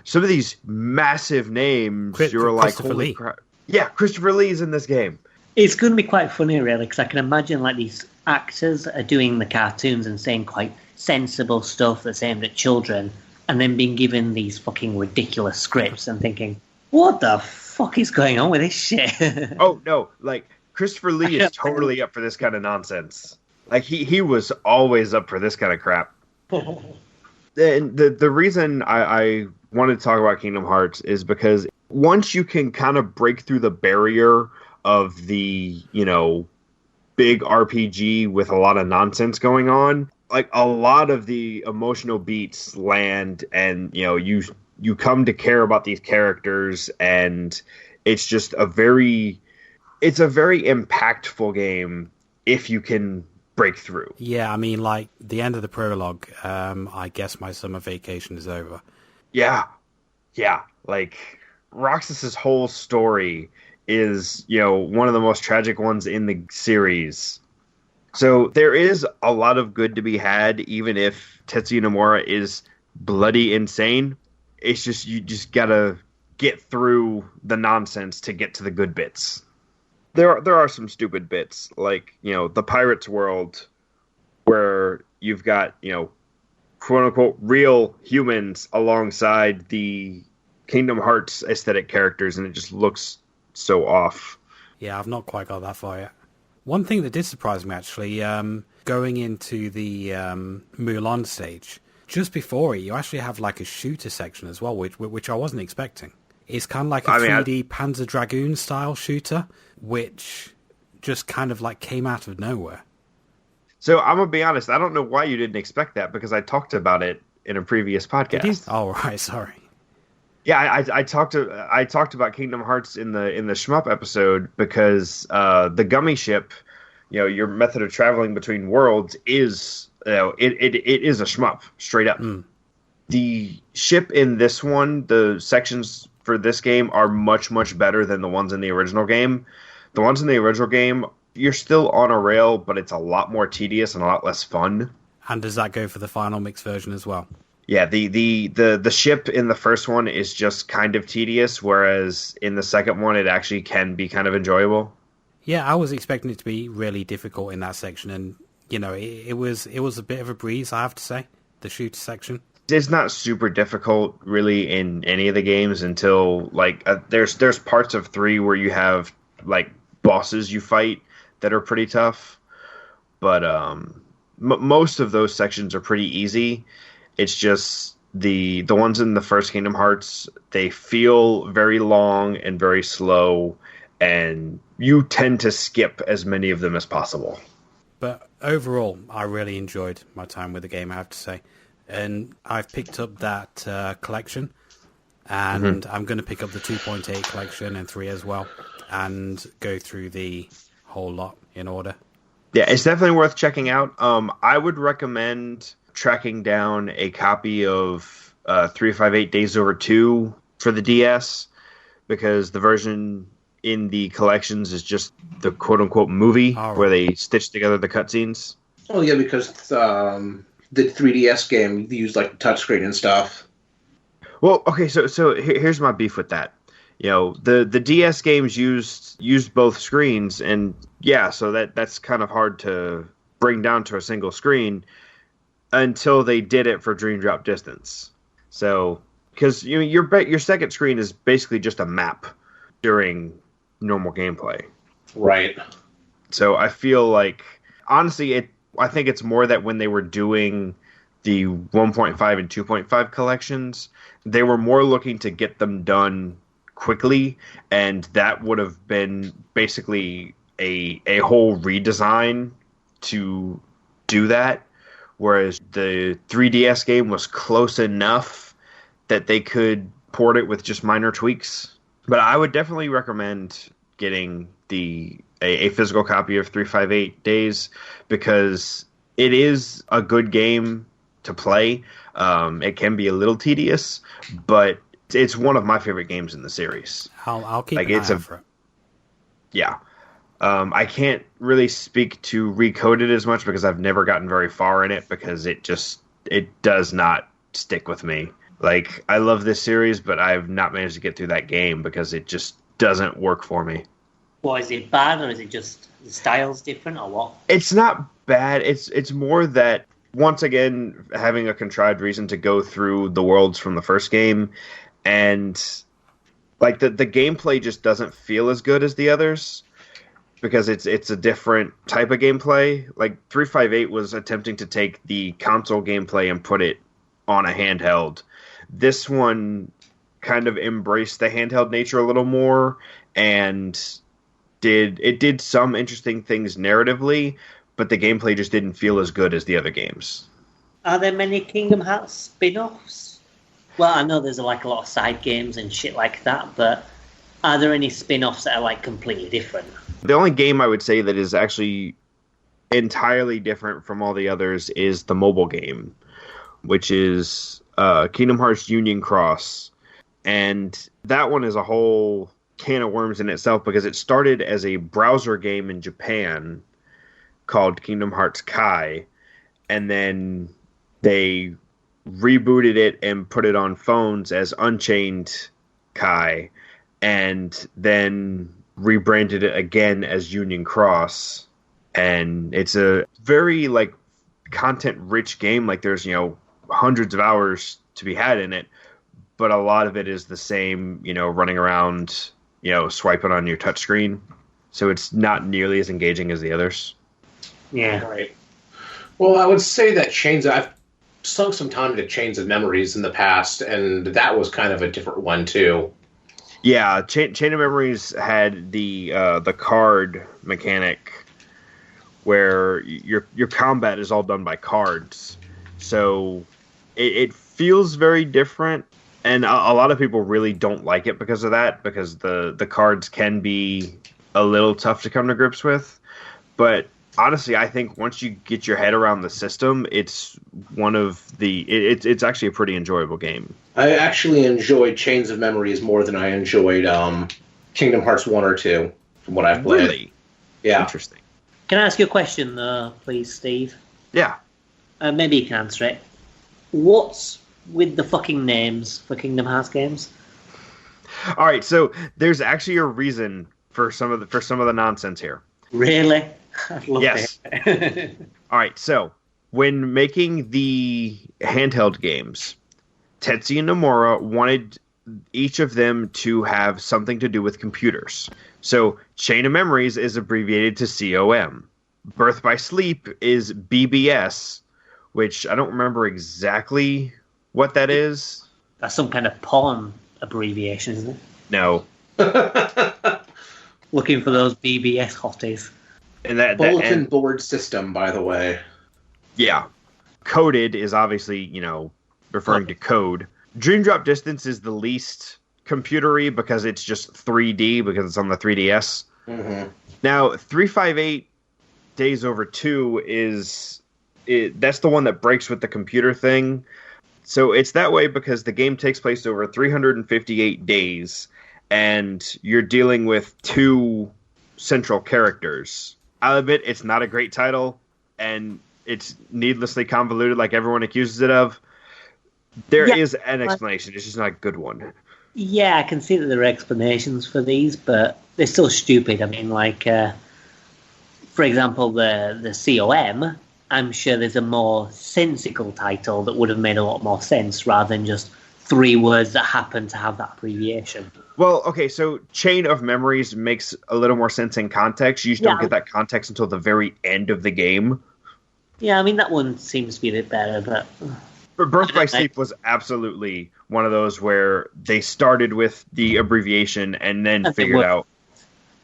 some of these massive names, you're like, holy crap. Yeah, Christopher Lee's in this game. It's going to be quite funny, really, because I can imagine, like, these actors are doing the cartoons and saying quite sensible stuff that's aimed at children, and then being given these fucking ridiculous scripts and thinking, what the fuck is going on with this shit? Oh, no, like, Christopher Lee is totally up for this kind of nonsense. Like, he was always up for this kind of crap. And the reason I wanted to talk about Kingdom Hearts is because once you can kind of break through the barrier of the, big RPG with a lot of nonsense going on, like, a lot of the emotional beats land and, you come to care about these characters, and it's just a very impactful game if you can break through. Yeah, I mean, like, the end of the prologue, I guess my summer vacation is over. Yeah, like, Roxas's whole story is, one of the most tragic ones in the series. So there is a lot of good to be had, even if Tetsuya Nomura is bloody insane. It's just, you just gotta get through the nonsense to get to the good bits. There are some stupid bits, like, the Pirates world, where you've got, quote-unquote real humans alongside the Kingdom Hearts aesthetic characters, and it just looks so off. Yeah, I've not quite got that far yet. One thing that did surprise me, actually, going into the Mulan stage, just before it, you actually have, like, a shooter section as well, which I wasn't expecting. It's kind of like a 3D Panzer Dragoon style shooter, which just kind of like came out of nowhere. So I'm gonna be honest, I don't know why you didn't expect that, because I talked about it in a previous podcast. Oh, right, sorry. Yeah, I talked about Kingdom Hearts in the shmup episode because the gummy ship, your method of traveling between worlds is it is a shmup straight up. The ship in this one, the sections for this game are much, much better than the ones in the original game. The ones in the original game, you're still on a rail, but it's a lot more tedious and a lot less fun. And does that go for the final mix version as well? Yeah, the ship in the first one is just kind of tedious, whereas in the second one it actually can be kind of enjoyable. Yeah, I was expecting it to be really difficult in that section, and it was a bit of a breeze, I have to say, the shooter section. It's not super difficult really in any of the games until there's parts of 3 where you have like bosses you fight that are pretty tough, but most of those sections are pretty easy. It's just the ones in the first Kingdom Hearts, they feel very long and very slow, and you tend to skip as many of them as possible. But overall, I really enjoyed my time with the game, I have to say. And I've picked up that collection, and I'm going to pick up the 2.8 collection and 3 as well, and go through the whole lot in order. Yeah, it's definitely worth checking out. I would recommend tracking down a copy of 358 Days Over 2 for the DS, because the version in the collections is just the quote-unquote movie where they stitch together the cutscenes. Oh, yeah, because the 3DS game used, like, the touchscreen and stuff. Well, okay, so here's my beef with that. You know, the DS games used both screens, and yeah, so that's kind of hard to bring down to a single screen until they did it for Dream Drop Distance. So, because your second screen is basically just a map during normal gameplay. Right. So I feel like, honestly, I think it's more that when they were doing the 1.5 and 2.5 collections, they were more looking to get them done quickly, and that would have been basically a whole redesign to do that, whereas the 3DS game was close enough that they could port it with just minor tweaks. But I would definitely recommend getting a physical copy of 358 Days, because it is a good game to play. It can be a little tedious, but it's one of my favorite games in the series. I'll keep an eye out for it. Yeah. I can't really speak to Recoded as much because I've never gotten very far in it, because it does not stick with me. Like, I love this series, but I've not managed to get through that game because it just doesn't work for me. Well, is it bad, or is it just the style's different, or what? It's not bad. It's more that, once again, having a contrived reason to go through the worlds from the first game, and like the gameplay just doesn't feel as good as the others, because it's a different type of gameplay. Like 358 was attempting to take the console gameplay and put it on a handheld. This one kind of embraced the handheld nature a little more, and did some interesting things narratively, but the gameplay just didn't feel as good as the other games. Are there many Kingdom Hearts spin-offs? Well, I know there's like a lot of side games and shit like that, but are there any spin-offs that are like completely different? The only game I would say that is actually entirely different from all the others is the mobile game, which is Kingdom Hearts Union Cross. And that one is a whole can of worms in itself, because it started as a browser game in Japan called Kingdom Hearts Kai, and then they rebooted it and put it on phones as Unchained Kai, and then rebranded it again as Union Cross. And it's a very like content rich game. Like, there's hundreds of hours to be had in it, but a lot of it is the same, running around, swiping on your touchscreen. So it's not nearly as engaging as the others. Yeah. Right. Well, I would say that I've sunk some time into Chains of Memories in the past, and that was kind of a different one too. Yeah, Chain of Memories had the card mechanic where your combat is all done by cards. So it feels very different, and a lot of people really don't like it because of that, because the cards can be a little tough to come to grips with. But honestly, I think once you get your head around the system, it's it's actually a pretty enjoyable game. I actually enjoyed Chains of Memories more than I enjoyed Kingdom Hearts 1 or 2, from what I've played. Really? Yeah. Interesting. Can I ask you a question, please, Steve? Yeah. Maybe you can answer it. What's with the fucking names for Kingdom Hearts games? All right, so there's actually a reason for some of the nonsense here. Really? I'd love Yes. it. All right, so when making the handheld games, Tetsuya Nomura wanted each of them to have something to do with computers. So Chain of Memories is abbreviated to COM. Birth by Sleep is BBS, which I don't remember exactly what that is. That's some kind of porn abbreviation, isn't it? No. Looking for those BBS hotties. And that Bulletin board system, by the way. Yeah. Coded is obviously, referring to code. Dream Drop Distance is the least computery because it's just 3D, because it's on the 3DS. Mm-hmm. Now, 358 Days Over 2 is that's the one that breaks with the computer thing. So it's that way because the game takes place over 358 days, and you're dealing with two central characters. I'll admit it's not a great title, and it's needlessly convoluted like everyone accuses it of. There is an explanation, it's just not a good one. Yeah, I can see that there are explanations for these, but they're still stupid. I mean, like, for example, the COM, I'm sure there's a more sensical title that would have made a lot more sense rather than just 3 words that happen to have that abbreviation. Well, okay, so Chain of Memories makes a little more sense in context. You just don't get that context until the very end of the game. Yeah, I mean, that one seems to be a bit better, but Birth by Sleep was absolutely one of those where they started with the abbreviation and then figured out.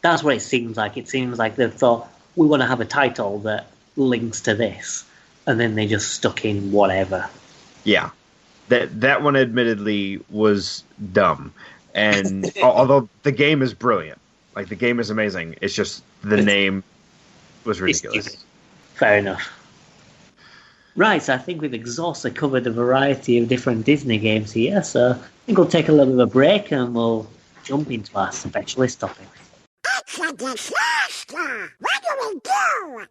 That's what it seems like. It seems like they've thought, we want to have a title that links to this, and then they just stuck in whatever. Yeah. That one admittedly was dumb. And although the game is brilliant, like the game is amazing, it's just the name was ridiculous. Fair enough. Right, so I think we've exhaustively covered a variety of different Disney games here, so I think we'll take a little bit of a break and we'll jump into our specialist topic. Extra disaster! What do we do?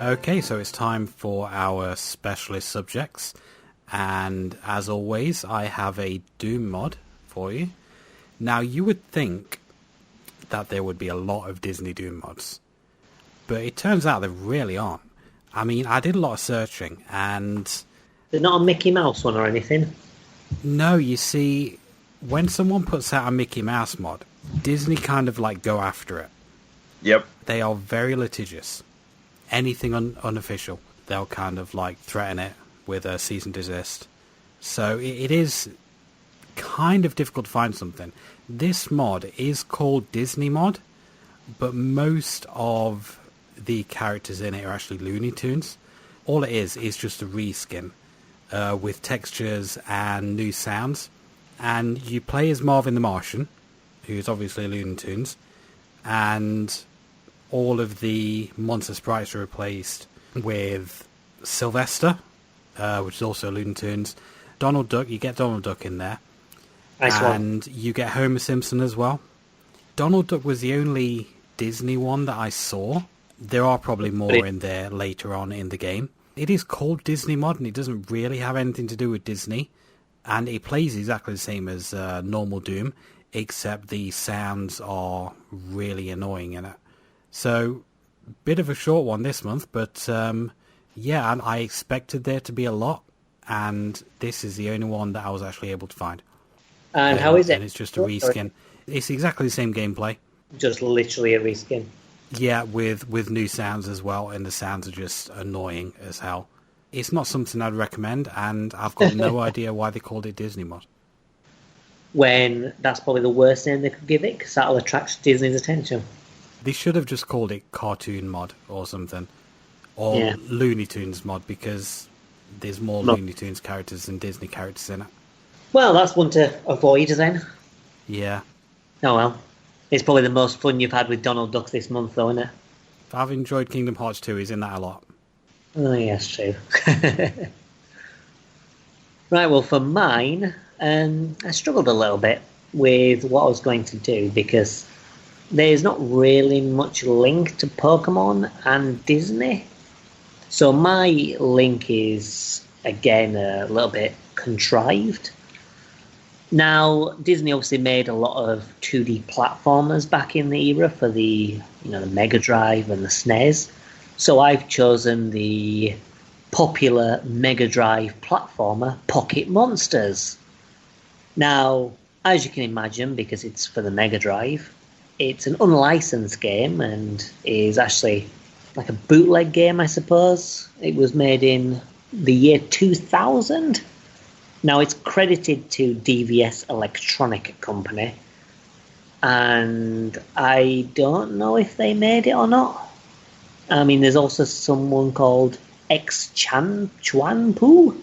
Okay, so it's time for our specialist subjects, and as always, I have a Doom mod for you. Now, you would think that there would be a lot of Disney Doom mods, but it turns out there really aren't. I mean, I did a lot of searching, and... There's not a Mickey Mouse one or anything? No, you see, when someone puts out a Mickey Mouse mod, Disney kind of like go after it. Yep. They are very litigious. Anything unofficial, they'll kind of like threaten it with a cease and desist. So it is kind of difficult to find something. This mod is called Disney Mod, but most of the characters in it are actually Looney Tunes. All it is just a reskin with textures and new sounds. And you play as Marvin the Martian, who's obviously Looney Tunes, and all of the monster sprites are replaced with Sylvester, which is also Looney Tunes. Donald Duck, you get Donald Duck in there. Nice and you get Homer Simpson as well. Donald Duck was the only Disney one that I saw. There are probably more in there later on in the game. It is called Disney Mod, and it doesn't really have anything to do with Disney. And it plays exactly the same as normal Doom, except the sounds are really annoying in it. So, bit of a short one this month, but yeah, and I expected there to be a lot, and this is the only one that I was actually able to find. And how is it? And it's just a reskin. It's exactly the same gameplay. Just literally a reskin. Yeah, with new sounds as well, and the sounds are just annoying as hell. It's not something I'd recommend, and I've got no idea why they called it Disney Mod. When that's probably the worst name they could give it, because that'll attract Disney's attention. They should have just called it Cartoon Mod or something. Or Looney Tunes Mod, because there's more Looney Tunes characters than Disney characters in it. Well, that's one to avoid then. Yeah. Oh well. It's probably the most fun you've had with Donald Duck this month, though, isn't it? I've enjoyed Kingdom Hearts 2. He's in that a lot. Oh, yes, true. Right, well, for mine, I struggled a little bit with what I was going to do, because there's not really much link to Pokemon and Disney. So my link is, again, a little bit contrived. Now, Disney obviously made a lot of 2D platformers back in the era for the Mega Drive and the SNES. So I've chosen the popular Mega Drive platformer Pocket Monsters. Now, as you can imagine, because it's for the Mega Drive, it's an unlicensed game and is actually like a bootleg game, I suppose. It was made in the year 2000. Now, it's credited to DVS Electronic Company, and I don't know if they made it or not. I mean, there's also someone called Chuanpu,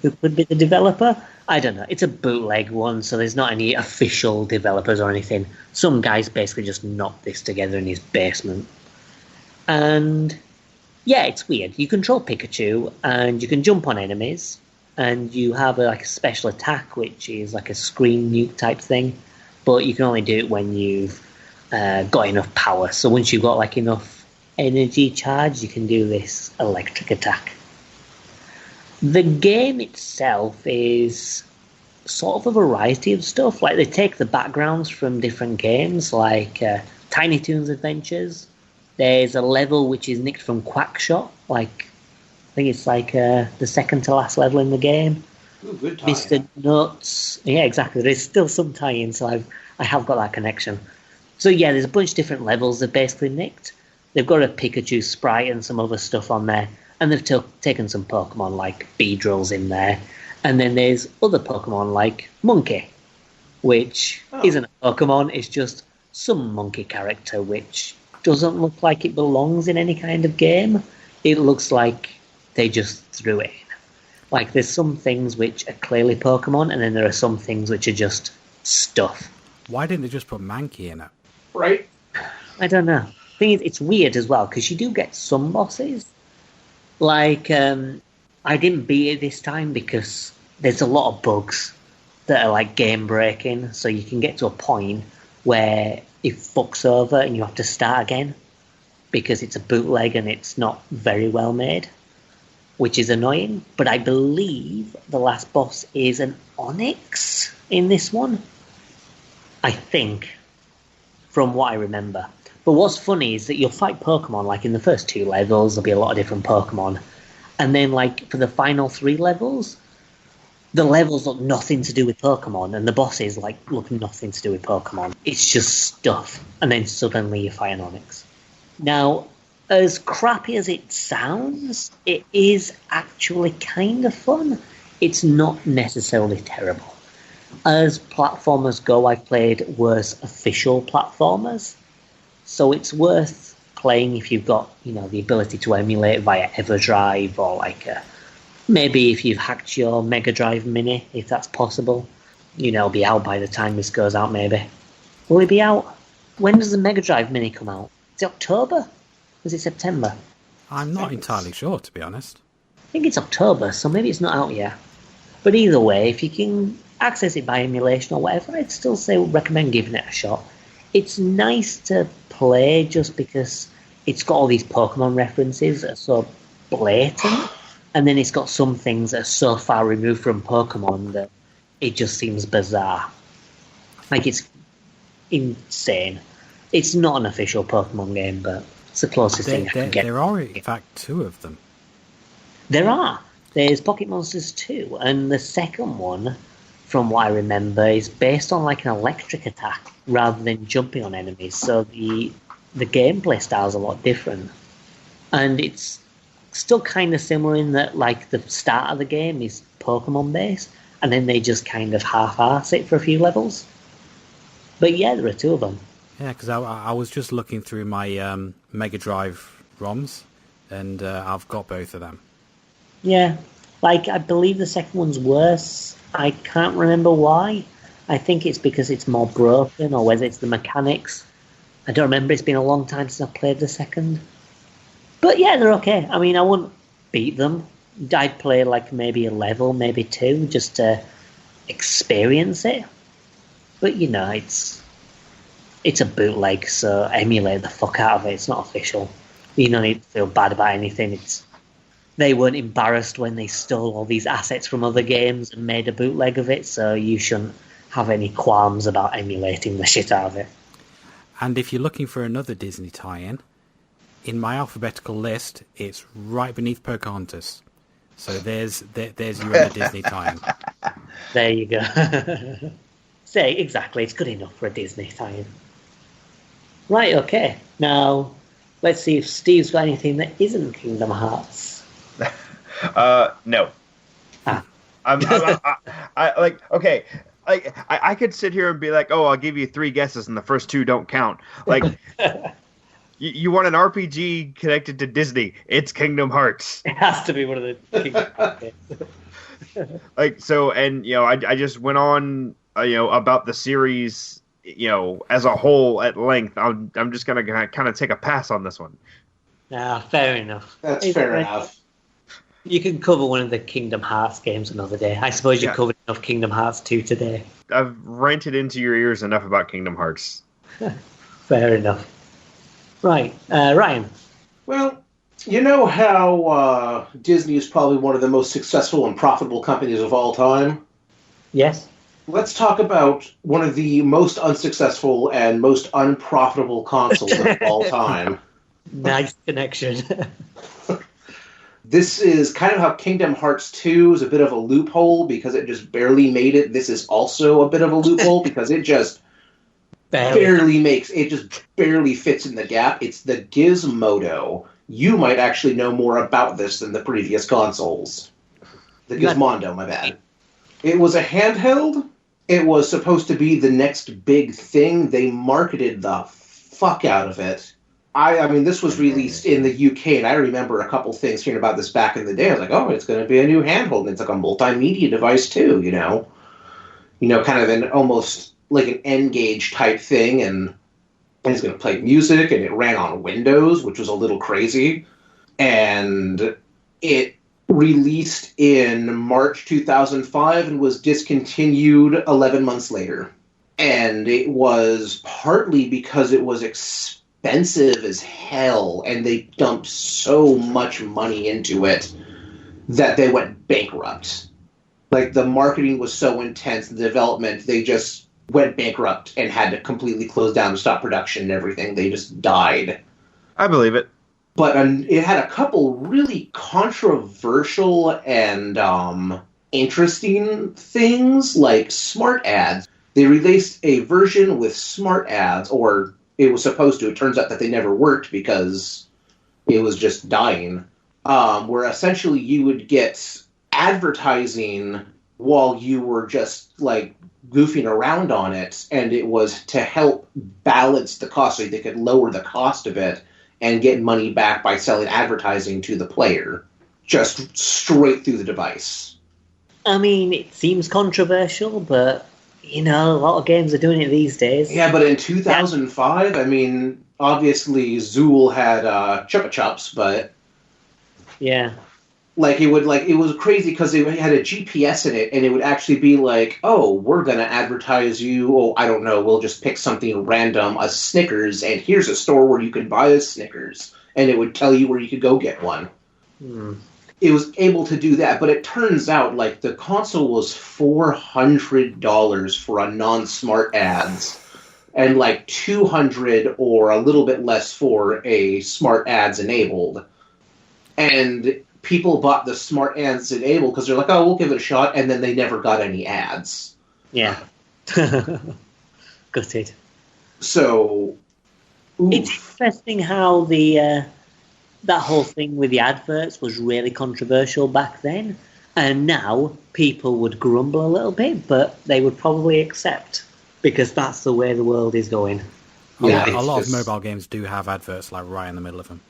who could be the developer. I don't know. It's a bootleg one, so there's not any official developers or anything. Some guy's basically just knocked this together in his basement. And yeah, it's weird. You control Pikachu, and you can jump on enemies, and you have a special attack, which is like a screen nuke type thing, but you can only do it when you've got enough power. So once you've got enough energy charge, you can do this electric attack. The game itself is sort of a variety of stuff. They take the backgrounds from different games, like Tiny Toons Adventures. There's a level which is nicked from Quackshot, I think it's the second to last level in the game. Ooh, good tie-in. Mr. Nuts. Yeah, exactly. There's still some tie-in, so I have got that connection. So yeah, there's a bunch of different levels they've basically nicked. They've got a Pikachu sprite and some other stuff on there, and they've taken some Pokemon like Beedrills in there. And then there's other Pokemon like Monkey, which isn't a Pokemon, it's just some monkey character which doesn't look like it belongs in any kind of game. It looks like they just threw it in. There's some things which are clearly Pokemon, and then there are some things which are just stuff. Why didn't they just put Mankey in it? Right? I don't know. Thing is, it's weird as well, because you do get some bosses. I didn't beat it this time because there's a lot of bugs that are game breaking, so you can get to a point where it fucks over and you have to start again because it's a bootleg and it's not very well made, which is annoying. But I believe the last boss is an Onyx in this one, I think, from what I remember. But what's funny is that you'll fight Pokemon, in the first 2 levels, there'll be a lot of different Pokemon. And then, for the final 3 levels, the levels look nothing to do with Pokemon, and the bosses, look nothing to do with Pokemon. It's just stuff. And then suddenly you fight an Onyx. Now, as crappy as it sounds, it is actually kind of fun. It's not necessarily terrible. As platformers go, I've played worse official platformers. So it's worth playing if you've got, the ability to emulate via EverDrive, or maybe if you've hacked your Mega Drive Mini, if that's possible. It'll be out by the time this goes out, maybe. Will it be out? When does the Mega Drive Mini come out? Is it October? Or is it September? I'm not entirely sure, to be honest. I think it's October, so maybe it's not out yet. But either way, if you can access it by emulation or whatever, I'd still recommend giving it a shot. It's nice to play just because it's got all these Pokemon references that are so blatant, and then it's got some things that are so far removed from Pokemon that it just seems bizarre. It's insane. It's not an official Pokemon game, but it's the closest thing I can get. There are, in fact, 2 of them. There are. There's Pocket Monsters 2, and the second one, from what I remember, is based on an electric attack rather than jumping on enemies. So the gameplay style is a lot different, and it's still kind of similar in that the start of the game is Pokemon based, and then they just kind of half-arse it for a few levels. But yeah, there are 2 of them. Yeah, because I was just looking through my Mega Drive ROMs, and I've got both of them. Yeah, I believe the second one's worse. I can't remember why. I think it's because it's more broken, or whether it's the mechanics. I don't remember. It's been a long time since I played the second. But yeah, they're okay. I mean, I wouldn't beat them. I'd play maybe a level, maybe 2, just to experience it. But it's a bootleg, so emulate the fuck out of it. It's not official. You don't need to feel bad about anything. They weren't embarrassed when they stole all these assets from other games and made a bootleg of it, so you shouldn't have any qualms about emulating the shit out of it. And if you're looking for another Disney tie-in, in my alphabetical list, it's right beneath Pocahontas. So there's your other Disney tie-in. There you go. Say, exactly, it's good enough for a Disney tie-in. Right, okay. Now, let's see if Steve's got anything that isn't Kingdom Hearts. No. I like okay. Like I could sit here and be like, oh, I'll give you 3 guesses, and the first 2 don't count. Like, you want an RPG connected to Disney? It's Kingdom Hearts. It has to be one of the Kingdom Hearts games. Like so, and I just went on about the series as a whole at length. I'm just gonna kind of take a pass on this one. Fair enough. That's fair enough. You can cover one of the Kingdom Hearts games another day. I suppose you covered enough Kingdom Hearts 2 today. I've ranted into your ears enough about Kingdom Hearts. Fair enough. Right, Ryan. Well, you know how Disney is probably one of the most successful and profitable companies of all time? Yes. Let's talk about one of the most unsuccessful and most unprofitable consoles of all time. Nice connection. This is kind of how Kingdom Hearts 2 is a bit of a loophole because it just barely made it. This is also a bit of a loophole because it just barely fits in the gap. It's the Gizmodo. You might actually know more about this than the previous consoles. The Gizmondo, my bad. It was a handheld. It was supposed to be the next big thing. They marketed the fuck out of it. I mean, this was released in the UK, and I remember a couple things hearing about this back in the day. I was like, oh, it's going to be a new handheld, and it's like a multimedia device, too, kind of an almost like an N-Gage type thing, and it's going to play music, and it ran on Windows, which was a little crazy. And it released in March 2005 and was discontinued 11 months later. And it was partly because it was expensive as hell, and they dumped so much money into it that they went bankrupt. Like, the marketing was so intense, the development, they just went bankrupt and had to completely close down and stop production and everything. They just died. I believe it. But it had a couple really controversial and interesting things, like smart ads. They released a version with smart ads, or it was supposed to. It turns out that they never worked because it was just dying. Where essentially you would get advertising while you were just like goofing around on it, and it was to help balance the cost so they could lower the cost of it and get money back by selling advertising to the player, just straight through the device. I mean, it seems controversial, but a lot of games are doing it these days. Yeah, but in 2005, I mean, obviously Zool had Chupa Chups, but yeah, it was crazy because it had a GPS in it, and it would actually be like, oh, we're gonna advertise you. Oh, I don't know. We'll just pick something random, a Snickers, and here's a store where you can buy a Snickers, and it would tell you where you could go get one. It was able to do that, but it turns out the console was $400 for a non-smart ads, and $200 or a little bit less for a smart ads enabled. And people bought the smart ads enabled because they're like, oh, we'll give it a shot, and then they never got any ads. Yeah. Gutted. So, oof. It's interesting how the that whole thing with the adverts was really controversial back then, and now people would grumble a little bit, but they would probably accept because that's the way the world is going. Yeah, a lot of mobile games do have adverts right in the middle of them.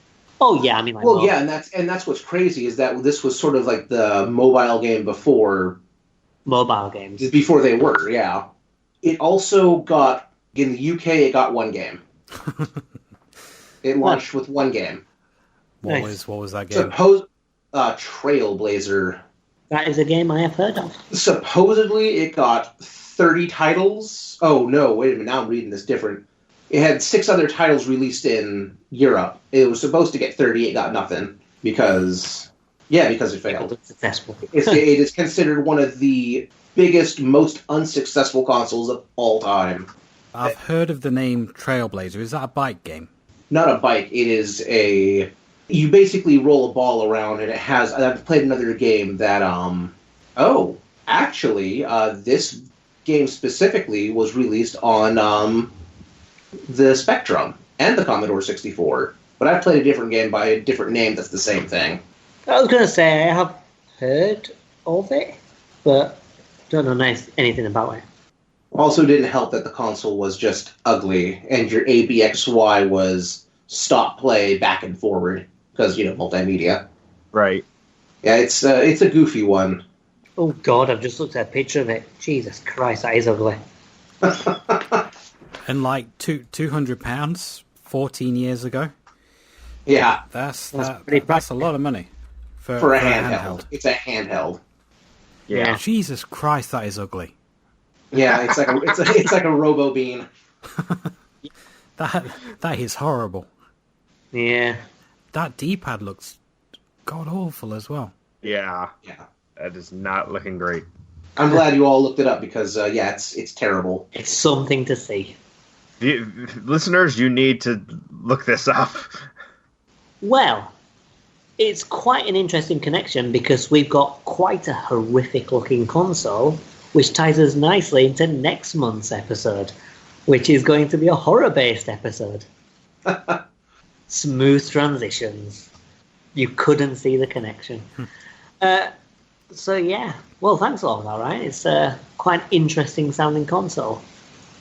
Oh yeah, I mean, and that's what's crazy is that this was sort of like the mobile game before mobile games. Before they were, yeah. It also got in the UK. It got one game. It launched with one game. What was that game? Trailblazer. That is a game I have heard of. Supposedly, it got 30 titles. Oh no! Wait a minute. Now I'm reading this different. It had 6 other titles released in Europe. It was supposed to get 30. It got nothing because it failed. Successful. It is considered one of the biggest, most unsuccessful consoles of all time. I've heard of the name Trailblazer. Is that a bike game? Not a bike. It is you basically roll a ball around, and it has. I've played another game that. This game specifically was released on the Spectrum and the Commodore 64. But I've played a different game by a different name that's the same thing. I was going to say I have heard of it. but don't know anything about it. Also didn't help that the console was just ugly, and your ABXY was stop, play, back and forward, because, multimedia. Right. Yeah, it's a goofy one. Oh God, I've just looked at a picture of it. Jesus Christ, that is ugly. And like £200 14 years ago. Yeah. That's a lot of money for a handheld. It's a handheld. Yeah. Jesus Christ, that is ugly. Yeah, it's like a Robo Bean. That is horrible. Yeah. That D-pad looks god awful as well. Yeah. Yeah. That is not looking great. I'm glad you all looked it up because it's terrible. It's something to see. Listeners, you need to look this up. Well, it's quite an interesting connection because we've got quite a horrific looking console, which ties us nicely into next month's episode, which is going to be a horror-based episode. Smooth transitions. You couldn't see the connection. So yeah, well, thanks a lot, all right. It's quite an interesting sounding console.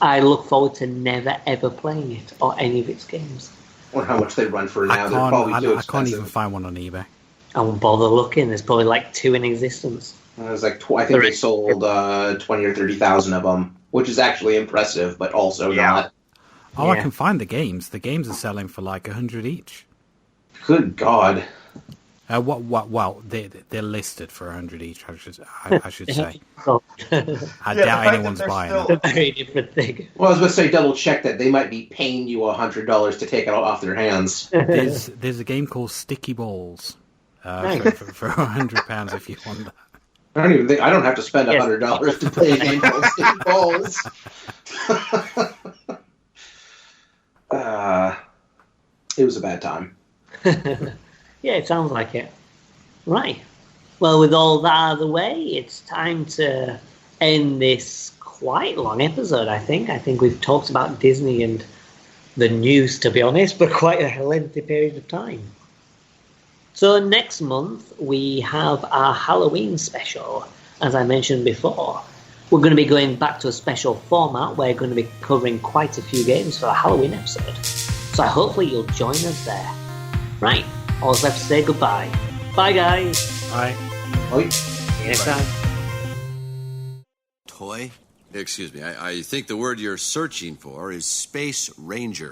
I look forward to never ever playing it or any of its games. Or how much they run for now. They're I too expensive. can't even find one on eBay. I won't bother looking. There's probably like 2 in existence. There's like I think they sold 20 or 30,000 of them, which is actually impressive, but also not. Oh, yeah. I can find the games. The games are selling for like 100 each. Good God. Well, they're listed for 100 each. I should say. So, I doubt anyone's buying it's it. a very different thing. Well, I was going to say double check that they might be paying you $100 to take it off their hands. There's a game called Sticky Balls for £100 if you want that. I don't have to spend $100 to play a game called Sticky Balls. It was a bad time. Yeah, it sounds like it. Right. Well, with all that out of the way, it's time to end this quite long episode, I think. I think we've talked about Disney and the news, to be honest, for quite a lengthy period of time. So next month, we have our Halloween special. As I mentioned before, we're going to be going back to a special format. We're going to be covering quite a few games for a Halloween episode. So hopefully you'll join us there. Right. All left to say goodbye. Bye, guys. Bye. Bye. See you next time. Toy? Excuse me, I think the word you're searching for is Space Ranger.